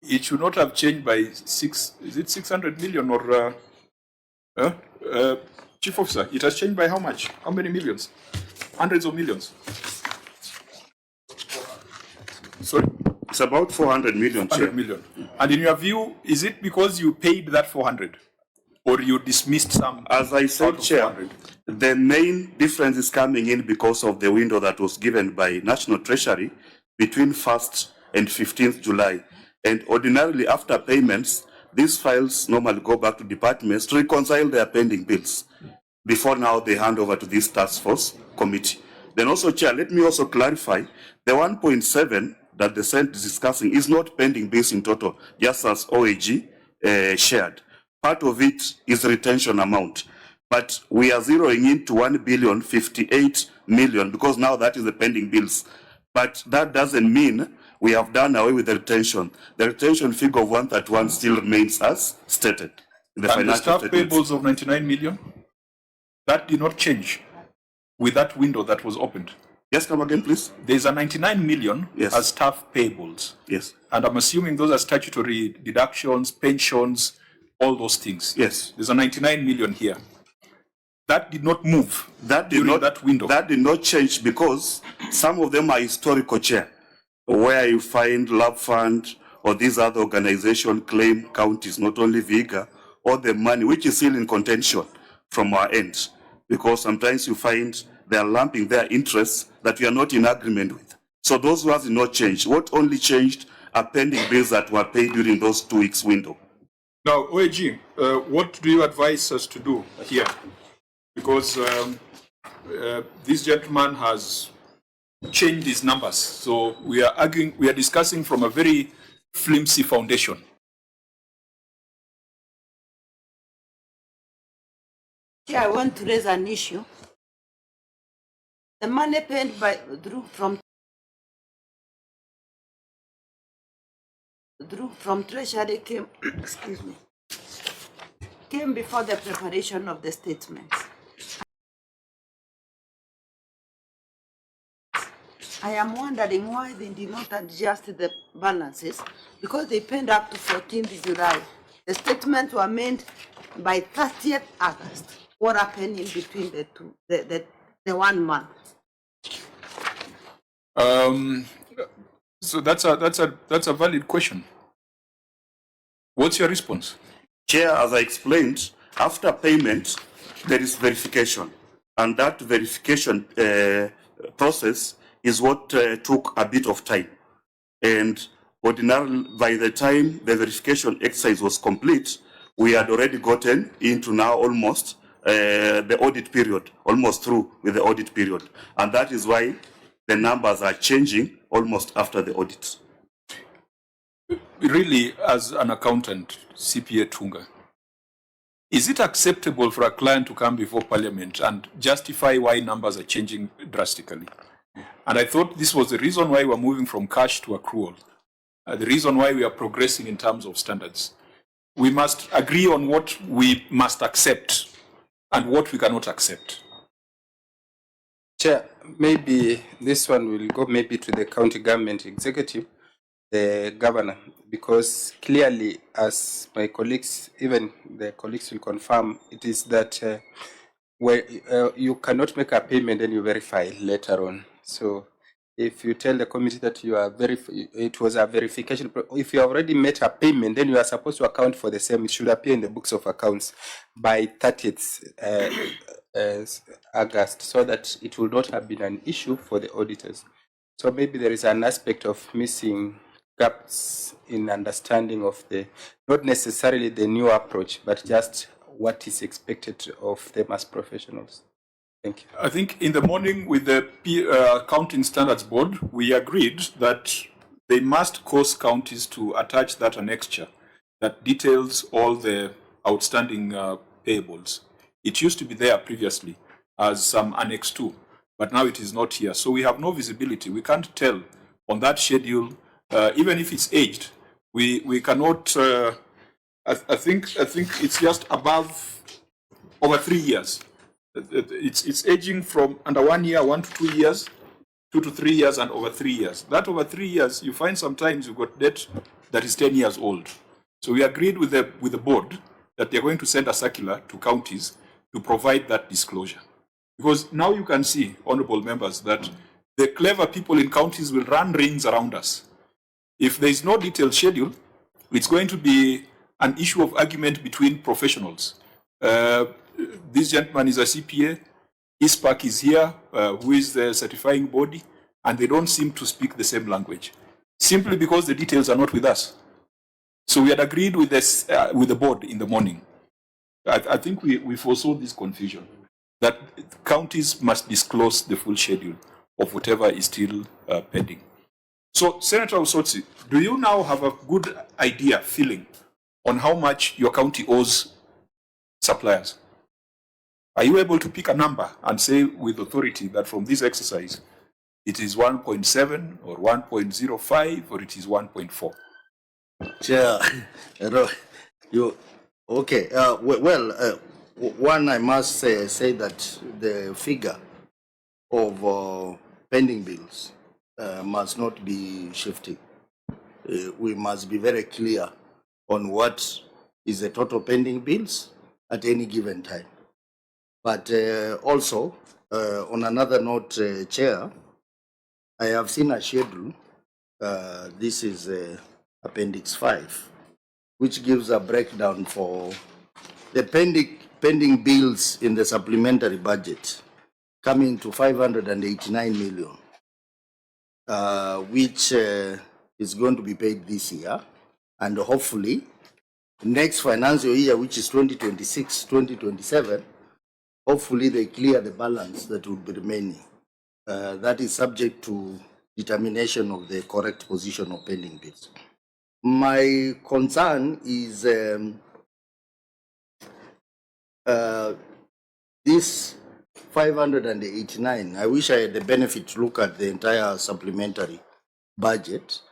it should not have changed by is it 600 million or, Chief Officer, it has changed by how much? How many millions? Hundreds of millions. Sorry? It's about 400 million. 400 million. And in your view, is it because you paid that 400? Or you dismissed some? As I said, Chair, the main difference is coming in because of the window that was given by National Treasury between 1st and 15th July. And ordinarily, after payments, these files normally go back to departments to reconcile their pending bills. Before now, they hand over to this task force committee. Then also, Chair, let me also clarify, the 1.7 that the Senate is discussing is not pending bills in total, just as OAG shared. Part of it is retention amount. But we are zeroing into 1,058 million because now that is the pending bills. But that doesn't mean we have done away with the retention. The retention figure of 131 still remains as stated in the and the staff statements. payables of 99 million, that did not change with that window that was opened. Yes, come again, please. There's a 99 million as staff payables. Yes. And I'm assuming those are statutory deductions, pensions, all those things. Yes. There's a 99 million here. That did not move. That did not, that window. That did not change because some of them are historical, Chair, where you find Lab Fund or these other organizations claim counties, not only Vihiga, or the money, which is still in contention from our end. Because sometimes you find they are lumping their interests that we are not in agreement with. So those ones did not change. What only changed are pending bills that were paid during those 2 weeks window. Now, OAG, what do you advise us to do here? Because this gentleman has changed his numbers. So we are discussing from a very flimsy foundation. Yeah, I want to raise an issue. The money paid from Treasury came, excuse me, came before the preparation of the statements. I am wondering why they did not adjust the balances because they paid up to 14th July. The statements were made by 30th August. What happened in between the two, the 1 month? So that's a valid question. What's your response? Chair, as I explained, After payment, there is verification. And that verification process is what took a bit of time. And ordinarily, by the time the verification exercise was complete, we had already gotten into now almost the audit period, almost through with the audit period. And that is why the numbers are changing almost after the audit. Really, as an accountant, CPA Tunga, is it acceptable for a client to come before Parliament and justify why numbers are changing drastically? And I thought this was the reason why we're moving from cash to accrual, the reason why we are progressing in terms of standards. We must agree on what we must accept and what we cannot accept. Chair, maybe this one will go maybe to the county government executive, the governor, because clearly, as my colleagues, even the colleagues will confirm, it is that where you cannot make a payment and you verify later on. So if you tell the committee that you are it was a verification, if you already made a payment, then you are supposed to account for the same. It should appear in the books of accounts by 30th August, so that it will not have been an issue for the auditors. So maybe there is an aspect of missing gaps in understanding of the, not necessarily the new approach, but just what is expected of them as professionals. Thank you. I think in the morning with the Accounting Standards Board, we agreed that they must cause counties to attach that annexure that details all the outstanding payables. It used to be there previously as some Annex 2, but now it is not here. So we have no visibility. We can't tell on that schedule, even if it's aged, we cannot, I think it's just above over 3 years. It's aging from under 1 year, 1 to 2 years, 2 to 3 years, and over 3 years. That over 3 years, you find sometimes you've got debt that is 10 years old. So we agreed with the board that they're going to send a circular to counties to provide that disclosure. Because now you can see, honorable members, that the clever people in counties will run rings around us. If there is no detailed schedule, it's going to be an issue of argument between professionals. This gentleman is a CPA, ISPAC is here, who is the certifying body, and they don't seem to speak the same language, simply because the details are not with us. So we had agreed with this, with the board in the morning. I think we foresaw this confusion, that counties must disclose the full schedule of whatever is still pending. So, Senator Osotsi, do you now have a good idea, feeling, on how much your county owes suppliers? Are you able to pick a number and say with authority that from this exercise, it is 1.7 or 1.05 or it is 1.4? Chair, okay. One, I must say that the figure of pending bills must not be shifting. We must be very clear on what is the total pending bills at any given time. But also, on another note, Chair, I have seen a schedule. This is Appendix 5, which gives a breakdown for the pending bills in the supplementary budget, coming to 589 million, which is going to be paid this year, and hopefully next financial year, which is 2026-2027, hopefully they clear the balance that will be remaining. That is subject to determination of the correct position of pending bills. My concern is this 589. I wish I had the benefit to look at the entire supplementary budget.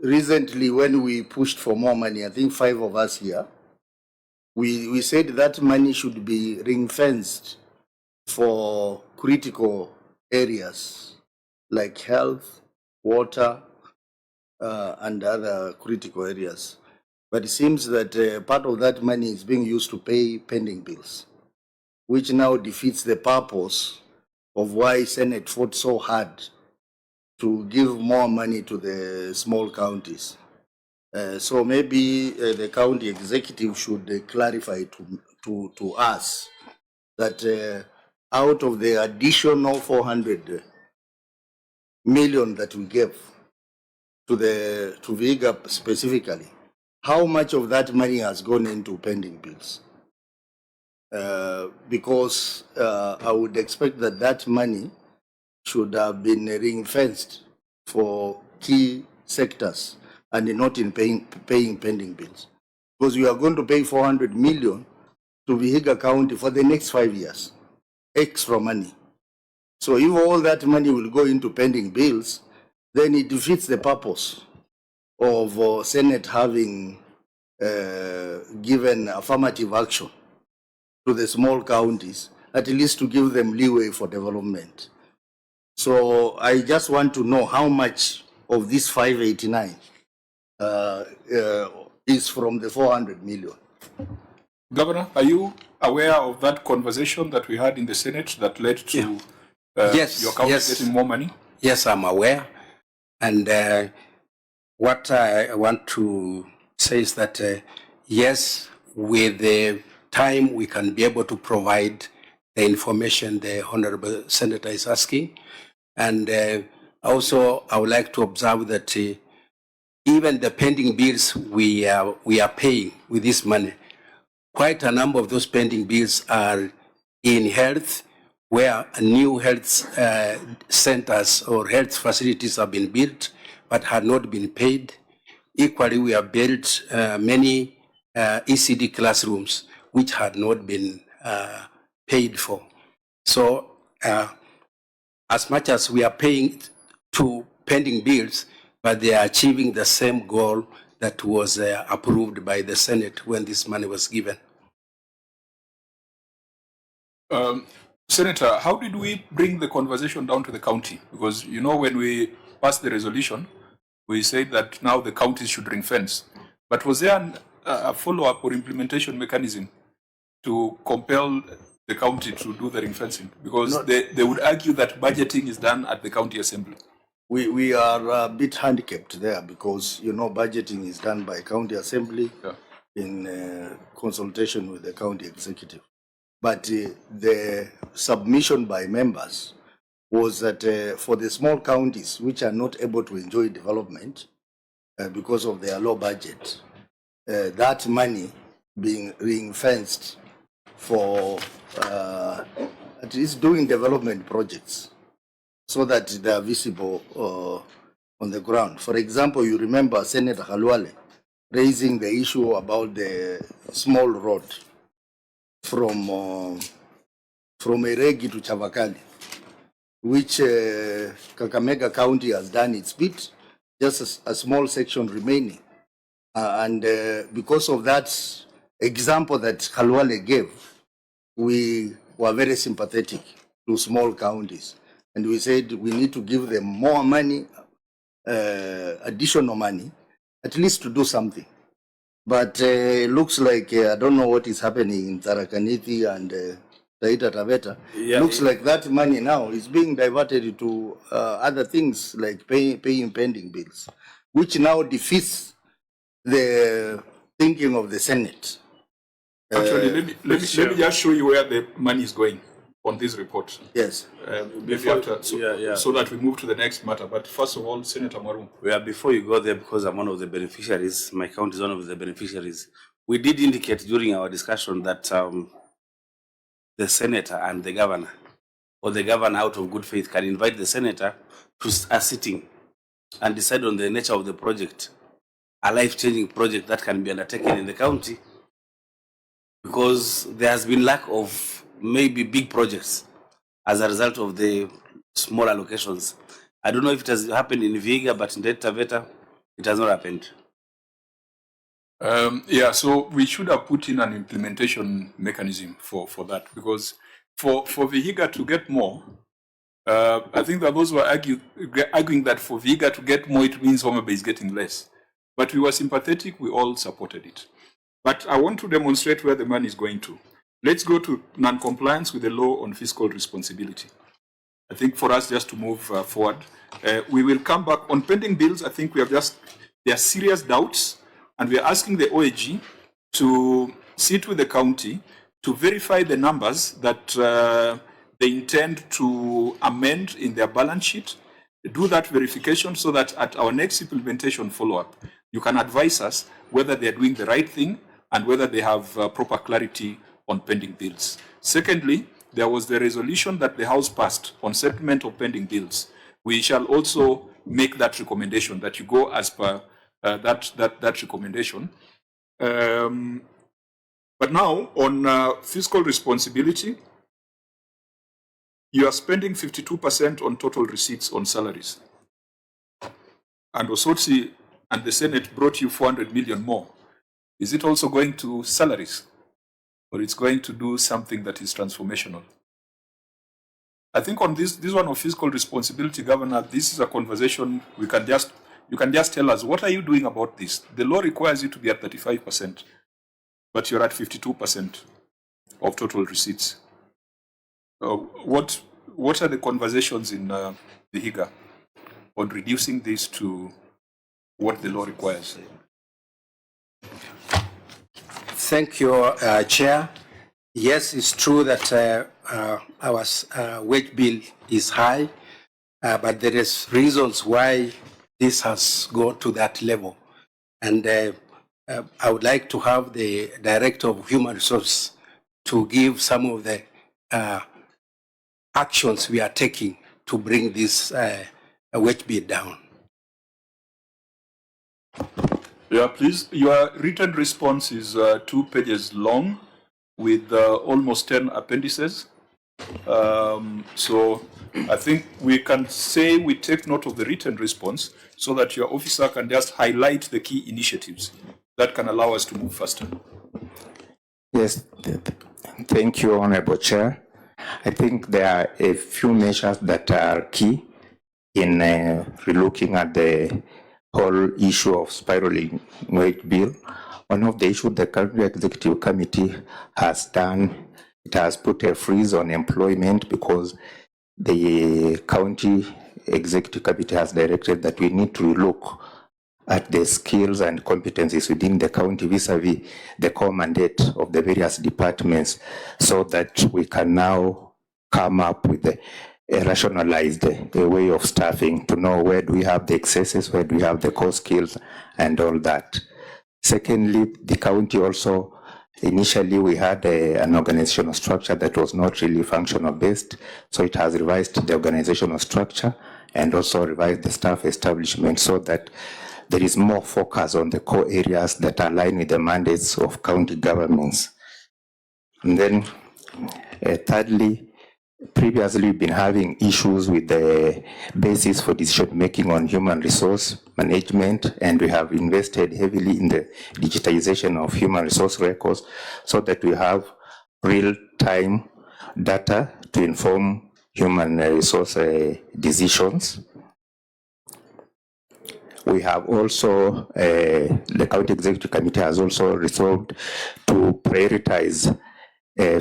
Recently, when we pushed for more money, I think 5 of us here, we said that money should be ring-fenced for critical areas like health, water, and other critical areas. But it seems that part of that money is being used to pay pending bills, which now defeats the purpose of why Senate fought so hard to give more money to the small counties. So maybe the county executive should clarify to us that out of the additional 400 million that we gave to Vihiga specifically, how much of that money has gone into pending bills? Because I would expect that money should have been ring-fenced for key sectors and not in paying pending bills. Because we are going to pay 400 million to Vihiga County for the next 5 years, extra money. So if all that money will go into pending bills, then it defeats the purpose of Senate having given affirmative action to the small counties, at least to give them leeway for development. So I just want to know how much of this 589 is from the 400 million. Governor, are you aware of that conversation that we had in the Senate that led to your county getting more money? Yes, I'm aware. And what I want to say is that, yes, with the time we can be able to provide the information the Honorable Senator is asking. And also, I would like to observe that even the pending bills we are paying with this money, quite a number of those pending bills are in health, where new health centers or health facilities have been built but had not been paid. Equally, we have built many ECD classrooms which had not been paid for. So as much as we are paying to pending bills, but they are achieving the same goal that was approved by the Senate when this money was given. Senator, how did we bring the conversation down to the county? Because, you know, when we passed the resolution, we said that now the counties should ring fence. But was there a follow-up or implementation mechanism to compel the county to do the ring fencing? Because they would argue that budgeting is done at the county assembly. We are a bit handicapped there because, you know, budgeting is done by county assembly in consultation with the county executive. But the submission by members was that for the small counties which are not able to enjoy development because of their low budget, that money being ring-fenced for at least doing development projects so that they are visible on the ground. For example, you remember Senator Khalwale raising the issue about the small road from Eregi to Chavakali, which Kakamega County has done its bit, just a small section remaining. And because of that example that Khalwale gave, we were very sympathetic to small counties. And we said we need to give them more money, additional money, at least to do something. But it looks like, I don't know what is happening in Tarakaniti and Taita Taveta. Looks like that money now is being diverted to other things like paying pending bills, which now defeats the thinking of the Senate. Actually, let me just show you where the money is going on this report. Yes. So that we move to the next matter. But first of all, Senator Marum. Yeah, before you go there, because I'm one of the beneficiaries, my county is one of the beneficiaries, we did indicate during our discussion that the senator and the governor, or the governor out of good faith, can invite the senator to a sitting and decide on the nature of the project, a life-changing project that can be undertaken in the county, because there has been lack of maybe big projects as a result of the small allocations. I don't know if it has happened in Vihiga, but in Taita Taveta, it has not happened. So we should have put in an implementation mechanism for that, because for Vihiga to get more, I think that those were arguing that for Vihiga to get more, it means Homa Bay is getting less. But we were sympathetic, we all supported it. But I want to demonstrate where the money is going to. Let's go to non-compliance with the law on fiscal responsibility. I think for us just to move forward, we will come back on pending bills. I think we have there are serious doubts And we are asking the OAG to sit with the county to verify the numbers that they intend to amend in their balance sheet, do that verification so that at our next implementation follow-up, you can advise us whether they are doing the right thing and whether they have proper clarity on pending bills. Secondly, there was the resolution that the House passed on settlement of pending bills. We shall also make that recommendation that you go as per that recommendation. But now on fiscal responsibility, you are spending 52% on total receipts on salaries. And Osotsi and the Senate brought you 400 million more. Is it also going to salaries? Or it's going to do something that is transformational? I think on this one of fiscal responsibility, Governor, this is a conversation you can just tell us, what are you doing about this? The law requires you to be at 35%, but you're at 52% of total receipts. What are the conversations in Vihiga on reducing this to what the law requires? Thank you, Chair. Yes, it's true that our wage bill is high, but there is reasons why this has gone to that level. And I would like to have the Director of Human Resources to give some of the actions we are taking to bring this wage bill down. Yeah, please. Your written response is 2 pages long with almost 10 appendices. So I think we can say we take note of the written response so that your officer can just highlight the key initiatives that can allow us to move faster. Yes, thank you, Honorable Chair. I think there are a few measures that are key in relooking at the whole issue of spiraling wage bill. One of the issues the County Executive Committee has done, it has put a freeze on employment because the County Executive Committee has directed that we need to look at the skills and competencies within the county vis-a-vis the core mandate of the various departments so that we can now come up with a rationalized way of staffing to know where do we have the excesses, where do we have the core skills and all that. Secondly, the county also, initially we had an organizational structure that was not really functional based, so it has revised the organizational structure and also revised the staff establishment so that there is more focus on the core areas that align with the mandates of county governments. And then thirdly, previously we've been having issues with the basis for decision making on human resource management, and we have invested heavily in the digitization of human resource records so that we have real-time data to inform human resource decisions. We have also, the County Executive Committee has also resolved to prioritize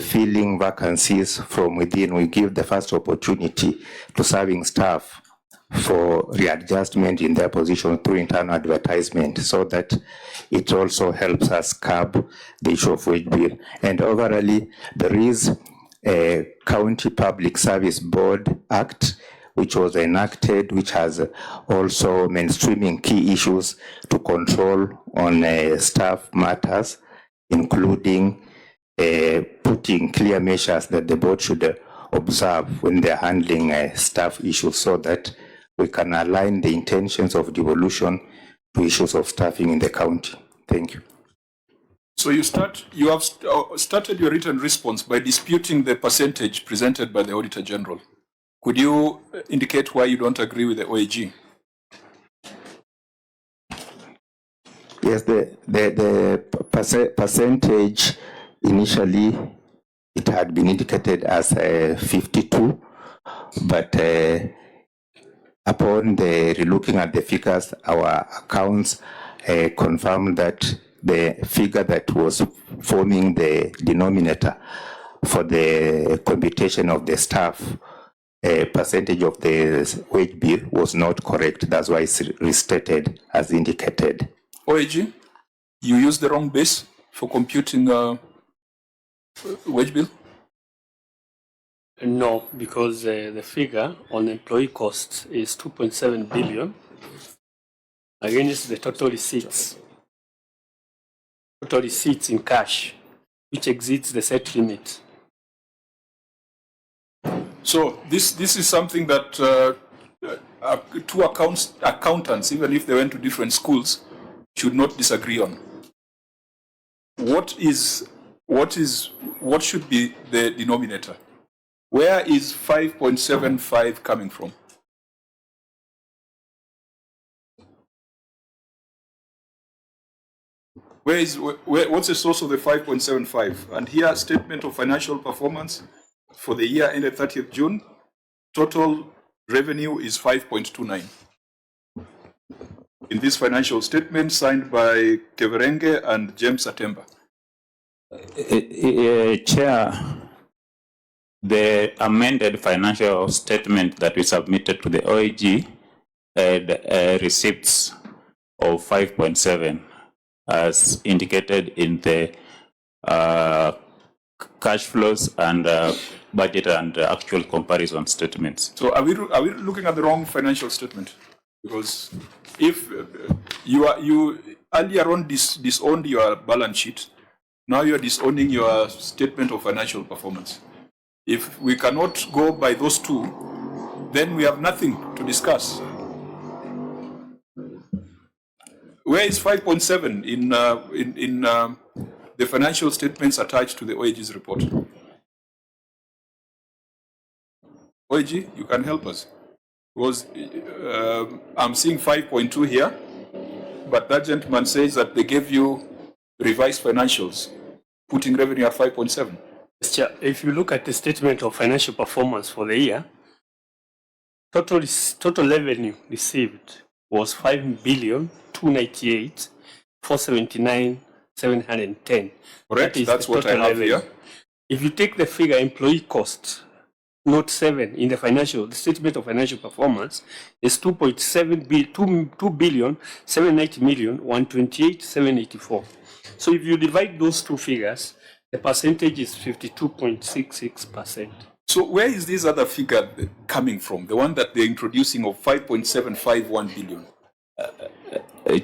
filling vacancies from within. We give the first opportunity to serving staff for readjustment in their position through internal advertisement so that it also helps us curb the issue of wage bill. And overall, there is a County Public Service Board Act which was enacted, which has also mainstreaming key issues to control on staff matters, including putting clear measures that the board should observe when they're handling staff issues so that we can align the intentions of devolution to issues of staffing in the county. Thank you. So you have started your written response by disputing the percentage presented by the Auditor General. Could you indicate why you don't agree with the OAG? Yes, the percentage initially it had been indicated as 52, but upon the relooking at the figures, our accounts confirmed that the figure that was forming the denominator for the computation of the staff percentage of the wage bill was not correct. That's why it's restated as indicated. OAG? You used the wrong base for computing wage bill? No, because the figure on employee costs is 2.7 billion against the total receipts. Total receipts in cash, which exceeds the set limit. So this is something that two accountants, even if they went to different schools, should not disagree on. What should be the denominator? Where is 5.75 coming from? What's the source of the 5.75? And here, statement of financial performance for the year ended 30th June. Total revenue is 5.29. In this financial statement signed by Keverenge and James Atemba. Chair, the amended financial statement that we submitted to the OAG had receipts of 5.7 as indicated in the cash flows and budget and actual comparison statements. So are we looking at the wrong financial statement? Because if you earlier on disowned your balance sheet, now you are disowning your statement of financial performance. If we cannot go by those two, then we have nothing to discuss. Where is 5.7 in the financial statements attached to the OAG's report? OAG, you can help us. Because I'm seeing 5.2 here, but that gentleman says that they gave you revised financials, putting revenue at 5.7. If you look at the statement of financial performance for the year, total revenue received was 5,298,479,710. Correct, that's what I have here. If you take the figure employee cost, note 7 in the statement of financial performance is 2,790,128,784. So if you divide those two figures, the percentage is 52.66%. So where is this other figure coming from? The one that they're introducing of 5.751 billion?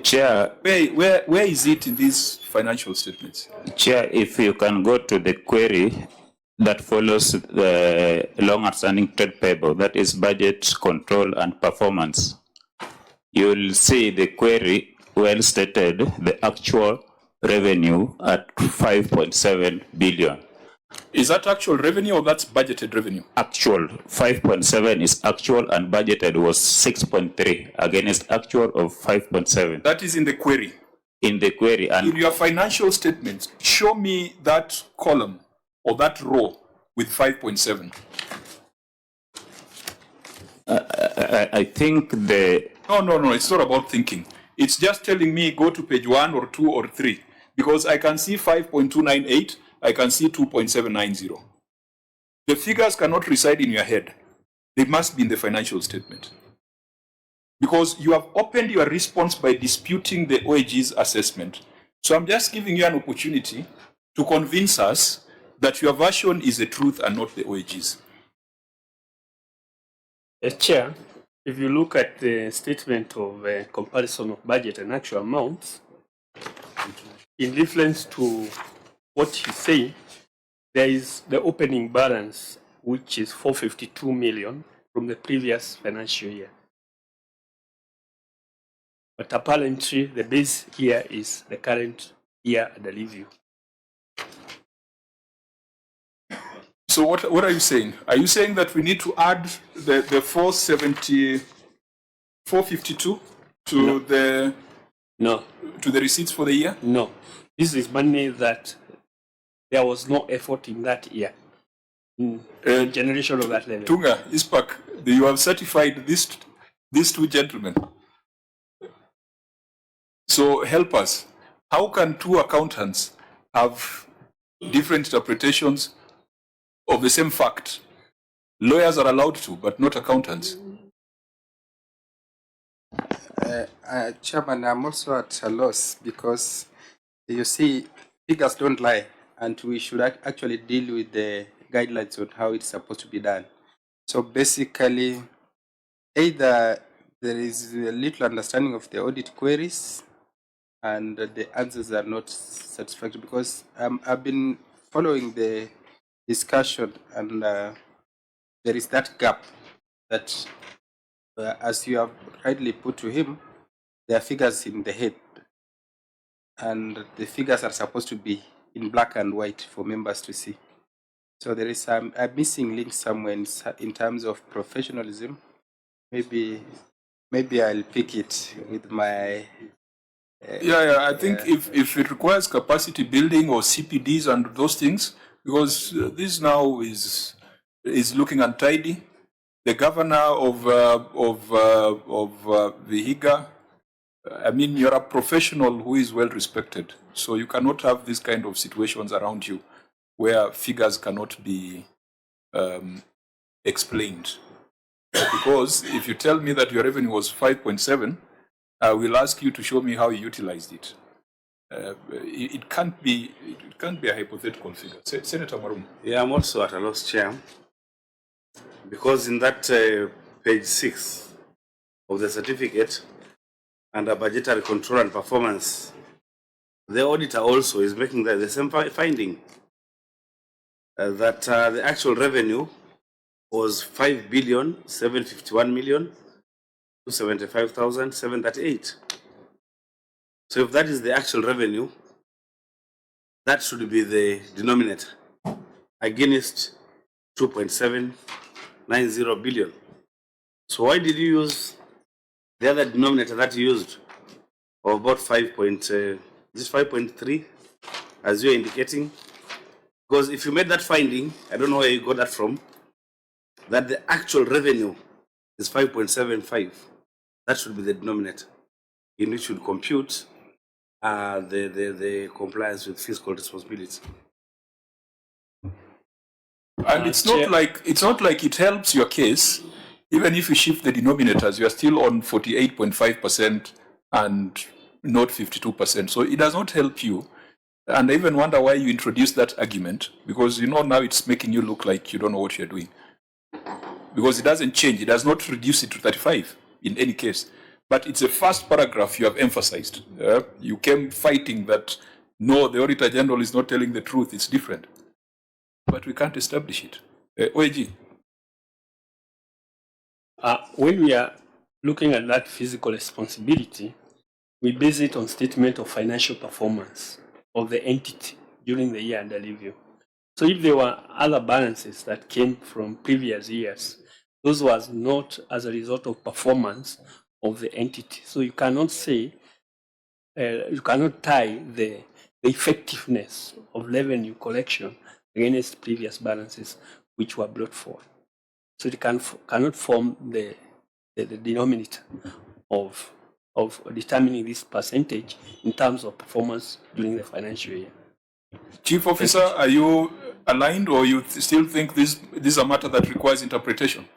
Chair, where is it in these financial statements? Chair, if you can go to the query that follows the long-outstanding trade payable, that is budget, control, and performance, you'll see the query well stated, the actual revenue at 5.7 billion. Is that actual revenue or that's budgeted revenue? Actual, 5.7 is actual and budgeted was 6.3 against actual of 5.7. That is in the query. In the query. And in your financial statements, show me that column or that row with 5.7. I think the... No, it's not about thinking. It's just telling me go to page 1 or 2 or 3. Because I can see 5.298, I can see 2.790. The figures cannot reside in your head. They must be in the financial statement. Because you have opened your response by disputing the OAG's assessment. So I'm just giving you an opportunity to convince us that your version is the truth and not the OAG's. Chair, if you look at the statement of comparison of budget and actual amounts, in reference to what he's saying, there is the opening balance, which is 452 million from the previous financial year. But apparently, the base year is the current year under review. So what are you saying? Are you saying that we need to add the 452 to the receipts for the year? No. This is money that there was no effort in that year. Generation of that level. Tunga, Ispak, you have certified these two gentlemen. So help us. How can two accountants have different interpretations of the same fact? Lawyers are allowed to, but not accountants. Chairman, I'm also at a loss because You see, figures don't lie, and we should actually deal with the guidelines on how it's supposed to be done. So basically, either there is a little understanding of the audit queries and the answers are not satisfactory, because I've been following the discussion and there is that gap that, as you have rightly put to him, there are figures in the head and the figures are supposed to be in black and white for members to see. So there is a missing link somewhere in terms of professionalism. Maybe I'll pick it with my. I think if it requires capacity building or CPDs and those things, because this now is looking untidy. The governor of Vihiga, I mean, you're a professional who is well respected, so you cannot have these kind of situations around you where figures cannot be explained. Because if you tell me that your revenue was 5.7, I will ask you to show me how you utilized it. It can't be a hypothetical figure. Senator Marum. Yeah, I'm also at a loss, Chair, because in that page 6 of the certificate under budgetary control and performance, the auditor also is making the same finding that the actual revenue was 5,751,275,738. So if that is the actual revenue, that should be the denominator against 2.790 billion. So why did you use the other denominator that you used of about 5.3 as you're indicating? Because if you made that finding, I don't know where you got that from, that the actual revenue is 5.75. That should be the denominator in which should compute the compliance with fiscal responsibility. And it's not like it helps your case. Even if you shift the denominators, you are still on 48.5% and not 52%. So it does not help you. And I even wonder why you introduced that argument, because now it's making you look like you don't know what you're doing. Because it doesn't change. It does not reduce it to 35 in any case. But it's the first paragraph you have emphasized. You came fighting that, no, the Auditor General is not telling the truth. It's different. But we can't establish it. OAG. When we are looking at that fiscal responsibility, we base it on statement of financial performance of the entity during the year under review. So if there were other balances that came from previous years, those was not as a result of performance of the entity. So you cannot say, you cannot tie the effectiveness of revenue collection against previous balances which were brought forward. So it cannot form the denominator of determining this percentage in terms of performance during the financial year. Chief Officer, are you aligned, or you still think this is a matter that requires interpretation?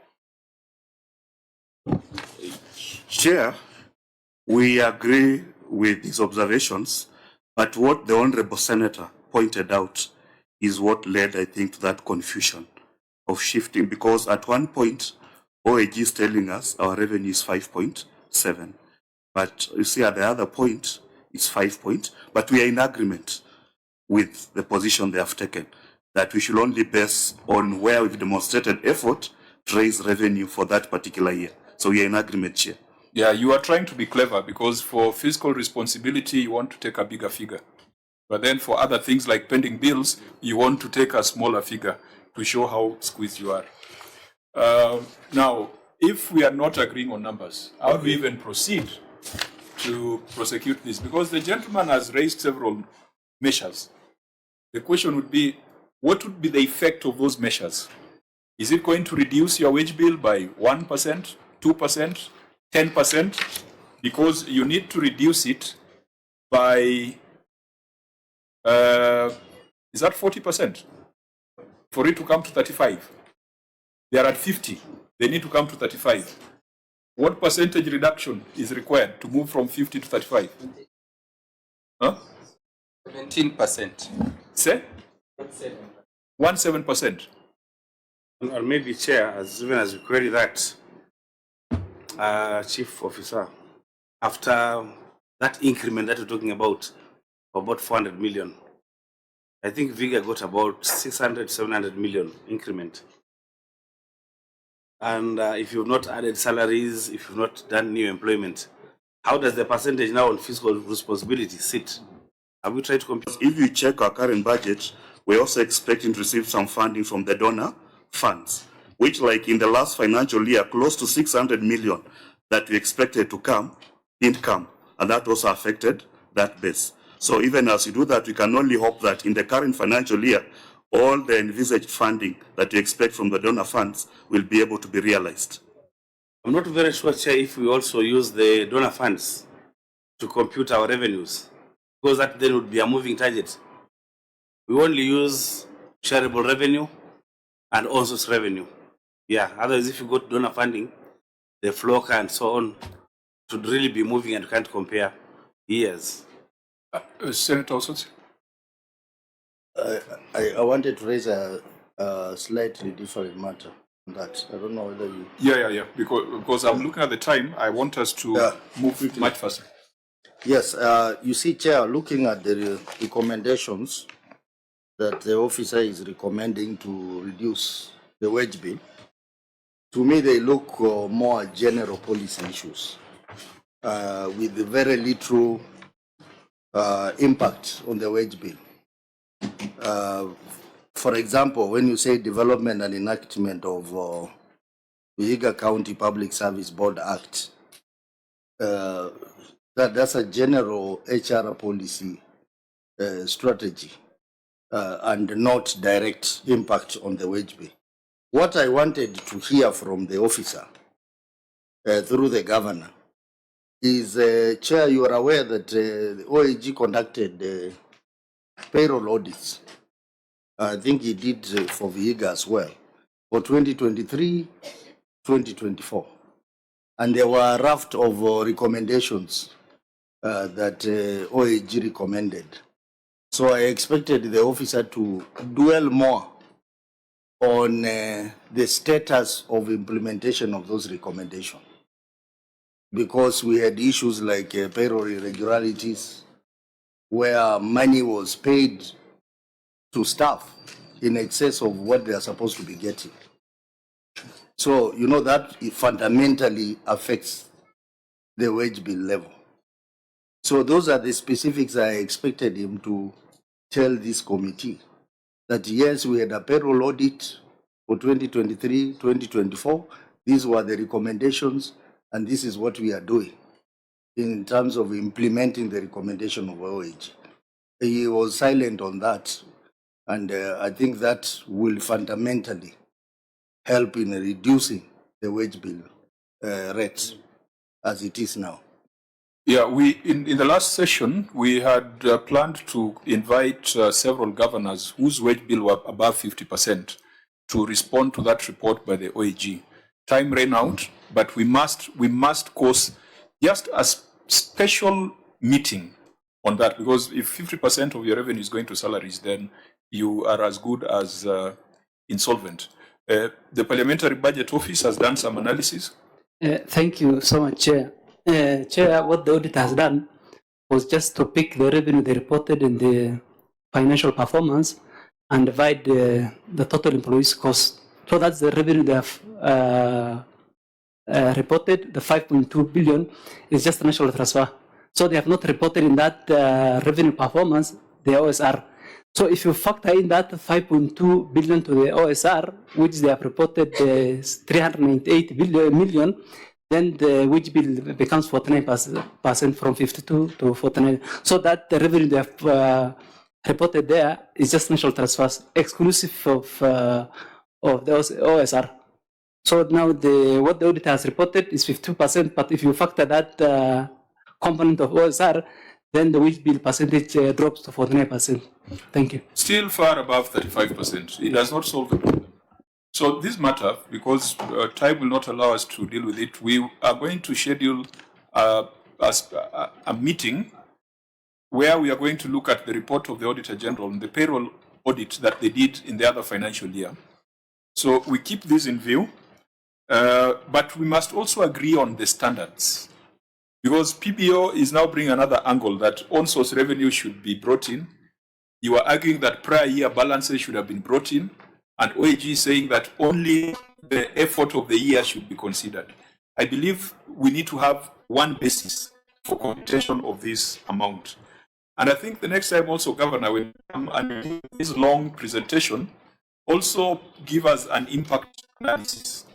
Chair, we agree with these observations, but what the Honorable Senator pointed out is what led, I think, to that confusion of shifting, because at one point, OAG is telling us our revenue is 5.7, but you see at the other point, it's 5 point, but we are in agreement with the position they have taken, that we should only base on where we've demonstrated effort to raise revenue for that particular year. So we are in agreement, Chair. Yeah, you are trying to be clever, because for fiscal responsibility, you want to take a bigger figure. But then for other things like pending bills, you want to take a smaller figure to show how squeezed you are. Now, if we are not agreeing on numbers, how do we even proceed to prosecute this? Because the gentleman has raised several measures. The question would be, what would be the effect of those measures? Is it going to reduce your wage bill by 1%, 2%, 10%? Because you need to reduce it by, is that 40%? For it to come to 35. They are at 50. They need to come to 35. What percentage reduction is required to move from 50 to 35? Huh? 17%. Say? 17%. Or maybe, Chair, as even as you query that, Chief Officer, after that increment that you're talking about 400 million, I think Vihiga got about 600, 700 million increment. And if you've not added salaries, if you've not done new employment, how does the percentage now on fiscal responsibility sit? Have we tried to compute? If you check our current budget, we're also expecting to receive some funding from the donor funds, which, like in the last financial year, close to 600 million that we expected to come, didn't come. And that also affected that base. So even as you do that, we can only hope that in the current financial year, all the envisaged funding that we expect from the donor funds will be able to be realized. I'm not very sure, Chair, if we also use the donor funds to compute our revenues, because that then would be a moving target. We only use shareable revenue and on-source revenue. Yeah, otherwise if you go to donor funding, the flow and so on should really be moving and you can't compare years. Senator Osotsi? I wanted to raise a slightly different matter on that. I don't know whether you... Yeah. Because I'm looking at the time, I want us to move much faster. Yes, you see, Chair, looking at the recommendations that the officer is recommending to reduce the wage bill, to me they look more general policy issues with very little impact on the wage bill. For example, when you say development and enactment of Vihiga County Public Service Board Act, that's a general HR policy strategy and not direct impact on the wage bill. What I wanted to hear from the officer through the governor is, Chair, you are aware that the OAG conducted payroll audits. I think he did for Vihiga as well, for 2023, 2024. And there were a raft of recommendations that OAG recommended. So I expected the officer to dwell more on the status of implementation of those recommendations. Because we had issues like payroll irregularities, where money was paid to staff in excess of what they are supposed to be getting. So, you know, that fundamentally affects the wage bill level. So those are the specifics I expected him to tell this committee, that yes, we had a payroll audit for 2023, 2024. These were the recommendations, and this is what we are doing in terms of implementing the recommendation of OAG. He was silent on that, and I think that will fundamentally help in reducing the wage bill rates as it is now. Yeah, in the last session, we had planned to invite several governors whose wage bill were above 50% to respond to that report by the OAG. Time ran out, but we must course just a special meeting on that, because if 50% of your revenue is going to salaries, then you are as good as insolvent. The Parliamentary Budget Office has done some analysis. Thank you so much, Chair. Chair, what the audit has done was just to pick the revenue they reported in the financial performance and divide the total employees' cost. So that's the revenue they have reported. The 5.2 billion is just a national transfer. So they have not reported in that revenue performance the OSR. So if you factor in that 5.2 billion to the OSR, which they have reported 398 million, then the wage bill becomes 49% from 52 to 49. So that the revenue they have reported there is just national transfers, exclusive of the OSR. So now what the audit has reported is 52%, but if you factor that component of OSR, then the wage bill percentage drops to 49%. Thank you. Still far above 35%. It does not solve the problem. So this matter, because time will not allow us to deal with it, we are going to schedule a meeting where we are going to look at the report of the Auditor General and the payroll audit that they did in the other financial year. So we keep this in view, but we must also agree on the standards, because PBO is now bringing another angle that on-source revenue should be brought in. You are arguing that prior year balances should have been brought in, and OAG is saying that only the effort of the year should be considered. I believe we need to have one basis for computation of this amount. And I think the next time also, Governor, when and this long presentation, also give us an impact analysis.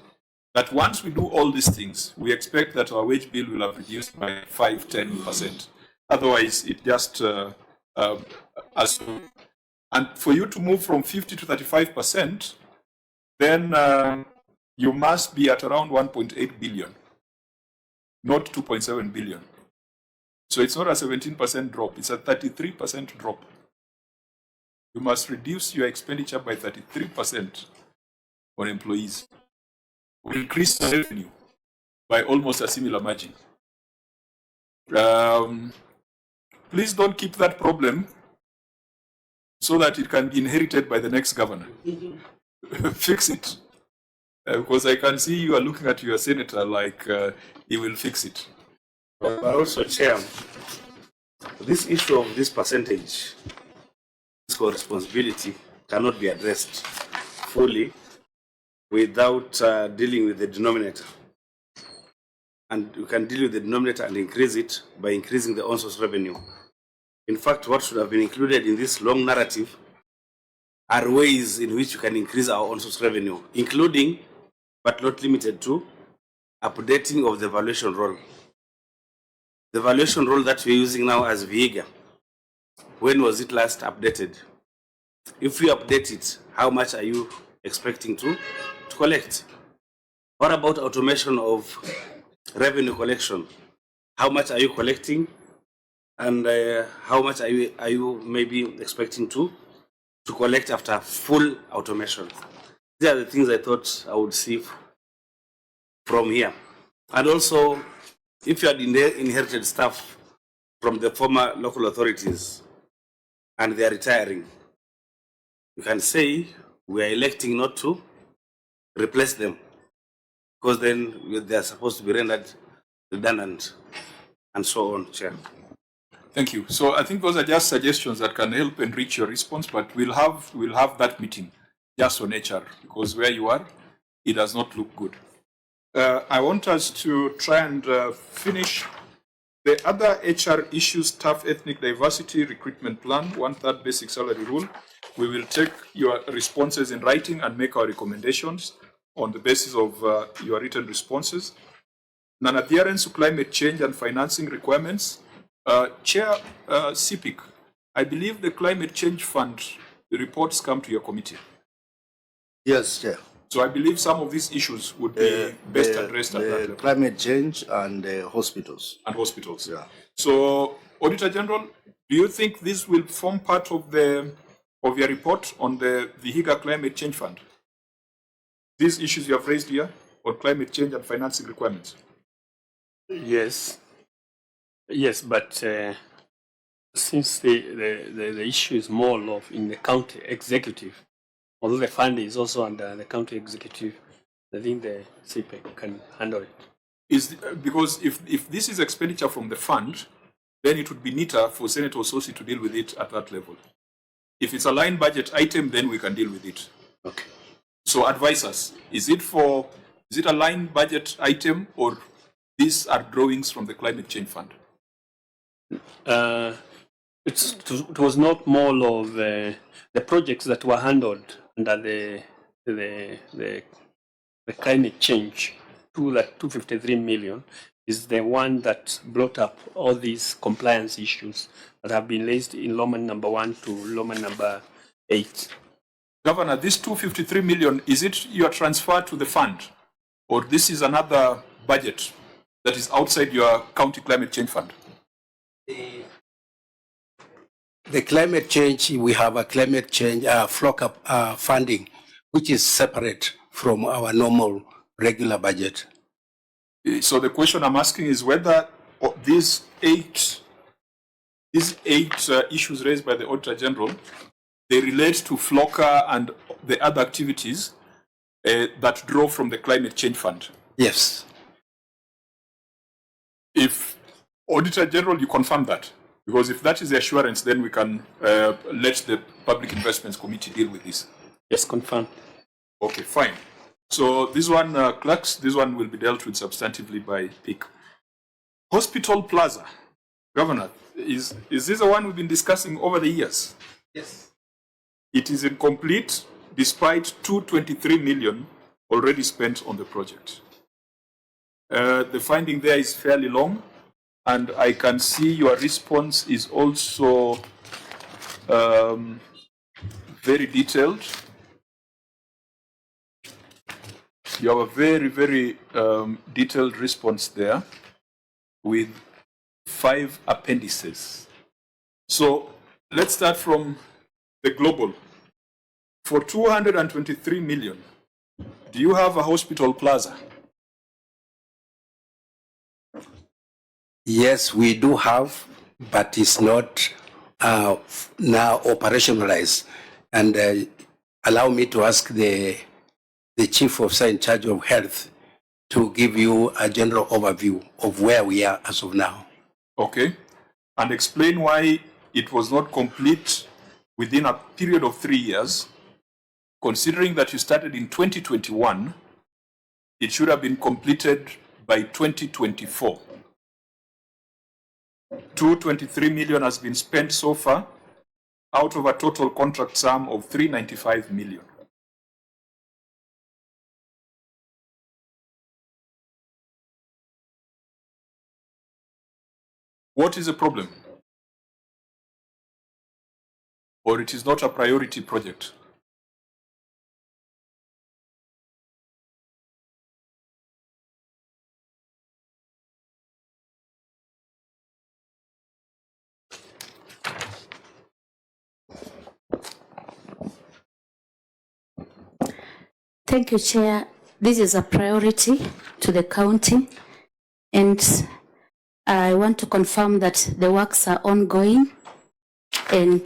That once we do all these things, we expect that our wage bill will have reduced by 5–10%. Otherwise, it just and for you to move from 50 to 35%, then you must be at around 1.8 billion, not 2.7 billion. So it's not a 17% drop, it's a 33% drop. You must reduce your expenditure by 33% on employees. We increase the revenue by almost a similar margin. Please don't keep that problem so that it can be inherited by the next governor. Fix it. Because I can see you are looking at your senator like he will fix it. But also, Chair, this issue of this percentage, fiscal responsibility, cannot be addressed fully without dealing with the denominator. And you can deal with the denominator and increase it by increasing the on-source revenue. In fact, what should have been included in this long narrative are ways in which you can increase our on-source revenue, including, but not limited to, updating of the valuation roll. The valuation roll that we're using now as Vihiga, when was it last updated? If we update it, how much are you expecting to collect? What about automation of revenue collection? How much are you collecting? And how much are you maybe expecting to collect after full automation? These are the things I thought I would see from here. And also, if you had inherited staff from the former local authorities and they are retiring, you can say we are electing not to replace them, because then they are supposed to be rendered redundant and so on, Chair. Thank you. So I think those are just suggestions that can help enrich your response, but we'll have that meeting just on HR, because where you are, it does not look good. I want us to try and finish the other HR issues: staff ethnic diversity, recruitment plan, 1/3 basic salary rule. We will take your responses in writing and make our recommendations on the basis of your written responses. Non-adherence to climate change and financing requirements. Chair CPIC, I believe the Climate Change Fund, the reports come to your committee. Yes, Chair. So I believe some of these issues would be best addressed at that level. Climate change and hospitals. And hospitals. Yeah. So, Auditor General, do you think this will form part of your report on the Vihiga Climate Change Fund? These issues you have raised here on climate change and financing requirements? Yes. Yes, but since the issue is more of in the county executive, although the fund is also under the county executive, I think the CPEC can handle it. Because if this is expenditure from the fund, then it would be neater for Senator Ososi to deal with it at that level. If it's a line budget item, then we can deal with it. Okay. So advise us, is it a line budget item, or these are drawings from the climate change fund? It was not more of the projects that were handled under the climate change. That 253 million is the one that brought up all these compliance issues that have been raised in Lawman number 1 to Lawman number 8. Governor, this 253 million, is it your transfer to the fund, or this is another budget that is outside your county climate change fund? The climate change, we have a climate change FLOCA funding, which is separate from our normal regular budget. So the question I'm asking is whether these 8 these 8 issues raised by the Auditor General, they relate to FLOCA and the other activities that draw from the Climate Change Fund. Yes. If Auditor General, you confirm that, because if that is the assurance, then we can let the Public Investments Committee deal with this. Yes, confirm. Okay, fine. So this one, clerks, this one will be dealt with substantively by PIC. Hospital Plaza, Governor, is this the one we've been discussing over the years? Yes. It is incomplete despite 223 million already spent on the project. The finding there is fairly long, and I can see your response is also very detailed. You have a very, very detailed response there with 5 appendices. So let's start from the global. For 223 million, do you have a hospital plaza? Yes, we do have, but it's not now operationalized. And allow me to ask the Chief Officer in charge of health to give you a general overview of where we are as of now. Okay. And explain why it was not complete within a period of 3 years. Considering that you started in 2021, it should have been completed by 2024. 223 million has been spent so far out of a total contract sum of 395 million. What is the problem? Or it is not a priority project? Thank you, Chair. This is a priority to the county, and I want to confirm that the works are ongoing and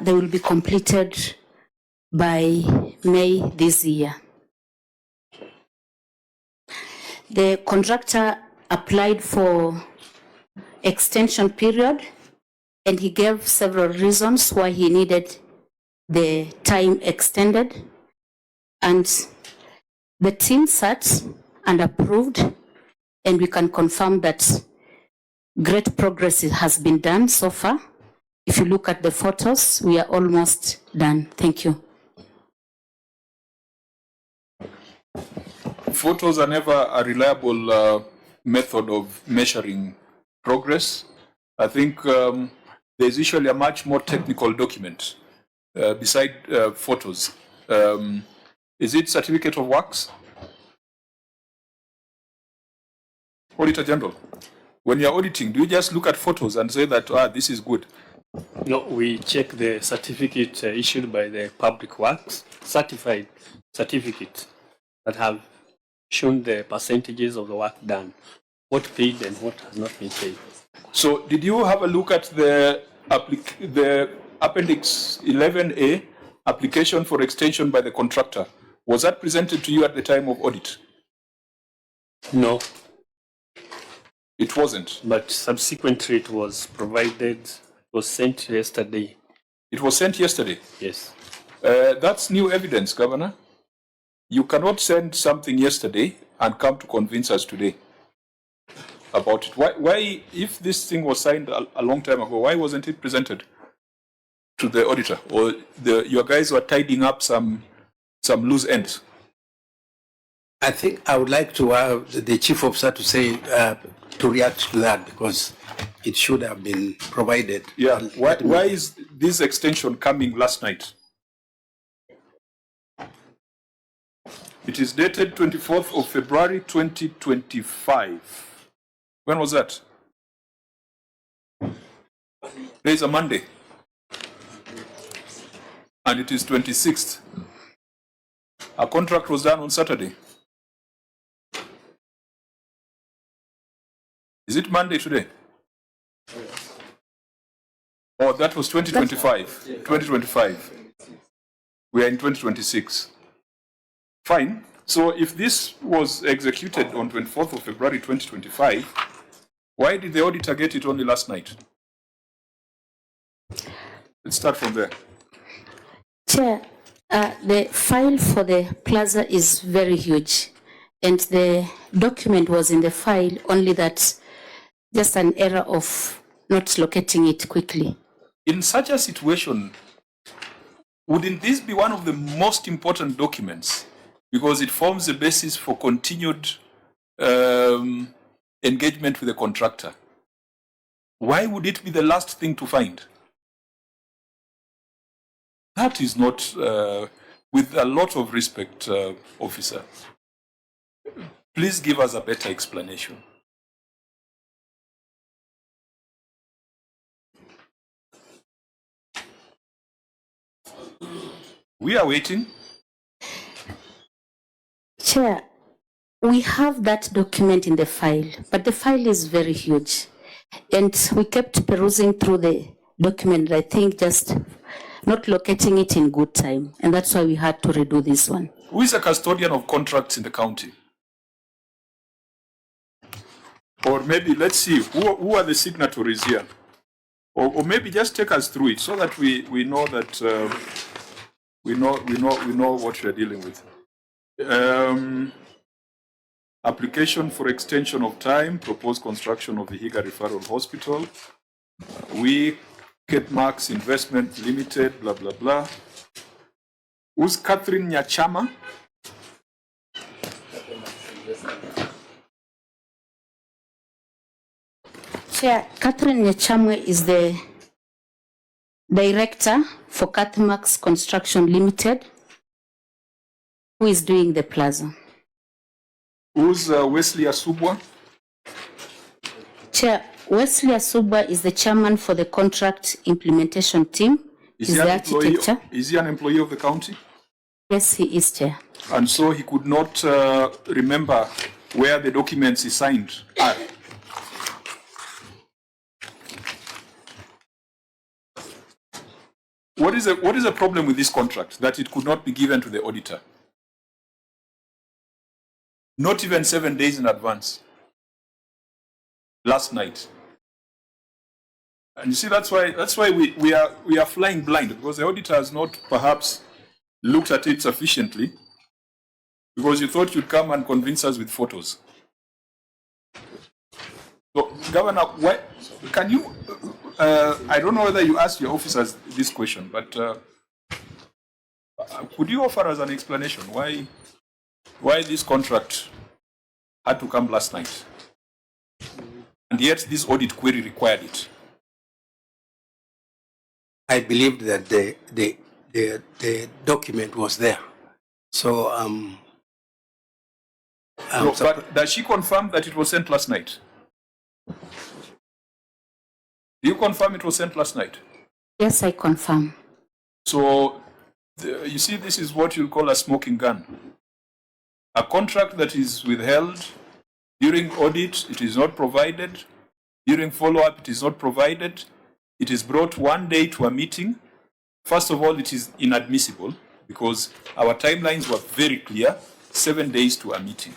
they will be completed by May this year. The contractor applied for extension period, and he gave several reasons why he needed the time extended. And the team sat and approved, and we can confirm that great progress has been done so far. If you look at the photos, we are almost done. Thank you. Photos are never a reliable method of measuring progress. I think there's usually a much more technical document beside photos. Is it certificate of works? Auditor General, when you're auditing, do you just look at photos and say that, this is good? No, we check the certificate issued by the Public Works, certified certificate that have shown the percentages of the work done, what paid and what has not been paid. So did you have a look at the Appendix 11A, application for extension by the contractor? Was that presented to you at the time of audit? No. It wasn't? But subsequently it was provided, it was sent yesterday. It was sent yesterday? Yes. That's new evidence, Governor. You cannot send something yesterday and come to convince us today about it. Why, if this thing was signed a long time ago, why wasn't it presented to the auditor? Or your guys were tidying up some loose ends? I think I would like to have the Chief Officer to say, to react to that, because it should have been provided. Yeah, why is this extension coming last night? It is dated 24th of February 2025. When was that? There is a Monday. And it is 26th. A contract was done on Saturday. Is it Monday today? Oh, that was 2025. 2025. We are in 2026. Fine. So if this was executed on 24th of February 2025, why did the auditor get it only last night? Let's start from there. Chair, the file for the plaza is very huge, and the document was in the file, only that just an error of not locating it quickly. In such a situation, wouldn't this be one of the most important documents? Because it forms the basis for continued engagement with the contractor. Why would it be the last thing to find? That is not, with a lot of respect, officer. Please give us a better explanation. We are waiting. Chair, we have that document in the file, but the file is very huge. And we kept perusing through the document, I think just not locating it in good time. And that's why we had to redo this one. Who is a custodian of contracts in the county? Or maybe, let's see, who are the signatories here? Or maybe just take us through it so that we know that we know what we are dealing with. Application for extension of time, proposed construction of Vihiga Referral Hospital. We get Marks Investment Limited, blah, blah, blah. Who's Catherine Nyachama? Chair, Catherine Nyachama is the director for Catmax Construction Limited, who is doing the plaza. Who's Wesley Asubwa? Chair, Wesley Asubwa is the chairman for the contract implementation team. Is he an employee of the county? Yes, he is, Chair. And so he could not remember where the documents he signed are. What is the problem with this contract that it could not be given to the auditor? Not even 7 days in advance. Last night. And you see, that's why we are flying blind, because the auditor has not perhaps looked at it sufficiently, because you thought you'd come and convince us with photos. So, Governor, can you? I don't know whether you asked your officers this question, but could you offer us an explanation why this contract had to come last night, and yet this audit query required it? I believed that the document was there. So, no, but does she confirm that it was sent last night? Do you confirm it was sent last night? Yes, I confirm. So, you see, this is what you call a smoking gun. A contract that is withheld during audit, it is not provided. During follow-up, it is not provided. It is brought one day to a meeting. First of all, it is inadmissible because our timelines were very clear, 7 days to a meeting.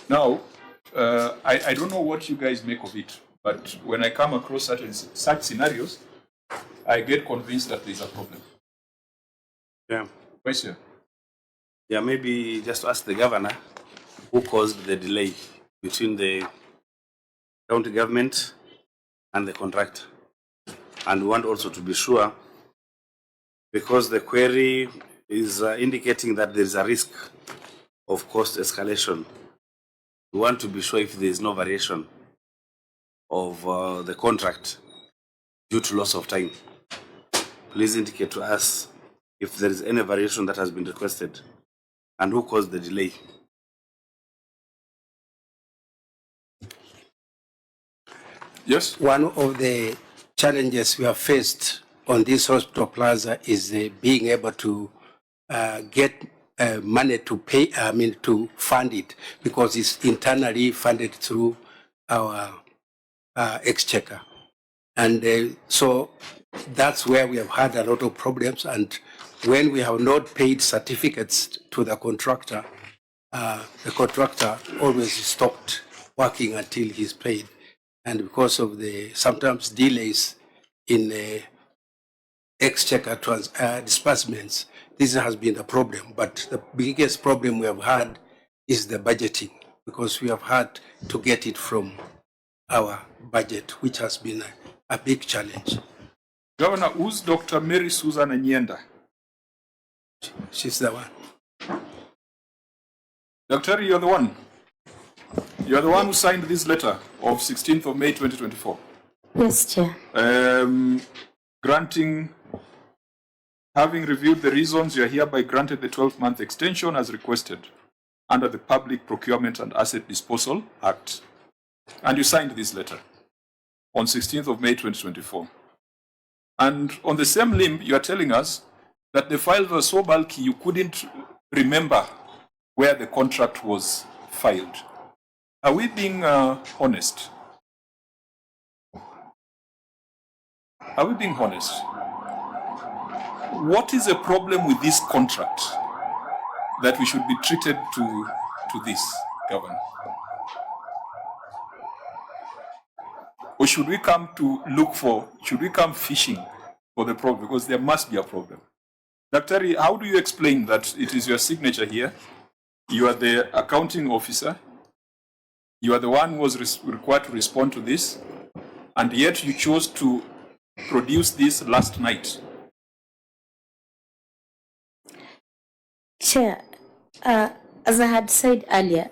Now, I don't know what you guys make of it, but when I come across such scenarios, I get convinced that there's a problem. Yeah. Question? Yeah, maybe just ask the governor who caused the delay between the county government and the contractor. And we want also to be sure, because the query is indicating that there is a risk of cost escalation. We want to be sure if there is no variation of the contract due to loss of time. Please indicate to us if there is any variation that has been requested and who caused the delay. Yes. One of the challenges we have faced on this hospital plaza is being able to get money to pay, to fund it, because it's internally funded through our exchequer. And so that's where we have had a lot of problems. And when we have not paid certificates to the contractor always stopped working until he's paid. And because of the sometimes delays in exchequer disbursements, this has been a problem. But the biggest problem we have had is the budgeting, because we have had to get it from our budget, which has been a big challenge. Governor, who's Dr. Mary Susan Anyenda? She's the one. Dr. You're the one. You're the one who signed this letter of 16th of May 2024. Yes, Chair. Granting, having reviewed the reasons, you are hereby granted the 12-month extension as requested under the Public Procurement and Asset Disposal Act. And you signed this letter on 16th of May 2024. And on the same limb, you are telling us that the files were so bulky you couldn't remember where the contract was filed. Are we being honest? Are we being honest? What is the problem with this contract that we should be treated to this, Governor? Or should we come fishing for the problem? Because there must be a problem. Dr. How do you explain that it is your signature here? You are the accounting officer. You are the one who was required to respond to this. And yet you chose to produce this last night. Chair, as I had said earlier,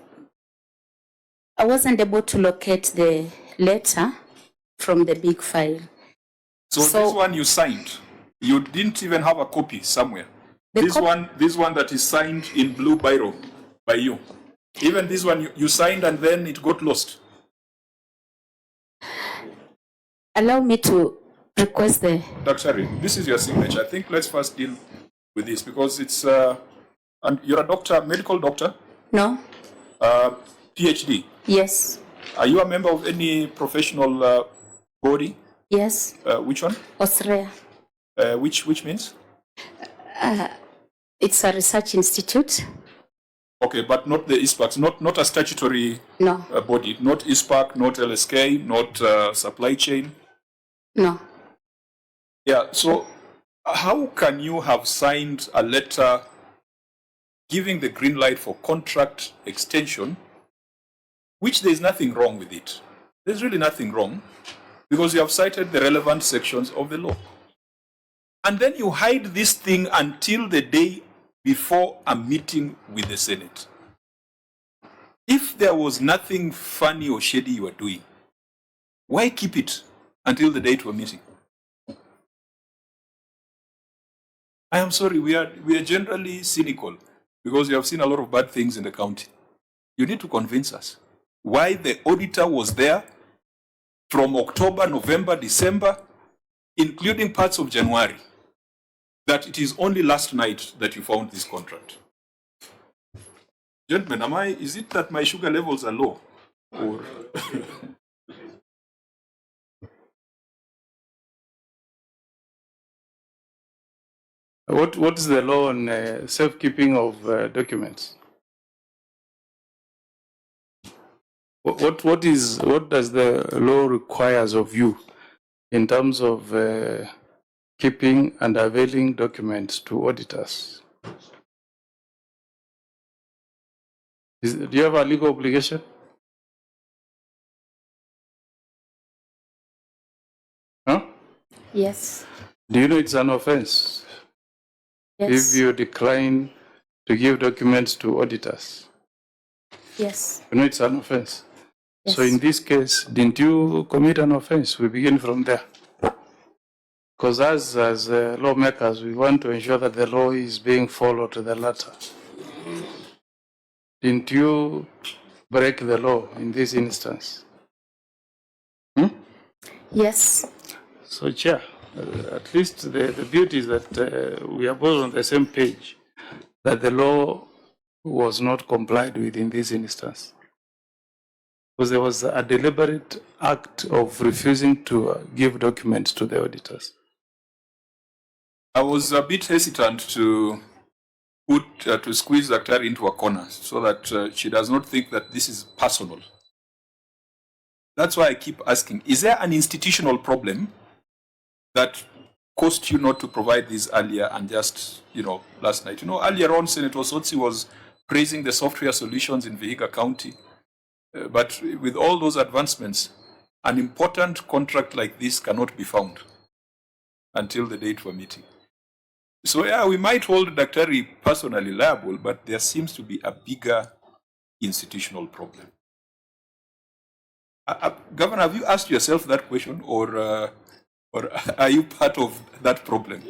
I wasn't able to locate the letter from the big file. So this one you signed, you didn't even have a copy somewhere. This one that is signed in blue biro by you. Even this one you signed and then it got lost. Allow me to request the... Dr. This is your signature. I think let's first deal with this because it's, and you're a doctor, medical doctor? No. PhD? Yes. Are you a member of any professional body? Yes. Which one? Australia. Which means? It's a research institute. Okay, but not the ISPAC, not a statutory body, not ISPAC, not LSK, not supply chain. No. Yeah, so how can you have signed a letter giving the green light for contract extension, which there is nothing wrong with it? There's really nothing wrong because you have cited the relevant sections of the law. And then you hide this thing until the day before a meeting with the Senate. If there was nothing funny or shady you were doing, why keep it until the day to a meeting? I am sorry, we are generally cynical because you have seen a lot of bad things in the county. You need to convince us why the auditor was there from October, November, December, including parts of January, that it is only last night that you found this contract. Gentlemen, is it that my sugar levels are low? Or What is the law on safekeeping of documents? What does the law requires of you in terms of keeping and availing documents to auditors? Do you have a legal obligation? Huh? Yes. Do you know it's an offense? Yes. If you decline to give documents to auditors? Yes. You know it's an offense. Yes. So in this case, didn't you commit an offense? We begin from there. Because as lawmakers, we want to ensure that the law is being followed to the letter. Didn't you break the law in this instance? Yes. So, Chair, at least the beauty is that we are both on the same page, that the law was not complied with in this instance. because there was a deliberate act of refusing to give documents to the auditors. I was a bit hesitant to to squeeze Dr. into a corner so that she does not think that this is personal. That's why I keep asking, is there an institutional problem that caused you not to provide this earlier and just, last night? Earlier on, Senator Sotsi was praising the software solutions in Vihiga County. But with all those advancements, an important contract like this cannot be found until the date we're meeting. So yeah, we might hold Dr. personally liable, but there seems to be a bigger institutional problem. Governor, have you asked yourself that question, or are you part of that problem?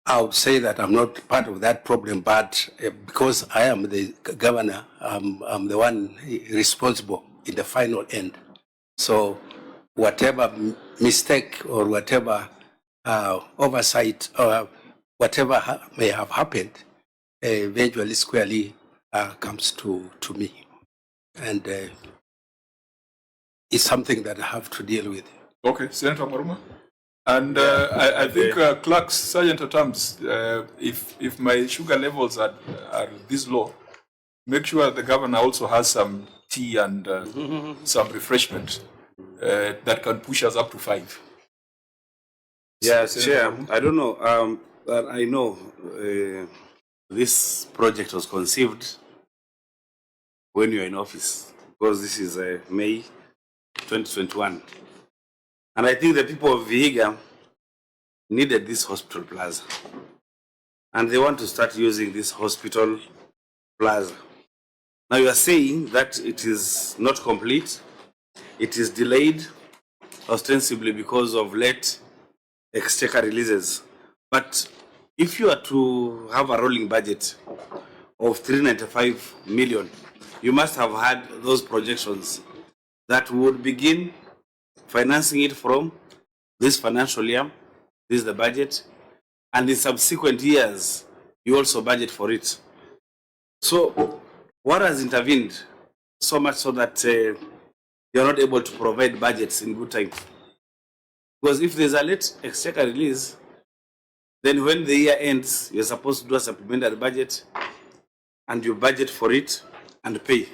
I would say that I'm not part of that problem, but because I am the governor, I'm the one responsible in the final end. So whatever mistake or whatever oversight or whatever may have happened, eventually squarely comes to me. And it's something that I have to deal with. Okay, Senator Maruma. And I think clerks, sergeant at arms, if my sugar levels are this low, make sure the governor also has some tea and some refreshment that can push us up to 5. Yes, Chair. I don't know. I know this project was conceived when you were in office, because this is May 2021. And I think the people of Vihiga needed this hospital plaza. And they want to start using this hospital plaza. Now you are saying that it is not complete. It is delayed ostensibly because of late exchequer releases. But if you are to have a rolling budget of 395 million, you must have had those projections that would begin financing it from this financial year. This is the budget, and in subsequent years you also budget for it. So what has intervened so much so that you are not able to provide budgets in good time? Because if there's a late exchequer release, then when the year ends, you're supposed to do a supplementary budget and you budget for it and pay.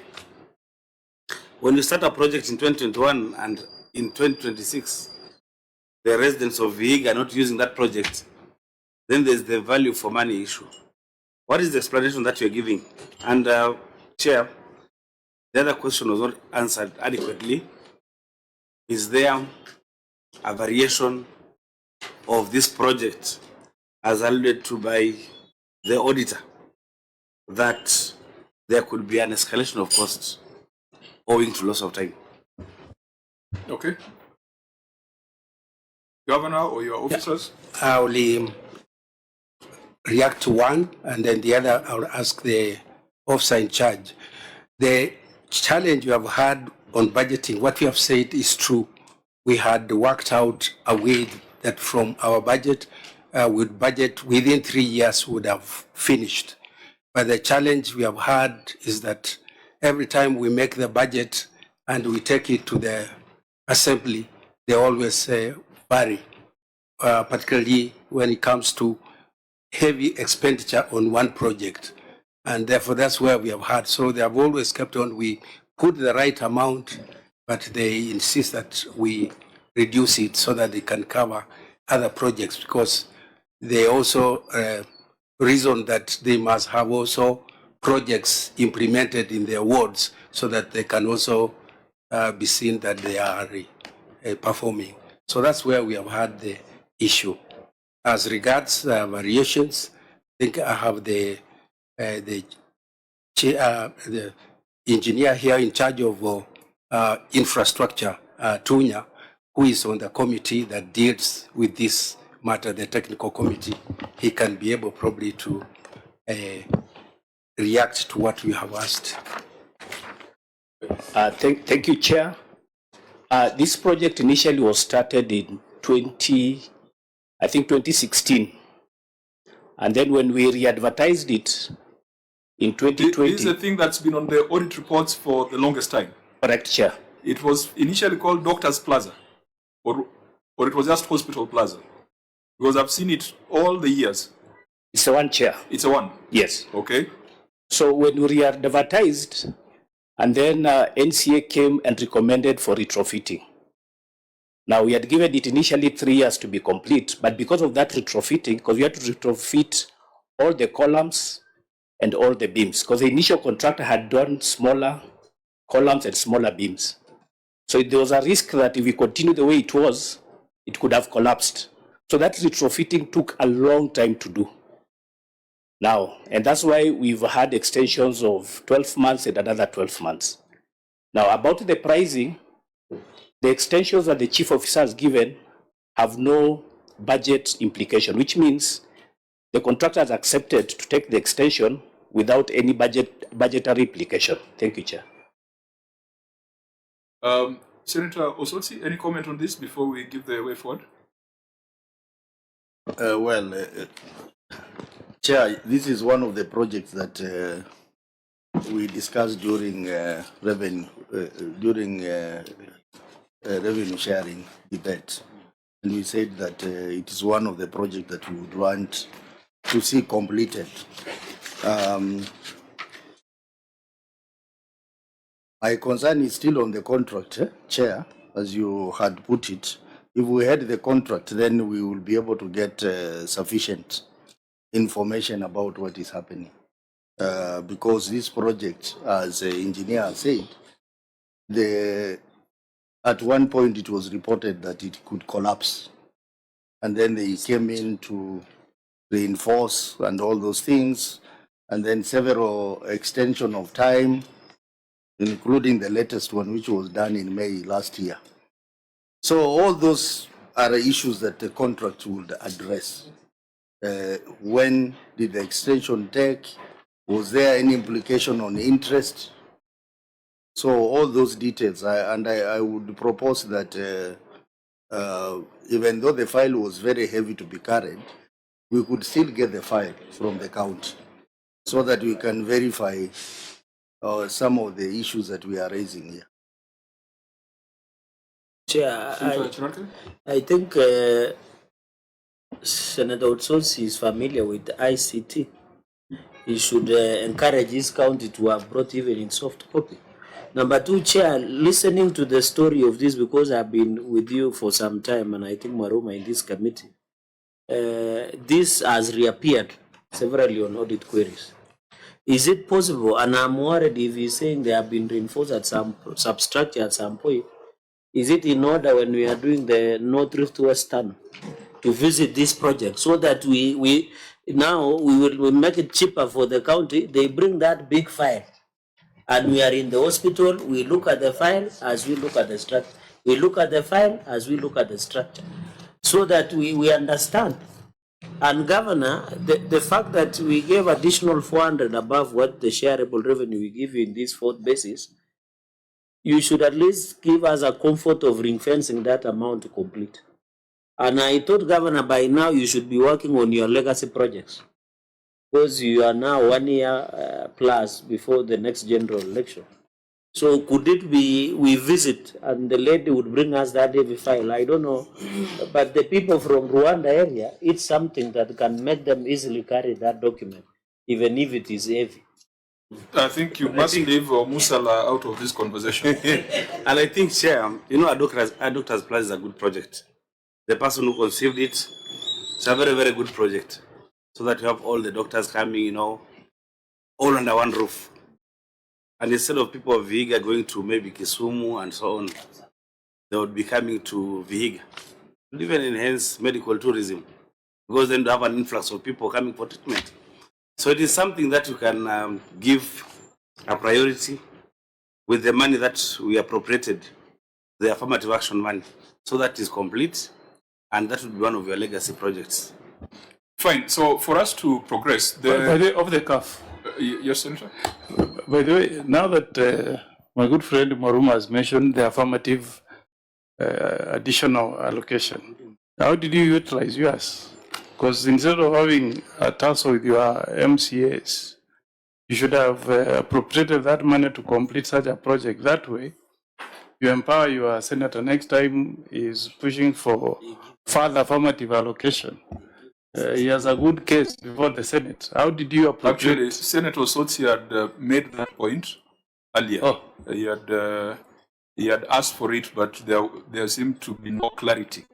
When you start a project in 2021 and in 2026, the residents of Vihiga are not using that project, then there's the value for money issue. What is the explanation that you're giving? And Chair, the other question was not answered adequately. Is there a variation of this project as alluded to by the auditor, that there could be an escalation of costs owing to loss of time? Okay. Governor or your officers? I will react to one, and then the other I'll ask the officer in charge. The challenge you have had on budgeting, what we have said is true. We had worked out a way that from our budget, with budget within 3 years would have finished. But the challenge we have had is that every time we make the budget and we take it to the assembly, they always vary, particularly when it comes to heavy expenditure on one project. And therefore that's where we have had. So they have always kept on, we put the right amount, but they insist that we reduce it so that they can cover other projects, because they also reason that they must have also projects implemented in their wards so that they can also be seen that they are performing. So that's where we have had the issue. As regards variations, I think I have the engineer here in charge of infrastructure, Tunya, who is on the committee that deals with this matter, the technical committee. He can be able probably to react to what you have asked. Thank you, Chair. This project initially was started in 2016. And then when we re-advertised it, in 2020. This is a thing that's been on the audit reports for the longest time. Correct, Chair. It was initially called Doctors Plaza, or it was just Hospital Plaza, because I've seen it all the years. It's a one, Chair. It's a one? Yes. Okay. So when we advertised, and then NCA came and recommended for retrofitting. Now, we had given it initially 3 years to be complete, but because of that retrofitting, because we had to retrofit all the columns and all the beams, because the initial contractor had done smaller columns and smaller beams. So there was a risk that if we continue the way it was, it could have collapsed. So that retrofitting took a long time to do. Now, and that's why we've had extensions of 12 months and another 12 months. Now, about the pricing, the extensions that the chief officer has given have no budget implication, which means the contractor has accepted to take the extension without any budgetary implication. Thank you, Chair. Senator Osotsi, any comment on this before we give the way forward? Chair, this is one of the projects that we discussed during revenue sharing debate, and we said that it is one of the projects that we would want to see completed. My concern is still on the contract, Chair, as you had put it. If we had the contract, then we will be able to get sufficient information about what is happening. Because this project, as the engineer said, at one point it was reported that it could collapse. And then they came in to reinforce and all those things. And then several extension of time, including the latest one, which was done in May last year. So all those are issues that the contract would address. When did the extension take? Was there any implication on interest? So all those details, I would propose that even though the file was very heavy to be carried, we could still get the file from the county so that we can verify some of the issues that we are raising here. Chair, I think Senator Otsosi is familiar with ICT. He should encourage his county to have brought even in soft copy. Number two, Chair, listening to the story of this, because I've been with you for some time, and I think Maruma in this committee, this has reappeared severally on audit queries. Is it possible, and I'm worried if he's saying they have been reinforced at some substructure at some point, is it in order when we are doing the North Rift West Tunnel to visit this project so that we will make it cheaper for the county? They bring that big file and we are in the hospital, we look at the file as we look at the structure. We look at the file as we look at the structure so that we understand. And Governor, the fact that we gave additional 400 above what the shareable revenue we give you in this fourth basis, you should at least give us a comfort of ring fencing that amount to complete. And I thought, Governor, by now you should be working on your legacy projects, because you are now 1 year plus before the next general election. So could it be we visit and the lady would bring us that heavy file? I don't know. But the people from Rwanda area, it's something that can make them easily carry that document, even if it is heavy. I think you must leave Musala out of this conversation. And I think, Chair, you know, Doctors Plus is a good project. The person who conceived it, it's a very, very good project. So that you have all the doctors coming, you know, all under one roof. And instead of people of Vihiga going to maybe Kisumu and so on, they would be coming to Vihiga. It even enhance medical tourism, because then you have an influx of people coming for treatment. So it is something that you can give a priority with the money that we appropriated, the affirmative action money. So that is complete, and that would be one of your legacy projects. Fine. So for us to progress, off the cuff. Yes, Senator. By the way, now that my good friend Maruma has mentioned the affirmative additional allocation, how did you utilize yours? Because instead of having a tussle with your MCAs, you should have appropriated that money to complete such a project. That way, you empower your senator next time is pushing for further affirmative allocation. He has a good case before the Senate. How did you appropriate? Actually, Senator Sotsi had made that point earlier. Oh. He had asked for it, but there seemed to be no clarity.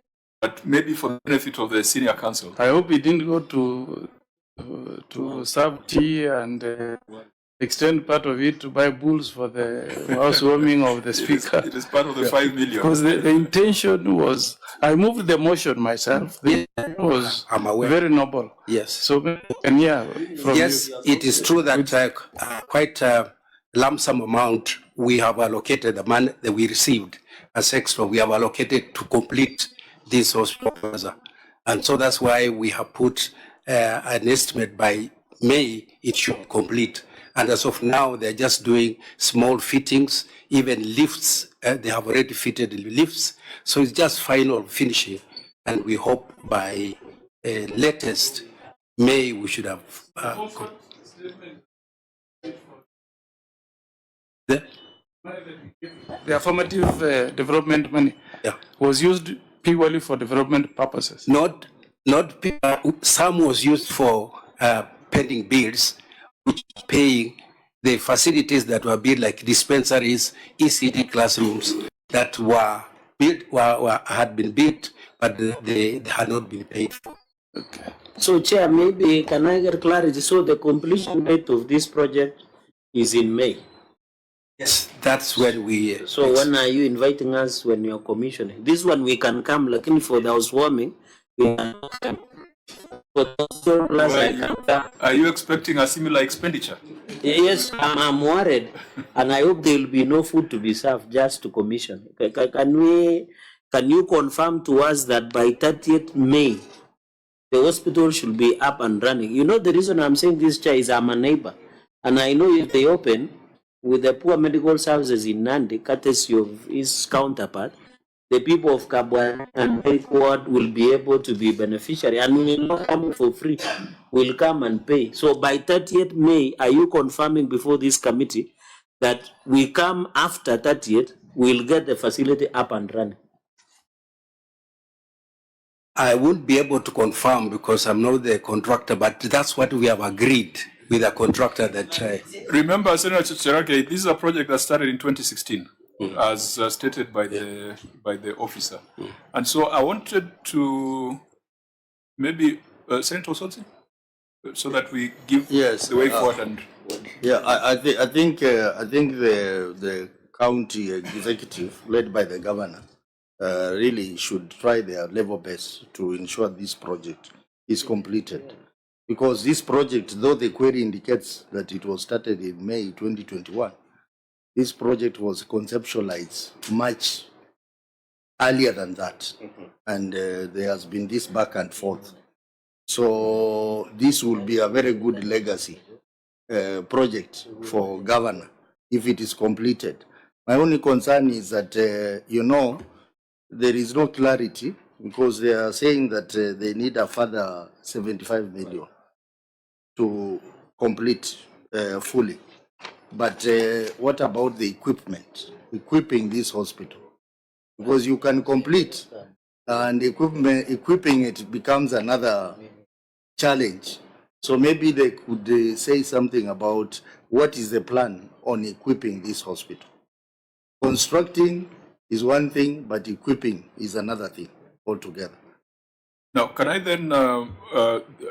But maybe for the benefit of the senior counsel. I hope he didn't go to serve tea and extend part of it to buy bulls for the housewarming of the speaker. It is part of the 5 million. Because the intention was, I moved the motion myself. The intention was very noble. Yes. So, and yeah, from yes, you. it is true that quite a lump sum amount we have allocated, the money that we received as extra, we have allocated to complete this hospital. And so that's why we have put an estimate by May, it should complete. And as of now, they're just doing small fittings, even lifts. They have already fitted lifts. So it's just final finishing. And we hope by latest May, we should have. The affirmative development money was used purely for development purposes. Not some was used for pending bills, which paying the facilities that were built, like dispensaries, ECD classrooms that were built, had been built, but they had not been paid for. Okay. So, Chair, maybe can I get clarity? So the completion date of this project is in May. Yes, that's when we. So when are you inviting us when you're commissioning? This one we can come, like for the housewarming, we can come. Are you expecting a similar expenditure? Yes, I'm worried, and I hope there will be no food to be served just to commission. Can you confirm to us that by 30th May, the hospital should be up and running? You know the reason I'm saying this, Chair, is I'm a neighbor, and I know if they open with the poor medical services in Nandi, courtesy of his counterpart, the people of Kabwa and Ward will be able to be beneficiary, and we will not come for free. We'll come and pay. So by 30th May, are you confirming before this committee that we come after 30th, we'll get the facility up and running? I won't be able to confirm because I'm not the contractor, but that's what we have agreed with a contractor that. Remember, Senator Cherake, this is a project that started in 2016. As stated by the officer. And so I wanted to maybe Senator Sotsi, so that we give the way forward. And yeah, I think the county executive led by the governor really should try their level best to ensure this project is completed, because this project, though the query indicates that it was started in May 2021. This project was conceptualized much earlier than that, and there has been this back and forth. So this will be a very good legacy project for governor if it is completed. My only concern is that, there is no clarity, because they are saying that they need a further 75 million to complete fully. But what about the equipping this hospital? Because you can complete, and equipping it becomes another challenge. So maybe they could say something about what is the plan on equipping this hospital. Constructing is one thing, but equipping is another thing altogether. Now, can I then,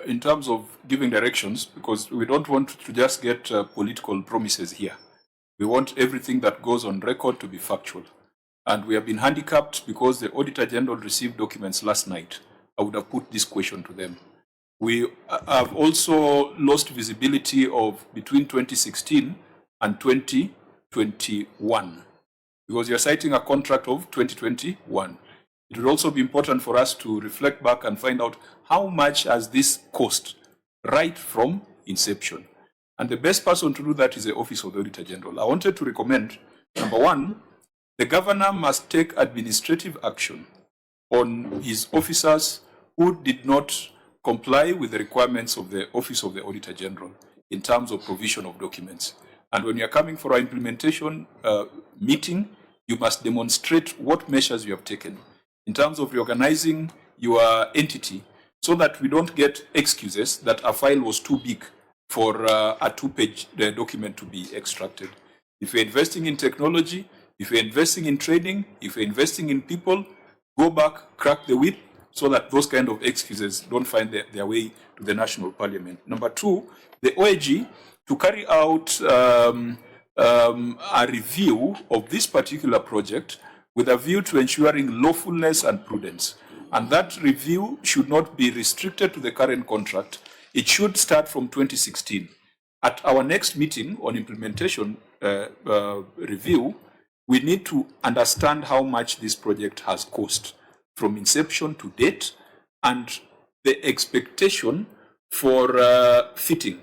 in terms of giving directions, because we don't want to just get political promises here. We want everything that goes on record to be factual. And we have been handicapped because the Auditor General received documents last night. I would have put this question to them. We have also lost visibility of between 2016 and 2021, because you're citing a contract of 2021. It would also be important for us to reflect back and find out how much has this cost right from inception. And the best person to do that is the Office of the Auditor General. I wanted to recommend, number one, the governor must take administrative action on his officers who did not comply with the requirements of the Office of the Auditor General. in terms of provision of documents. And when you're coming for our implementation meeting, you must demonstrate what measures you have taken in terms of reorganizing your entity so that we don't get excuses that a file was too big for a two-page document to be extracted. If you're investing in technology, if you're investing in training, if you're investing in people, go back, crack the whip so that those kind of excuses don't find their way to the national parliament. Number two, the OAG, to carry out a review of this particular project with a view to ensuring lawfulness and prudence. And that review should not be restricted to the current contract. It should start from 2016. At our next meeting on implementation review, we need to understand how much this project has cost from inception to date and the expectation for fitting.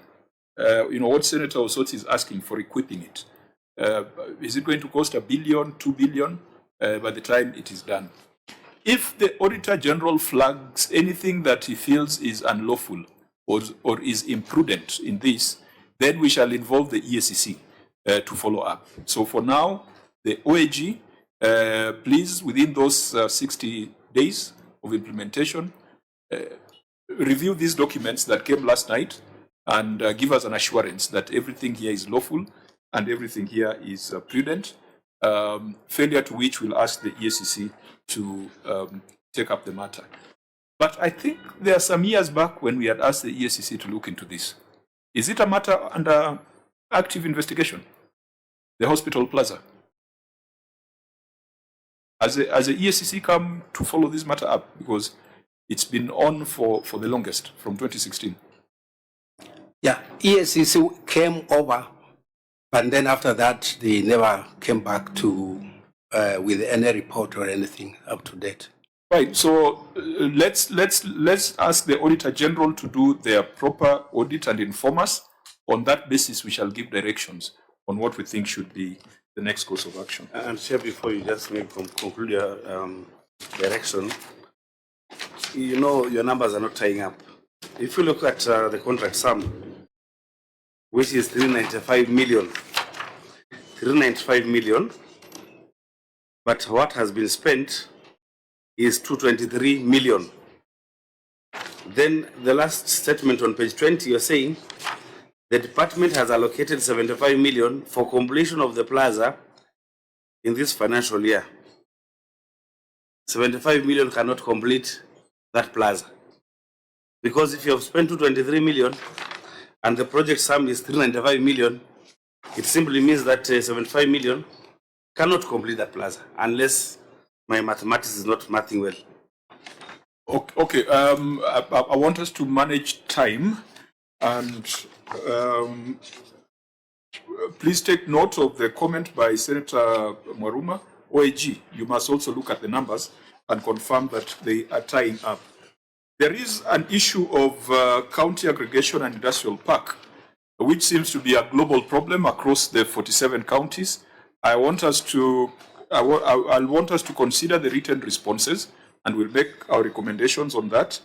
What Senator Osoti is asking for equipping it. Is it going to cost $1 billion, $2 billion by the time it is done? If the Auditor General flags anything that he feels is unlawful or is imprudent in this, then we shall involve the EACC to follow up. So for now, the OAG, please, within those 60 days of implementation, review these documents that came last night and give us an assurance that everything here is lawful and everything here is prudent, failure to which we'll ask the EACC to take up the matter. But I think there are some years back when we had asked the EACC to look into this. Is it a matter under active investigation? The hospital plaza? Has the EACC come to follow this matter up? Because it's been on for the longest, from 2016. Yeah, EACC came over, and then after that, they never came back to with any report or anything up to date. Right. So let's ask the Auditor General to do their proper audit and inform us. On that basis, we shall give directions on what we think should be the next course of action. And Chair, before you just conclude your direction, your numbers are not tying up. If you look at the contract sum, which is 395 million, but what has been spent is 223 million. Then the last statement on page 20, you're saying the department has allocated 75 million for completion of the plaza in this financial year. 75 million cannot complete that plaza. Because if you have spent 223 million and the project sum is 395 million, it simply means that 75 million cannot complete that plaza unless my mathematics is not mathing well. Okay, I want us to manage time and please take note of the comment by Senator Mwaruma. OAG, you must also look at the numbers and confirm that they are tying up. There is an issue of county aggregation and industrial park, which seems to be a global problem across the 47 counties. I want us to consider the written responses and we'll make our recommendations on that.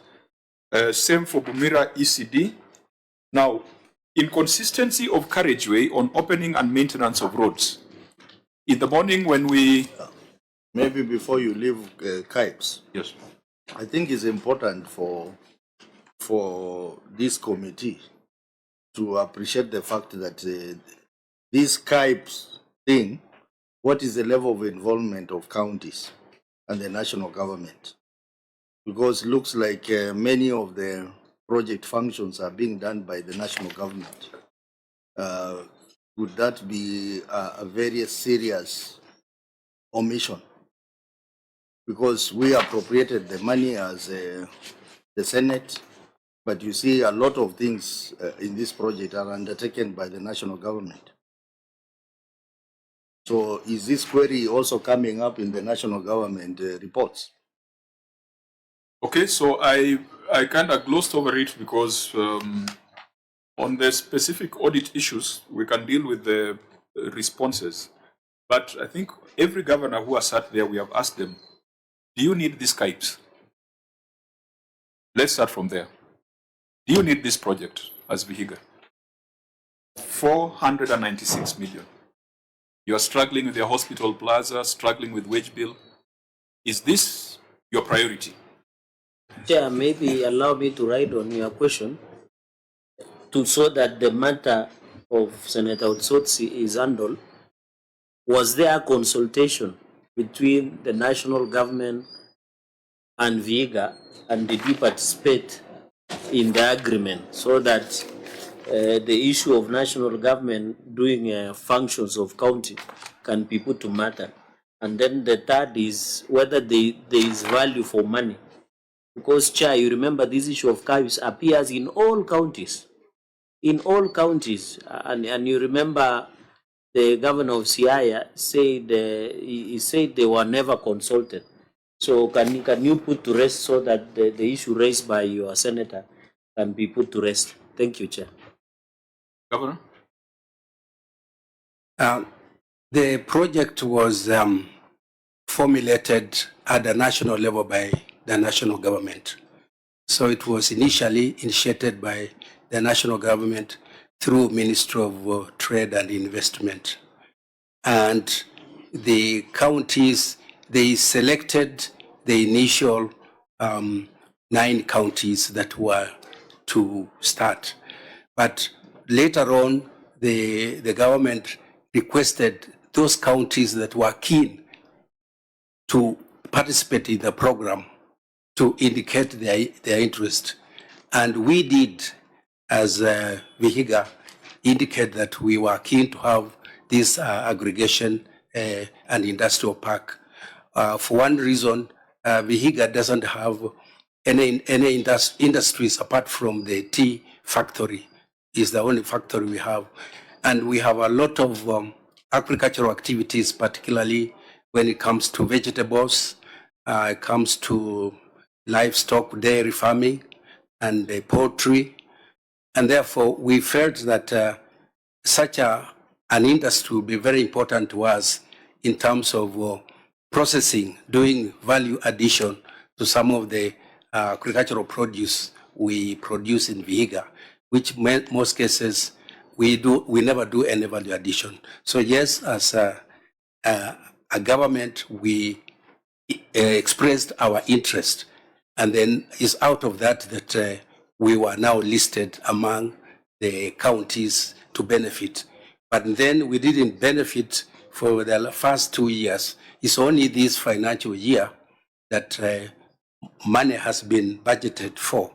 Same for Bumira ECD. Now, inconsistency of carriageway on opening and maintenance of roads. In the morning when we... Maybe before you leave KIPES. Yes. I think it's important for this committee to appreciate the fact that this KIPES thing, what is the level of involvement of counties and the national government? Because it looks like many of the project functions are being done by the national government. Would that be a very serious omission? Because we appropriated the money as the Senate, but you see a lot of things in this project are undertaken by the national government. So is this query also coming up in the national government reports? Okay, so I kind of glossed over it because on the specific audit issues, we can deal with the responses. But I think every governor who has sat there, we have asked them, do you need these KIPES? Let's start from there. Do you need this project as Vihiga? 496 million. You are struggling with your hospital plaza, struggling with wage bill. Is this your priority? Chair, maybe allow me to write on your question so that the matter of Senator Otsotsi is handled. Was there consultation between the national government and Vihiga, and did you participate in the agreement so that the issue of national government doing functions of county can be put to matter? And then the third is whether there is value for money. Because, Chair, you remember this issue of cows appears in all counties. In all counties. And you remember the governor of Siaya said, he said they were never consulted. So can you put to rest so that the issue raised by your senator can be put to rest? Thank you, Chair. Governor? The project was formulated at the national level by the national government. So it was initially initiated by the national government through Ministry of Trade and Investment. And the counties, they selected the initial 9 counties that were to start. But later on, the government requested those counties that were keen to participate in the program to indicate their interest. And we did, as Vihiga, indicate that we were keen to have this aggregation and industrial park. For one reason, Vihiga doesn't have any industries apart from the tea factory. It's the only factory we have. And we have a lot of agricultural activities, particularly when it comes to vegetables, it comes to livestock, dairy farming, and poultry. And therefore, we felt that such an industry would be very important to us in terms of processing, doing value addition to some of the agricultural produce we produce in Vihiga, which most cases we never do any value addition. So yes, as a government, we expressed our interest, and then it's out of that we were now listed among the counties to benefit. But then we didn't benefit for the first 2 years. It's only this financial year that money has been budgeted for.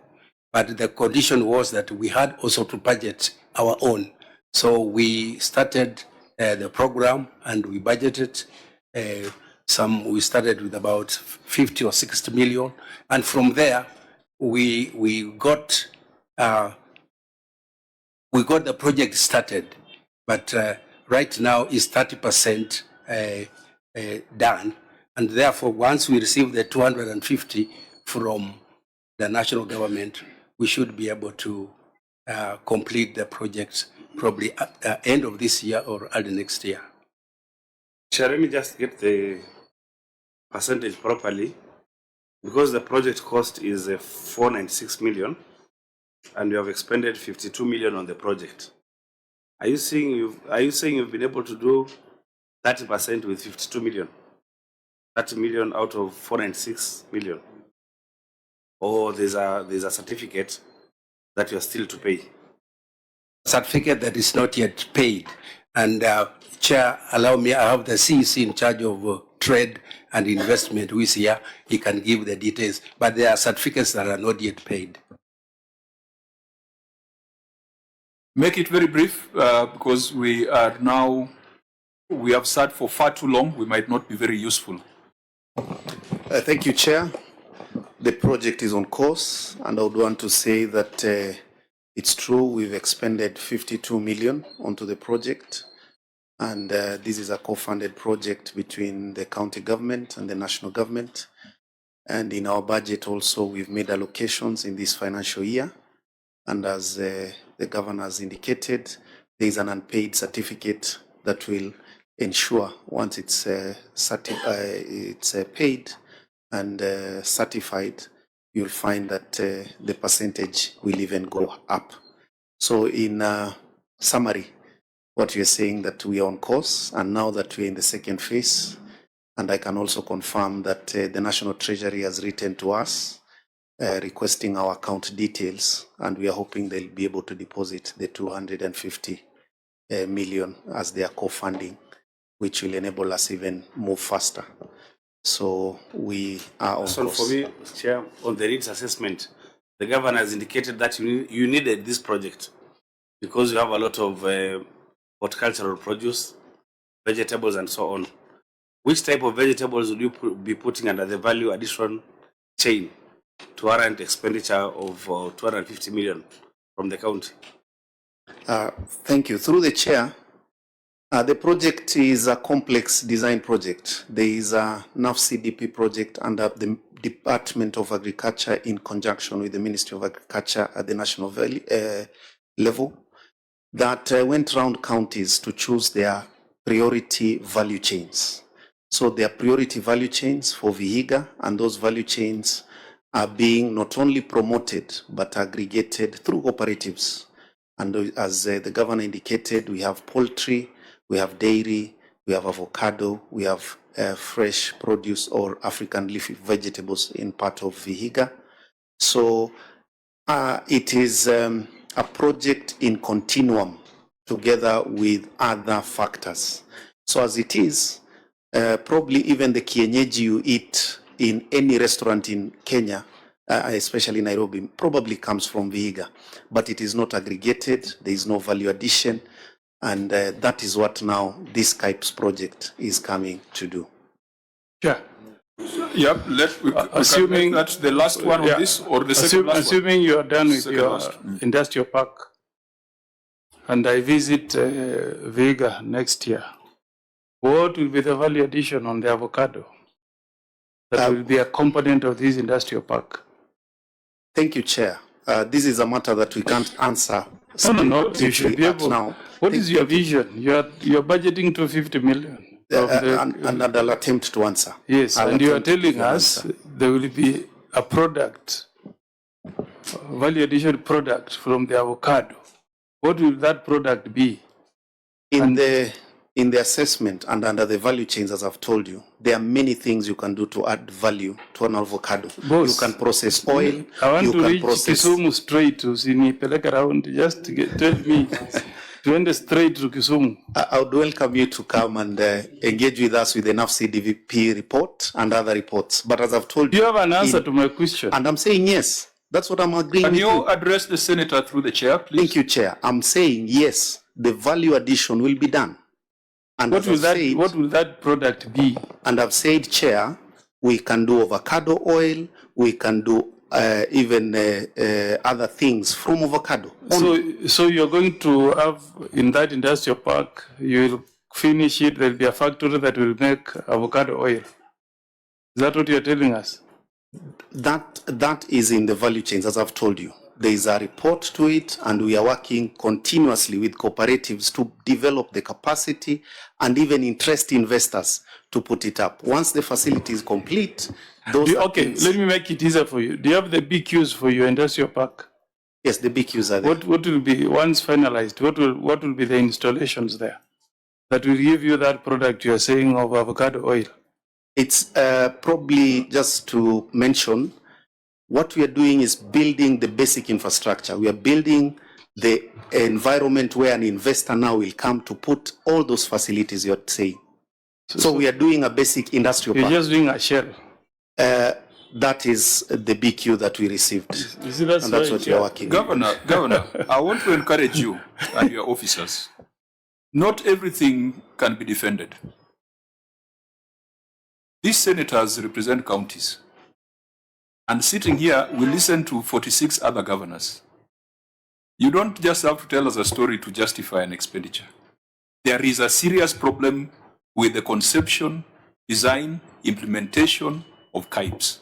But the condition was that we had also to budget our own. So we started the program and we budgeted we started with about 50 or 60 million. And from there, we got the project started. But right now it's 30% done. And therefore, once we receive the 250 from the national government, we should be able to complete the project probably at the end of this year or early next year. Chair, let me just get the percentage properly. Because the project cost is 496 million, and you have expended 52 million on the project. Are you saying you've been able to do 30% with 52 million? 30 million out of 496 million? Or there's a certificate that you're still to pay? Certificate that is not yet paid. And Chair, allow me, I have the CEC in charge of trade and investment who is here. He can give the details, but there are certificates that are not yet paid. Make it very brief because we have sat for far too long. We might not be very useful. Thank you, Chair. The project is on course, and I would want to say that it's true we've expended 52 million onto the project, and this is a co-funded project between the county government and the national government. And in our budget also, we've made allocations in this financial year, and as the governor has indicated, there is an unpaid certificate that will ensure once it's paid and certified, you'll find that the percentage will even go up. So in summary, what you're saying, that we are on course, and now that we're in the second phase, and I can also confirm that the National Treasury has written to us requesting our account details, and we are hoping they'll be able to deposit the 250 million as their co-funding, which will enable us even move faster. So we are on So course. for me, Chair, on the needs assessment, the governor has indicated that you needed this project because you have a lot of horticultural produce, vegetables, and so on. Which type of vegetables would you be putting under the value addition chain to warrant expenditure of 250 million from the county? Thank you. Through the chair, the project is a complex design project. There is a NAF CDP project under the Department of Agriculture in conjunction with the Ministry of Agriculture at the national level that went around counties to choose their priority value chains. So there are priority value chains for Vihiga, and those value chains are being not only promoted but aggregated through cooperatives. And as the governor indicated, we have poultry, we have dairy, we have avocado, we have fresh produce or African leafy vegetables in part of Vihiga. So it is a project in continuum together with other factors. So as it is, probably even the kienyeji you eat in any restaurant in Kenya, especially Nairobi, probably comes from Vihiga, but it is not aggregated, there is no value addition, and that is what now this KIPES project is coming to do. Yeah. Yep, assuming that's the last one of this or the second last assuming one? you are done with Second your last. industrial park, and I visit Vihiga next year, what will be the value addition on the avocado that will be a component of this industrial park? Thank you, Chair. This is a matter that we can't answer. No, you should be able. Now. What is your vision? You're budgeting 250 million. And I'll attempt to answer. Yes, I'll and you are attempt telling to us answer. there will be a product, value addition product from the avocado. What will that product be? In the assessment and under the value chains, as I've told you, there are many things you can do to add value to an avocado. Boss, you can process oil. I want you to can reach process. Kisumu straight to Sinipeleka around. Just tell me to end straight to Kisumu. I would welcome you to come and engage with us with the NAF CDP report and other reports. But as I've told you, you have an answer to my question. And I'm saying yes. That's what I'm agreeing Can with you address the senator through the chair, please? Thank you, Chair. I'm saying yes, the value addition will be done. And What will that product be? And I've said, Chair, we can do avocado oil, we can do even other things from avocado. So you're going to have in that industrial park, you'll finish it, there'll be a factory that will make avocado oil. Is that what you're telling us? That is in the value chains, as I've told you. There is a report to it, and we are working continuously with cooperatives to develop the capacity and even interest investors to put it up. Once the facility is complete, Okay, let me make it easier for you. Do you have the BQs for your industrial park? Yes, the BQs are there. What will be, once finalized, what will be the installations there that will give you that product you're saying of avocado oil? It's probably, just to mention, what we are doing is building the basic infrastructure. We are building the environment where an investor now will come to put all those facilities you're saying. So we are doing a basic industrial You're park. just doing a shell. That is the BQ that we received. You see, that's and that's right, what we are working Governor, I want to encourage you and your officers. Not everything can be defended. These senators represent counties. And sitting here, we listen to 46 other governors. You don't just have to tell us a story to justify an expenditure. There is a serious problem with the conception, design, implementation of KIPES.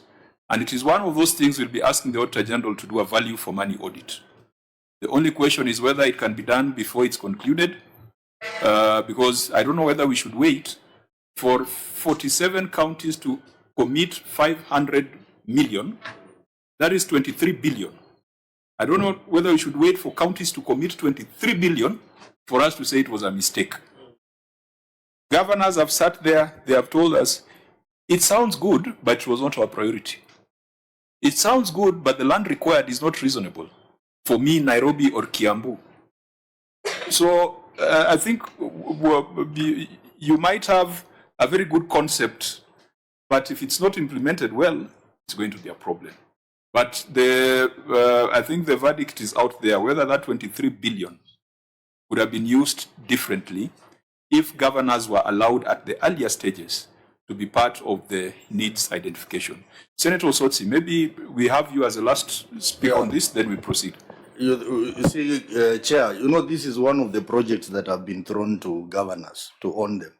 And it is one of those things we'll be asking the Auditor General to do a value for money audit. The only question is whether it can be done before it's concluded, because I don't know whether we should wait for 47 counties to commit 500 million. That is 23 billion. I don't know whether we should wait for counties to commit 23 billion for us to say it was a mistake. Governors have sat there, they have told us, it sounds good, but it was not our priority. It sounds good, but the land required is not reasonable for me, Nairobi or Kiambu. So I think you might have a very good concept, but if it's not implemented well, it's going to be a problem. But I think the verdict is out there, whether that 23 billion would have been used differently if governors were allowed at the earlier stages to be part of the needs identification. Senator Osotsi, maybe we have you as a last speaker on this, then we proceed. You see, Chair, this is one of the projects that have been thrown to governors to own them,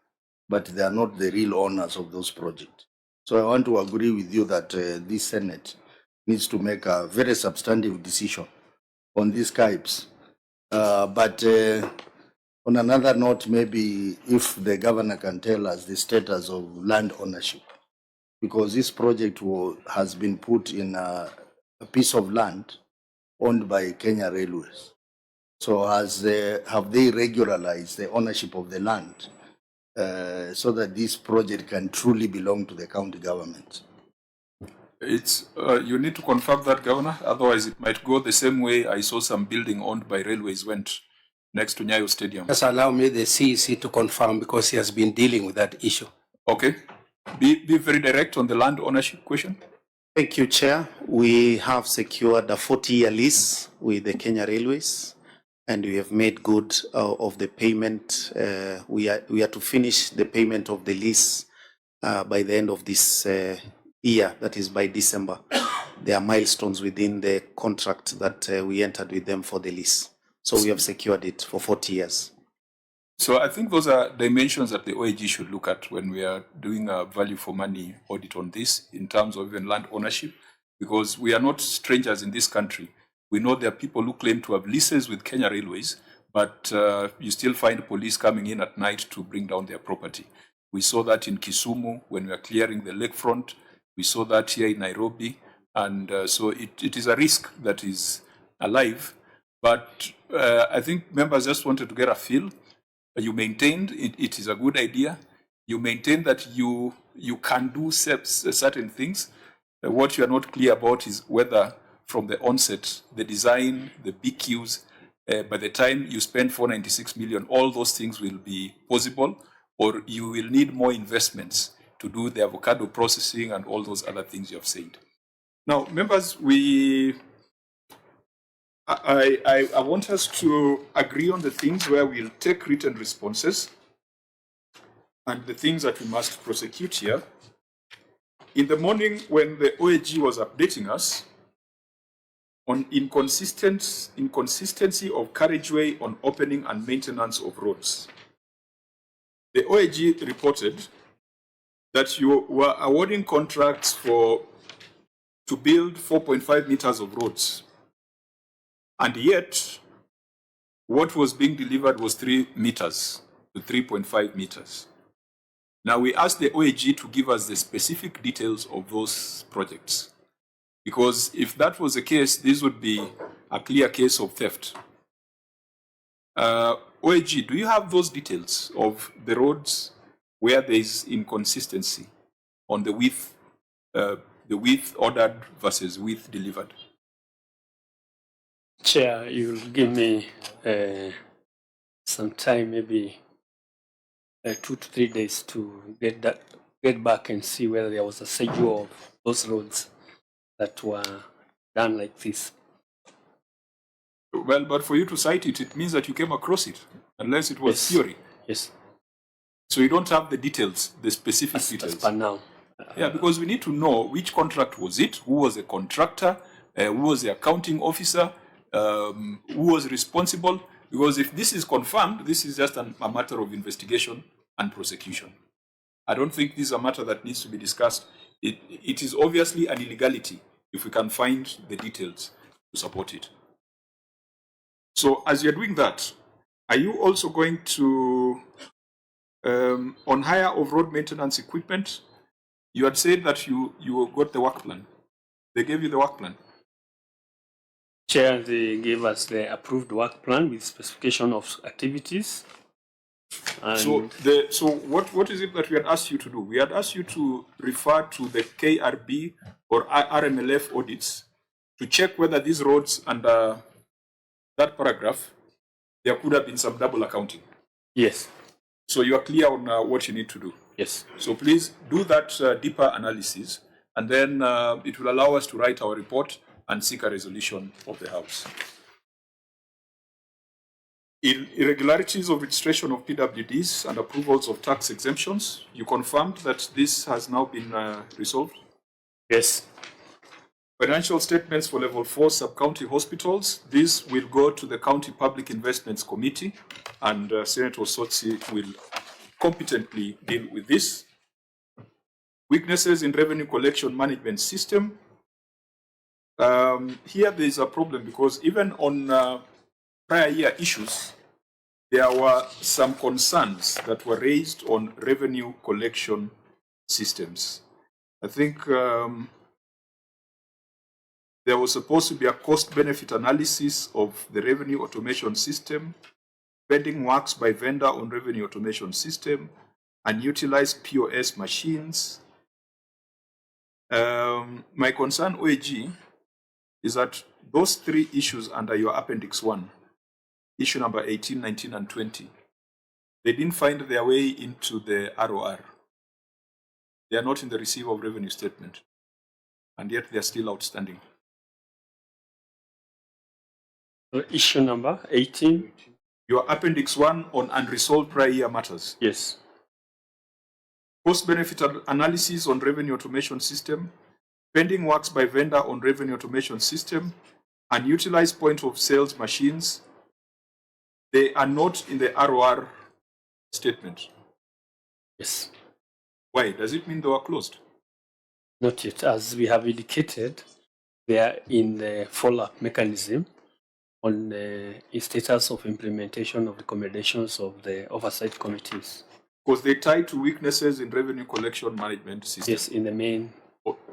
but they are not the real owners of those projects. So I want to agree with you that this Senate needs to make a very substantive decision on these types. But on another note, maybe if the governor can tell us the status of land ownership, because this project has been put in a piece of land owned by Kenya Railways. So have they regularized the ownership of the land so that this project can truly belong to the county government? It's you need to confirm that, Governor. Otherwise, it might go the same way I saw some building owned by railways went next to Nyayo Stadium. Just allow me the CEC to confirm because he has been dealing with that issue. Okay. Be very direct on the land ownership question. Thank you, Chair. We have secured a 40-year lease with the Kenya Railways, and we have made good of the payment. We are to finish the payment of the lease by the end of this year, that is by December. There are milestones within the contract that we entered with them for the lease. So we have secured it for 40 years. So I think those are dimensions that the OAG should look at when we are doing a value for money audit on this in terms of even land ownership, because we are not strangers in this country. We know there are people who claim to have leases with Kenya Railways, but you still find police coming in at night to bring down their property. We saw that in Kisumu when we are clearing the lakefront. We saw that here in Nairobi. And so it is a risk that is alive. But I think members just wanted to get a feel. You maintained it is a good idea. You maintain that you can do certain things. What you are not clear about is whether from the onset, the design, the BQs, by the time you spend 496 million, all those things will be possible, or you will need more investments to do the avocado processing and all those other things you have said. Now, members, I want us to agree on the things where we'll take written responses and the things that we must prosecute here. In the morning, when the OAG was updating us on inconsistency of carriageway on opening and maintenance of roads, the OAG reported that you were awarding contracts to build 4.5 meters of roads. And yet, what was being delivered was 3 meters to 3.5 meters. Now, we asked the OAG to give us the specific details of those projects. Because if that was the case, this would be a clear case of theft. OAG, do you have those details of the roads where there is inconsistency on the width ordered versus width delivered? Chair, you'll give me some time, maybe 2 to 3 days to get back and see whether there was a schedule of those roads that were done like this. Well, but for you to cite it, it means that you came across it, unless it was theory. Yes. So you don't have the details, the specific details. As per now. Yeah, because we need to know which contract was it, who was the contractor, who was the accounting officer, who was responsible. Because if this is confirmed, this is just a matter of investigation and prosecution. I don't think this is a matter that needs to be discussed. It is obviously an illegality if we can find the details to support it. So as you're doing that, are you also going to, on hire of road maintenance equipment, you had said that you got the work plan. They gave you the work plan. Chair, they gave us the approved work plan with specification of activities. So what is it that we had asked you to do? We had asked you to refer to the KRB or RMLF audits to check whether these roads under that paragraph, there could have been some double accounting. Yes. So you are clear on what you need to do. Yes. So please do that deeper analysis, and then it will allow us to write our report and seek a resolution of the House. Irregularities of registration of PWDs and approvals of tax exemptions. You confirmed that this has now been resolved? Yes. Financial statements for level 4 sub-county hospitals. These will go to the County Public Investments Committee, and Senator Sotsi will competently deal with this. Weaknesses in revenue collection management system. Here there is a problem because even on prior year issues, there were some concerns that were raised on revenue collection systems. I think there was supposed to be a cost-benefit analysis of the revenue automation system, pending works by vendor on revenue automation system, unutilized POS machines. My concern, OAG, is that those three issues under your Appendix 1, issue number 18, 19, and 20, they didn't find their way into the ROR. They are not in the receipt of revenue statement, and yet they are still outstanding. Issue number 18. Your Appendix 1 on unresolved prior year matters. Yes. Cost-benefit analysis on revenue automation system, pending works by vendor on revenue automation system, unutilized point of sales machines. They are not in the ROR statement. Yes. Why? Does it mean they were closed? Not yet. As we have indicated, they are in the follow-up mechanism on the status of implementation of recommendations of the oversight committees. Because they tie to weaknesses in revenue collection management system. Yes, in the main,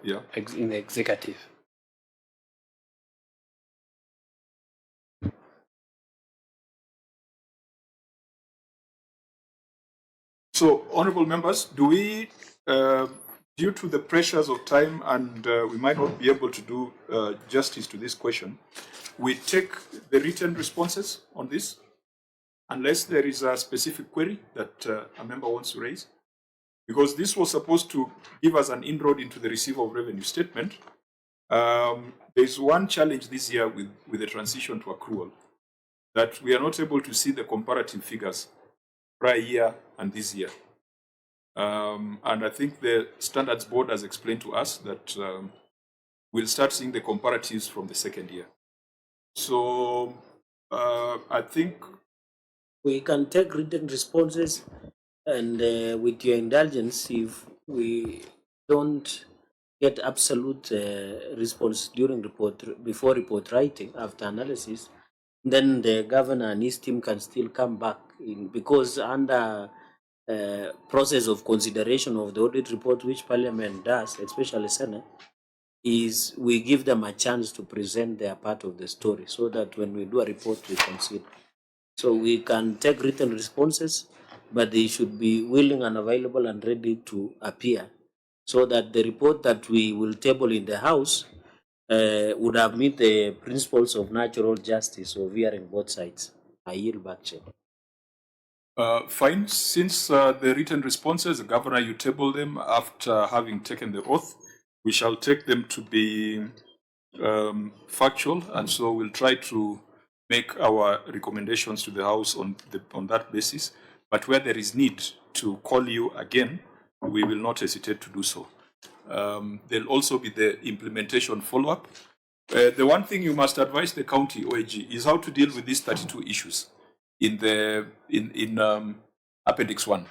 yeah, in the executive. So, honorable members, do we, due to the pressures of time and we might not be able to do justice to this question, we take the written responses on this, unless there is a specific query that a member wants to raise? Because this was supposed to give us an inroad into the receipt of revenue statement. There's one challenge this year with the transition to accrual, that we are not able to see the comparative figures prior year and this year. And I think the Standards Board has explained to us that we'll start seeing the comparatives from the second year. So I think we can take written responses, and with your indulgence, if we don't get absolute response during before report writing, after analysis, then the governor and his team can still come back in, because under process of consideration of the audit report, which Parliament does, especially Senate, is we give them a chance to present their part of the story, so that when we do a report, we consider. So we can take written responses, but they should be willing and available and ready to appear, so that the report that we will table in the House would have met the principles of natural justice of hearing both sides. I yield back, Chair. Fine. Since the written responses, the governor, you table them after having taken the oath, we shall take them to be factual, and so we'll try to make our recommendations to the House on that basis. But where there is need to call you again, we will not hesitate to do so. There'll also be the implementation follow-up. The one thing you must advise the county OAG is how to deal with these 32 issues in Appendix 1.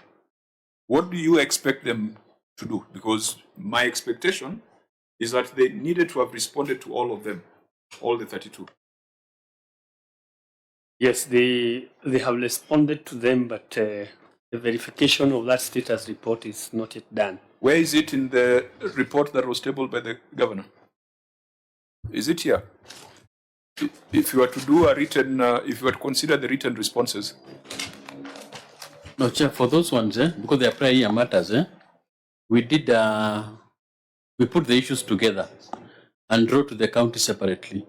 What do you expect them to do? Because my expectation is that they needed to have responded to all of them, all the 32. Yes, they have responded to them, but the verification of that status report is not yet done. Where is it in the report that was tabled by the governor? Is it here? If you were to do a written, if you were to consider the written responses. No, Chair, for those ones, because they are prior year matters, we did, we put the issues together and wrote to the county separately.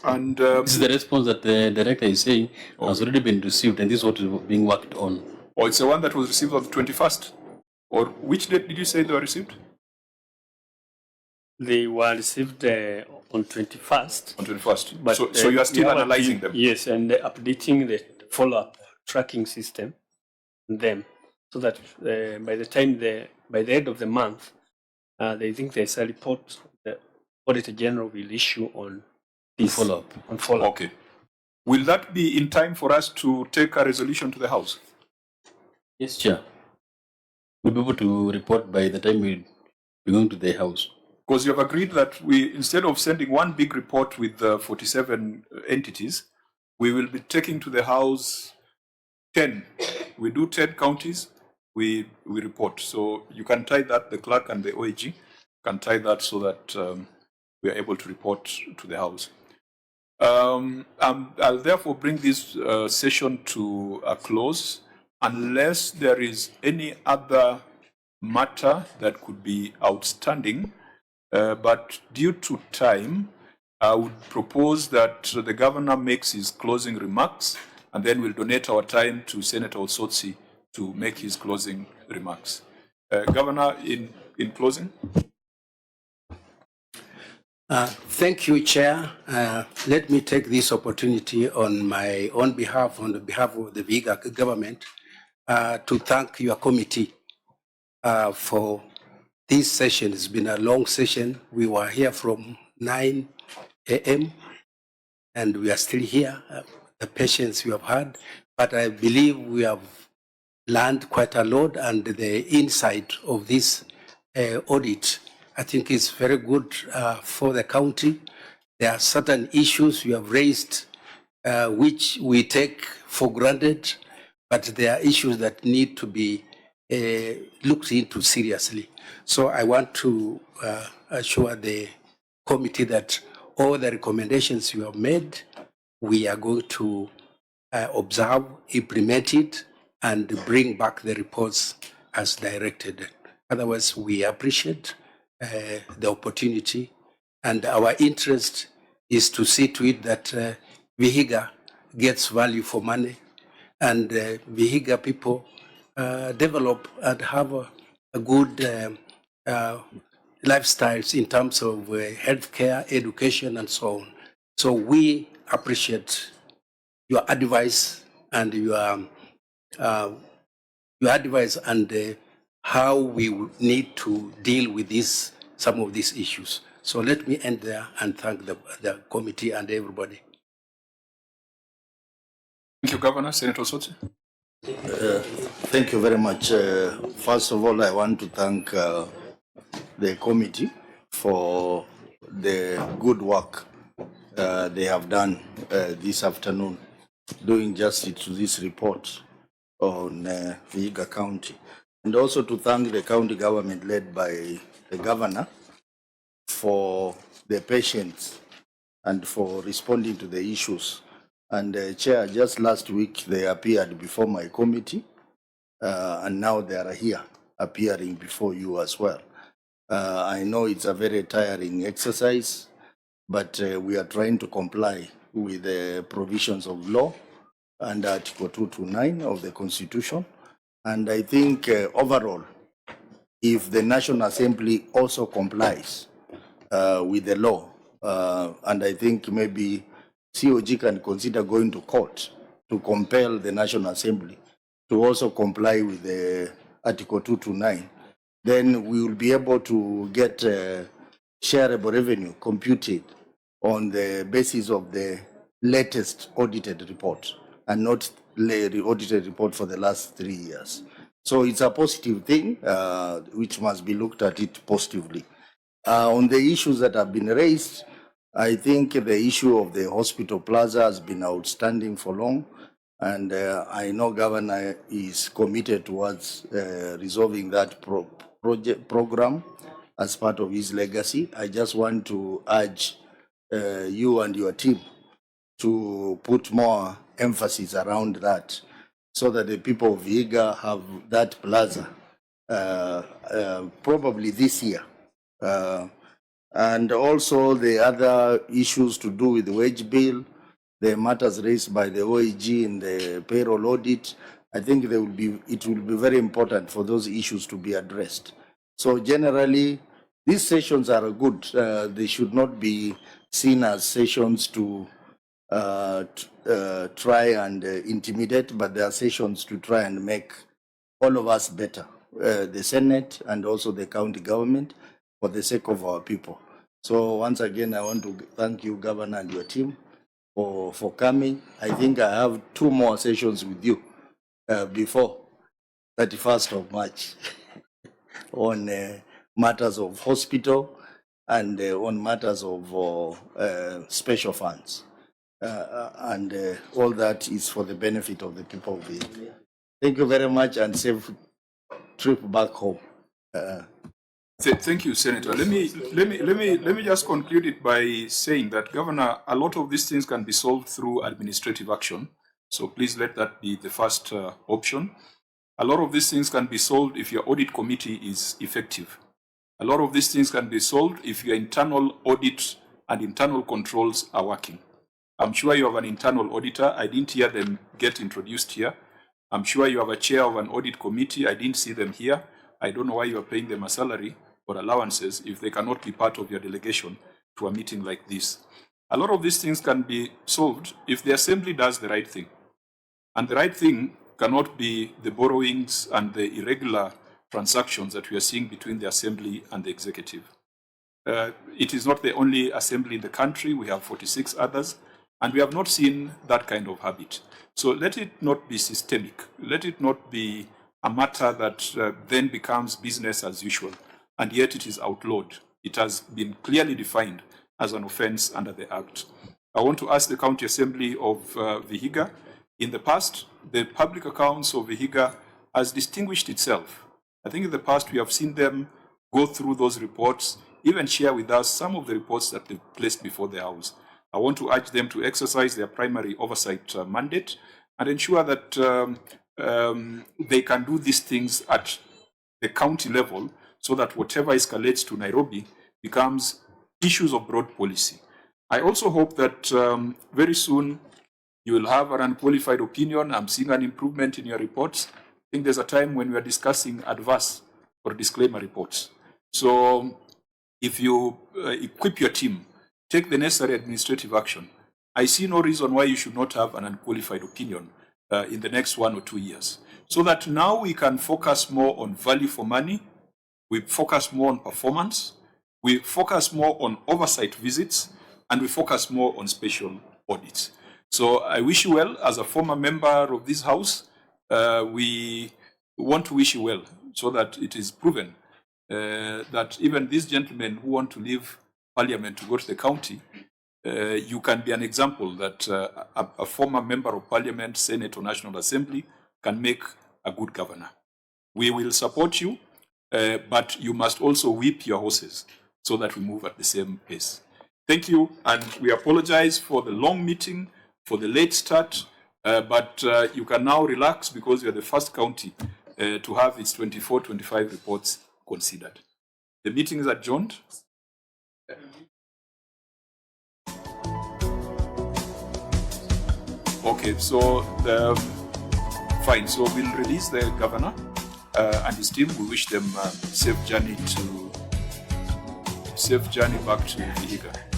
And this is the response that the director is saying has already been received, and this is what is being worked on. Or it's the one that was received on the 21st? Or which date did you say they were received? They were received on 21st. On 21st. But, So you are still we are analyzing them? Yes, and updating the follow-up tracking system on them, so that by the end of the month, they think there's a report the Auditor General will issue on this follow-up. On follow-up. Okay. Will that be in time for us to take a resolution to the House? Yes, Chair. We'll be able to report by the time we're going to the House. Because you have agreed that we, instead of sending one big report with 47 entities, we will be taking to the House 10. We do 10 counties, we report. So you can tie that, the clerk and the OAG can tie that so that we are able to report to the House. I'll therefore bring this session to a close unless there is any other matter that could be outstanding. But due to time, I would propose that the governor makes his closing remarks, and then we'll donate our time to Senator Osotsi to make his closing remarks. Governor, in closing. Thank you, Chair. Let me take this opportunity on my own behalf, on behalf of the Vihiga government, to thank your committee for this session. It's been a long session. We were here from 9 a.m. and we are still here. The patience you have had, but I believe we have learned quite a lot, and the insight of this audit, I think, is very good for the county. There are certain issues you have raised which we take for granted, but there are issues that need to be looked into seriously. So I want to assure the committee that all the recommendations you have made, we are going to observe, implement it, and bring back the reports as directed. Otherwise, we appreciate the opportunity, and our interest is to see to it that Vihiga gets value for money, and Vihiga people develop and have a good lifestyles in terms of healthcare, education, and so on. So we appreciate your advice and your advice and how we need to deal with some of these issues. So let me end there and thank the committee and everybody. Thank you, Governor. Senator Osotsi. Thank you very much. First of all, I want to thank the committee for the good work they have done this afternoon, doing justice to this report on Vihiga County. And also to thank the county government led by the governor for the patience and for responding to the issues. And Chair, just last week they appeared before my committee, and now they are here appearing before you as well. I know it's a very tiring exercise, but we are trying to comply with the provisions of law and Article 229 of the Constitution. And I think overall, if the National Assembly also complies with the law, and I think maybe COG can consider going to court to compel the National Assembly to also comply with the Article 229, then we will be able to get shareable revenue computed on the basis of the latest audited report and not the audited report for the last 3 years. So it's a positive thing which must be looked at it positively. On the issues that have been raised, I think the issue of the hospital plaza has been outstanding for long, and I know Governor is committed towards resolving that program as part of his legacy. I just want to urge you and your team to put more emphasis around that so that the people of Vihiga have that plaza probably this year. And also the other issues to do with the wage bill, the matters raised by the OEG in the payroll audit, I think it will be very important for those issues to be addressed. So generally, these sessions are good. They should not be seen as sessions to try and intimidate, but they are sessions to try and make all of us better, the Senate and also the county government, for the sake of our people. So once again, I want to thank you, Governor, and your team for coming. I think I have 2 more sessions with you before 31st of March on matters of hospital and on matters of special funds. And all that is for the benefit of the people of Vihiga. Thank you very much and safe trip back home. Thank you, Senator. Let me just conclude it by saying that, Governor, a lot of these things can be solved through administrative action. So please let that be the first option. A lot of these things can be solved if your audit committee is effective. A lot of these things can be solved if your internal audit and internal controls are working. I'm sure you have an internal auditor. I didn't hear them get introduced here. I'm sure you have a chair of an audit committee. I didn't see them here. I don't know why you are paying them a salary or allowances if they cannot be part of your delegation to a meeting like this. A lot of these things can be solved if the assembly does the right thing. And the right thing cannot be the borrowings and the irregular transactions that we are seeing between the assembly and the executive. It is not the only assembly in the country. We have 46 others, and we have not seen that kind of habit. So let it not be systemic. Let it not be a matter that then becomes business as usual, and yet it is outlawed. It has been clearly defined as an offense under the Act. I want to ask the County Assembly of Vihiga. In the past, the public accounts of Vihiga has distinguished itself. I think in the past we have seen them go through those reports, even share with us some of the reports that they've placed before the House. I want to urge them to exercise their primary oversight mandate and ensure that they can do these things at the county level so that whatever escalates to Nairobi becomes issues of broad policy. I also hope that very soon you will have an unqualified opinion. I'm seeing an improvement in your reports. I think there's a time when we are discussing adverse or disclaimer reports. So if you equip your team, take the necessary administrative action, I see no reason why you should not have an unqualified opinion in the next 1 or 2 years. So that now we can focus more on value for money, we focus more on performance, we focus more on oversight visits, and we focus more on special audits. So I wish you well. As a former member of this House, we want to wish you well so that it is proven that even these gentlemen who want to leave Parliament to go to the county, you can be an example that a former member of Parliament, Senate, or National Assembly can make a good governor. We will support you, but you must also whip your horses so that we move at the same pace. Thank you, and we apologize for the long meeting, for the late start, but you can now relax because you are the first county to have its 24-25 reports considered. The meeting is adjourned. Okay, so fine. So we'll release the governor and his team. We wish them safe journey back to Vihiga.